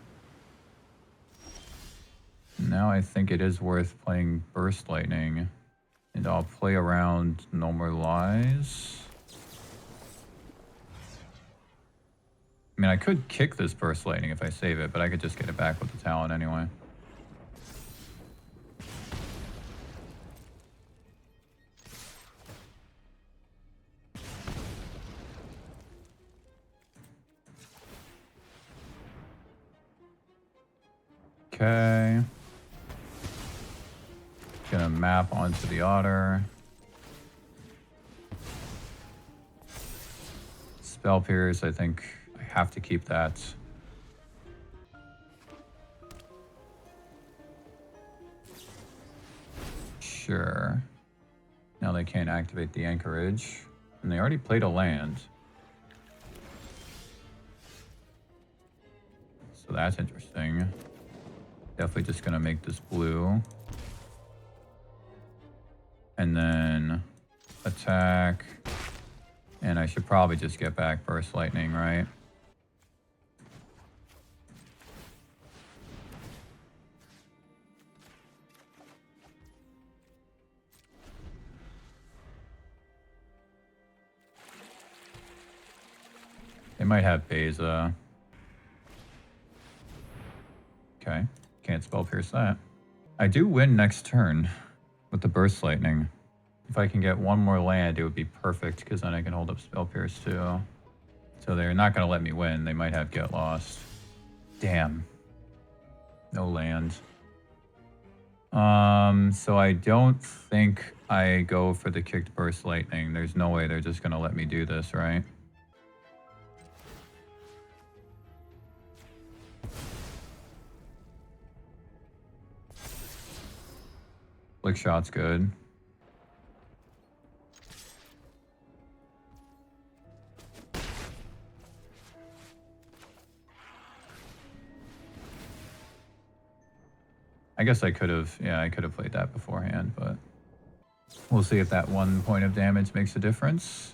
Now I think it is worth playing Burst Lightning, and I'll play around No More Lies. I mean, I could kick this Burst Lightning if I save it, but I could just get it back with the talent anyway. Okay. Gonna map onto the otter. Spell Pierce, I think I have to keep that. Sure. Now they can't activate the anchorage. And they already played a land. So that's interesting. Definitely just gonna make this blue. And then attack. And I should probably just get back Burst Lightning, right? They might have Beza. Okay, can't Spell Pierce that. I do win next turn with the Burst Lightning. If I can get one more land, it would be perfect, because then I can hold up Spell Pierce too. So they're not going to let me win. They might have Get Lost. Damn. No land. So I don't think I go for the kicked Burst Lightning. There's no way they're just going to let me do this, right? Flick Shot's good. I guess I could have, yeah, I could have played that beforehand, but we'll see if that 1 point of damage makes a difference.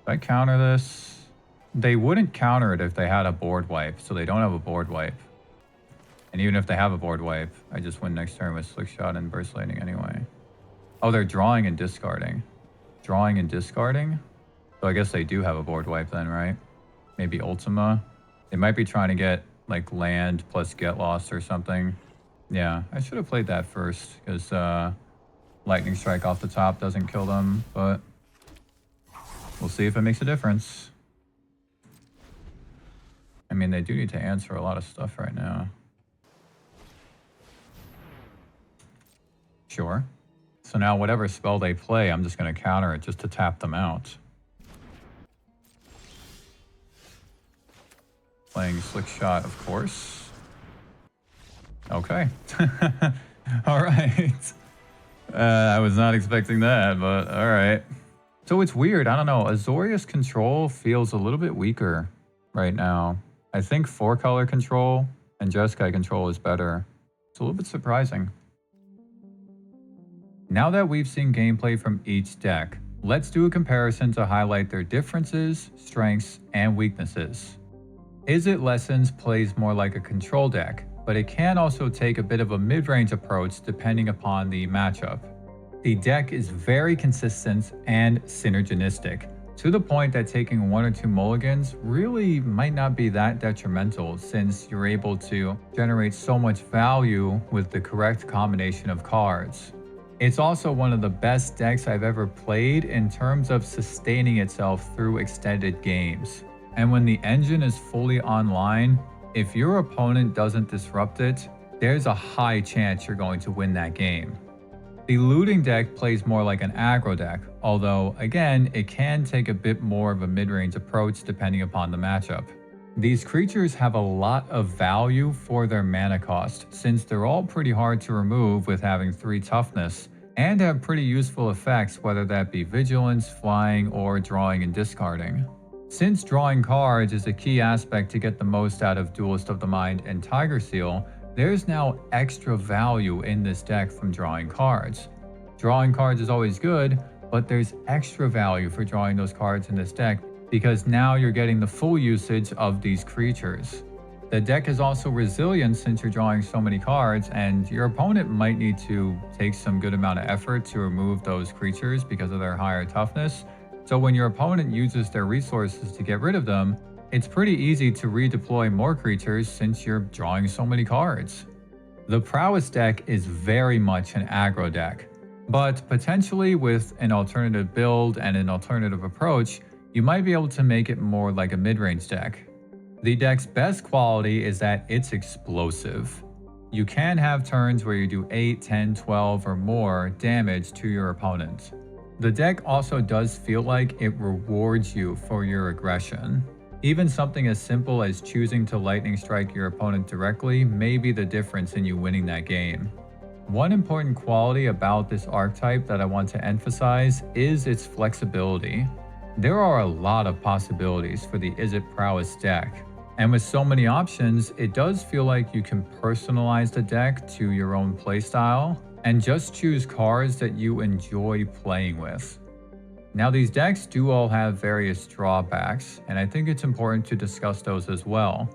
If I counter this, they wouldn't counter it if they had a board wipe, so they don't have a board wipe. And even if they have a board wipe, I just win next turn with Slick Shot and Burst Lightning anyway. Oh, they're drawing and discarding. Drawing and discarding? So I guess they do have a board wipe then, right? Maybe Ultima. They might be trying to get like land plus Get Lost or something. Yeah, I should have played that first, because Lightning Strike off the top doesn't kill them, but we'll see if it makes a difference. I mean, they do need to answer a lot of stuff right now. Sure. So now whatever spell they play, I'm just going to counter it just to tap them out. Playing Slick Shot, of course. Okay. All right. I was not expecting that, but all right. So it's weird. I don't know. Azorius control feels a little bit weaker right now. I think 4-color control and Jeskai control is better. It's a little bit surprising. Now that we've seen gameplay from each deck, let's do a comparison to highlight their differences, strengths, and weaknesses. Izzet Lessons plays more like a control deck, but it can also take a bit of a mid-range approach depending upon the matchup. The deck is very consistent and synergistic, to the point that taking 1 or 2 mulligans really might not be that detrimental, since you're able to generate so much value with the correct combination of cards. It's also one of the best decks I've ever played in terms of sustaining itself through extended games. And when the engine is fully online, if your opponent doesn't disrupt it, there's a high chance you're going to win that game. The looting deck plays more like an aggro deck, although again, it can take a bit more of a mid-range approach depending upon the matchup. These creatures have a lot of value for their mana cost, since they're all pretty hard to remove with having 3 toughness, and have pretty useful effects, whether that be vigilance, flying, or drawing and discarding. Since drawing cards is a key aspect to get the most out of Duelist of the Mind and Tiger Seal, there's now extra value in this deck from drawing cards. Drawing cards is always good, but there's extra value for drawing those cards in this deck, because now you're getting the full usage of these creatures. The deck is also resilient since you're drawing so many cards, and your opponent might need to take some good amount of effort to remove those creatures because of their higher toughness. So when your opponent uses their resources to get rid of them, it's pretty easy to redeploy more creatures since you're drawing so many cards. The Prowess deck is very much an aggro deck, but potentially with an alternative build and an alternative approach, you might be able to make it more like a mid-range deck. The deck's best quality is that it's explosive. You can have turns where you do 8, 10, 12 or more damage to your opponent. The deck also does feel like it rewards you for your aggression. Even something as simple as choosing to lightning strike your opponent directly may be the difference in you winning that game. One important quality about this archetype that I want to emphasize is its flexibility. There are a lot of possibilities for the Izzet Prowess deck, and with so many options, it does feel like you can personalize the deck to your own playstyle and just choose cards that you enjoy playing with. Now, these decks do all have various drawbacks, and I think it's important to discuss those as well.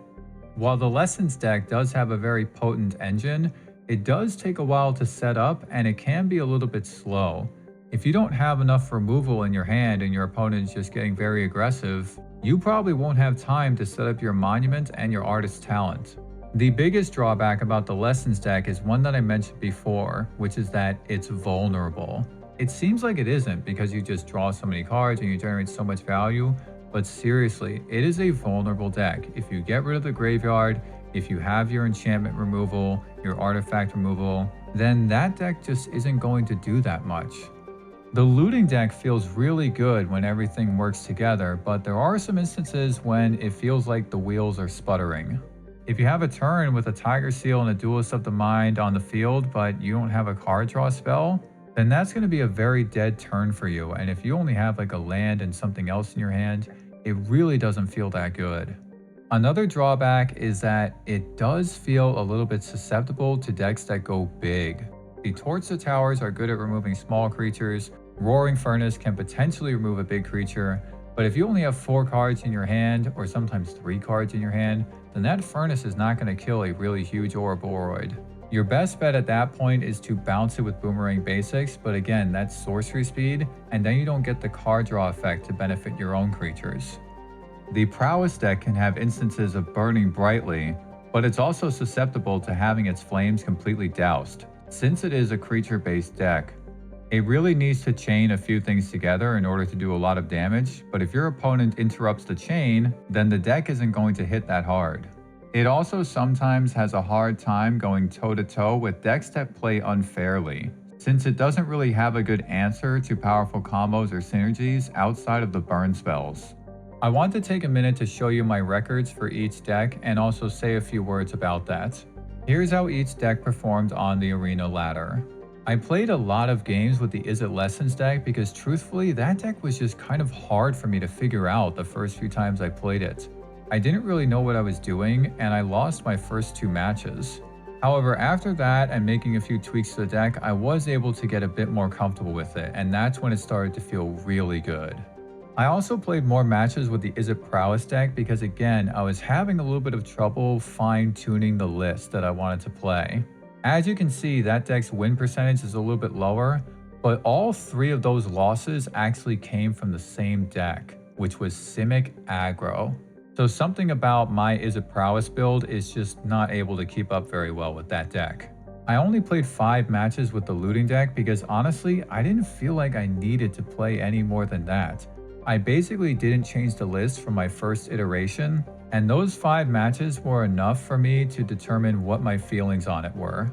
While the Lessons deck does have a very potent engine, it does take a while to set up and it can be a little bit slow. If you don't have enough removal in your hand and your opponent is just getting very aggressive, you probably won't have time to set up your monument and your artist's talent. The biggest drawback about the Lessons deck is one that I mentioned before, which is that it's vulnerable. It seems like it isn't because you just draw so many cards and you generate so much value, but seriously, it is a vulnerable deck. If you get rid of the graveyard, if you have your enchantment removal, your artifact removal, then that deck just isn't going to do that much. The looting deck feels really good when everything works together, but there are some instances when it feels like the wheels are sputtering. If you have a turn with a Tiger Seal and a Duelist of the Mind on the field, but you don't have a card draw spell, then that's going to be a very dead turn for you, and if you only have like a land and something else in your hand, it really doesn't feel that good. Another drawback is that it does feel a little bit susceptible to decks that go big. The Torch the Towers are good at removing small creatures, Roaring Furnace can potentially remove a big creature, but if you only have 4 cards in your hand, or sometimes 3 cards in your hand, then that Furnace is not going to kill a really huge Ouroboros. Your best bet at that point is to bounce it with Boomerang Basics, but again, that's sorcery speed, and then you don't get the card draw effect to benefit your own creatures. The Prowess deck can have instances of burning brightly, but it's also susceptible to having its flames completely doused, since it is a creature-based deck. It really needs to chain a few things together in order to do a lot of damage, but if your opponent interrupts the chain, then the deck isn't going to hit that hard. It also sometimes has a hard time going toe-to-toe with decks that play unfairly, since it doesn't really have a good answer to powerful combos or synergies outside of the burn spells. I want to take a minute to show you my records for each deck and also say a few words about that. Here's how each deck performed on the arena ladder. I played a lot of games with the Izzet Lessons deck because truthfully, that deck was just kind of hard for me to figure out the first few times I played it. I didn't really know what I was doing, and I lost my first 2 matches. However, after that and making a few tweaks to the deck, I was able to get a bit more comfortable with it, and that's when it started to feel really good. I also played more matches with the Izzet Prowess deck because again, I was having a little bit of trouble fine-tuning the list that I wanted to play. As you can see, that deck's win percentage is a little bit lower, but all 3 of those losses actually came from the same deck, which was Simic Aggro. So something about my Izzet Prowess build is just not able to keep up very well with that deck. I only played 5 matches with the looting deck because honestly, I didn't feel like I needed to play any more than that. I basically didn't change the list from my first iteration, and those 5 matches were enough for me to determine what my feelings on it were.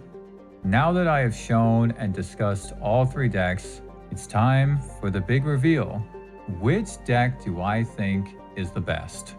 Now that I have shown and discussed all 3 decks, it's time for the big reveal. Which deck do I think is the best?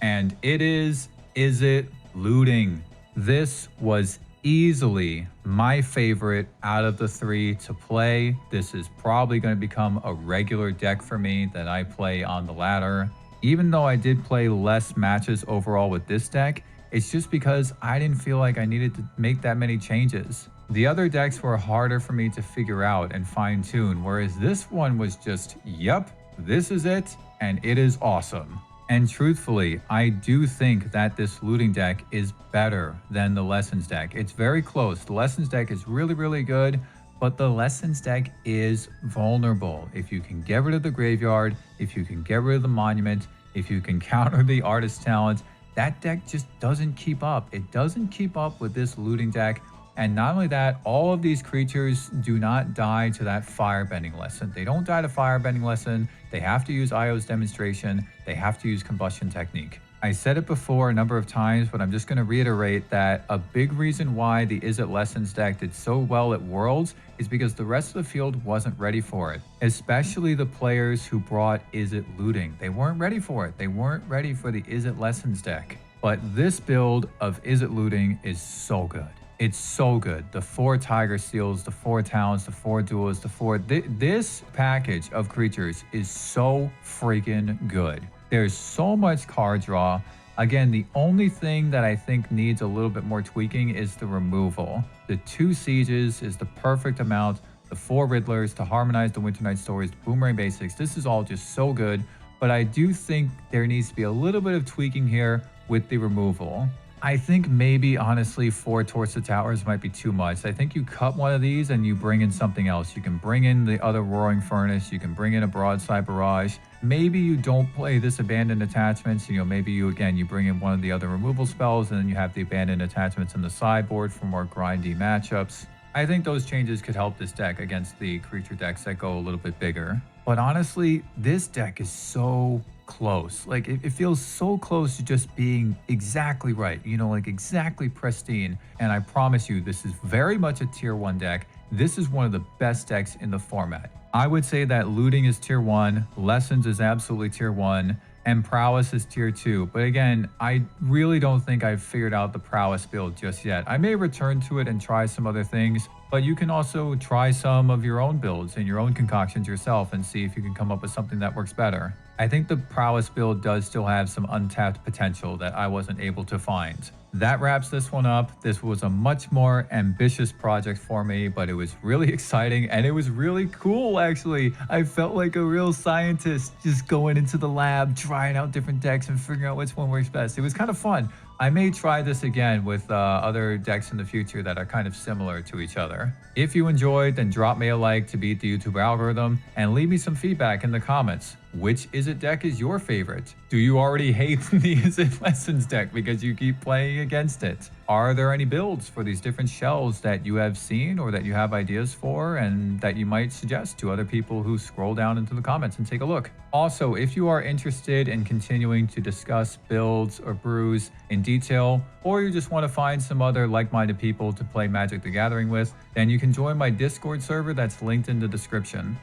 And it is Izzet Looting. This was easily my favorite out of the 3 to play. This is probably going to become a regular deck for me that I play on the ladder. Even though I did play less matches overall with this deck, it's just because I didn't feel like I needed to make that many changes. The other decks were harder for me to figure out and fine tune, whereas this one was just, yep, this is it, and it is awesome. And truthfully, I do think that this looting deck is better than the lessons deck. It's very close. The lessons deck is really good, but the lessons deck is vulnerable. If you can get rid of the graveyard, if you can get rid of the monument, if you can counter the artist talent, that deck just doesn't keep up. It doesn't keep up with this looting deck. And not only that, all of these creatures do not die to that firebending lesson. They don't die to firebending lesson. They have to use Io's demonstration. They have to use combustion technique. I said it before a number of times, but I'm just going to reiterate that a big reason why the Izzet Lessons deck did so well at Worlds is because the rest of the field wasn't ready for it. Especially the players who brought Izzet Looting. They weren't ready for it. They weren't ready for the Izzet Lessons deck. But this build of Izzet Looting is so good. It's so good. The 4 Tiger Seals, the 4 Talents, the 4 Duels, the 4... This package of creatures is so freaking good. There's so much card draw. Again, the only thing that I think needs a little bit more tweaking is the removal. The 2 Sieges is the perfect amount. The 4 Riddlers to harmonize the Winter Night Stories, the Boomerang Basics. This is all just so good. But I do think there needs to be a little bit of tweaking here with the removal. I think maybe, honestly, 4 Torch of Towers might be too much. I think you cut one of these and you bring in something else. You can bring in the other Roaring Furnace. You can bring in a Broadside Barrage. Maybe you don't play this Abandoned Attachments. You know, maybe you bring in one of the other removal spells, and then you have the Abandoned Attachments in the sideboard for more grindy matchups. I think those changes could help this deck against the creature decks that go a little bit bigger. But honestly, this deck is so close. Like, it feels so close to just being exactly right, you know, like exactly pristine. And I promise you, this is very much a tier 1 deck. This is one of the best decks in the format. I would say that Looting is tier 1, Lessons is absolutely tier 1, and Prowess is tier 2. But again, I really don't think I've figured out the Prowess build just yet. I may return to it and try some other things, but you can also try some of your own builds and your own concoctions yourself and see if you can come up with something that works better. I think the Prowess build does still have some untapped potential that I wasn't able to find. That wraps this one up. This was a much more ambitious project for me, but it was really exciting and it was really cool, actually. I felt like a real scientist just going into the lab, trying out different decks and figuring out which one works best. It was kind of fun. I may try this again with other decks in the future that are kind of similar to each other. If you enjoyed, then drop me a like to beat the YouTube algorithm and leave me some feedback in the comments. Which Izzet deck is your favorite? Do you already hate the Izzet Lessons deck because you keep playing against it? Are there any builds for these different shells that you have seen or that you have ideas for and that you might suggest to other people who scroll down into the comments and take a look? Also, if you are interested in continuing to discuss builds or brews in detail, or you just want to find some other like-minded people to play Magic the Gathering with, then you can join my Discord server that's linked in the description.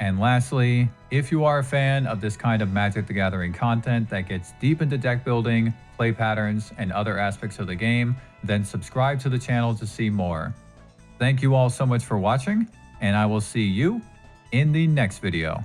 And lastly, if you are a fan of this kind of Magic the Gathering content that gets deep into deck building, play patterns, and other aspects of the game, then subscribe to the channel to see more. Thank you all so much for watching, and I will see you in the next video.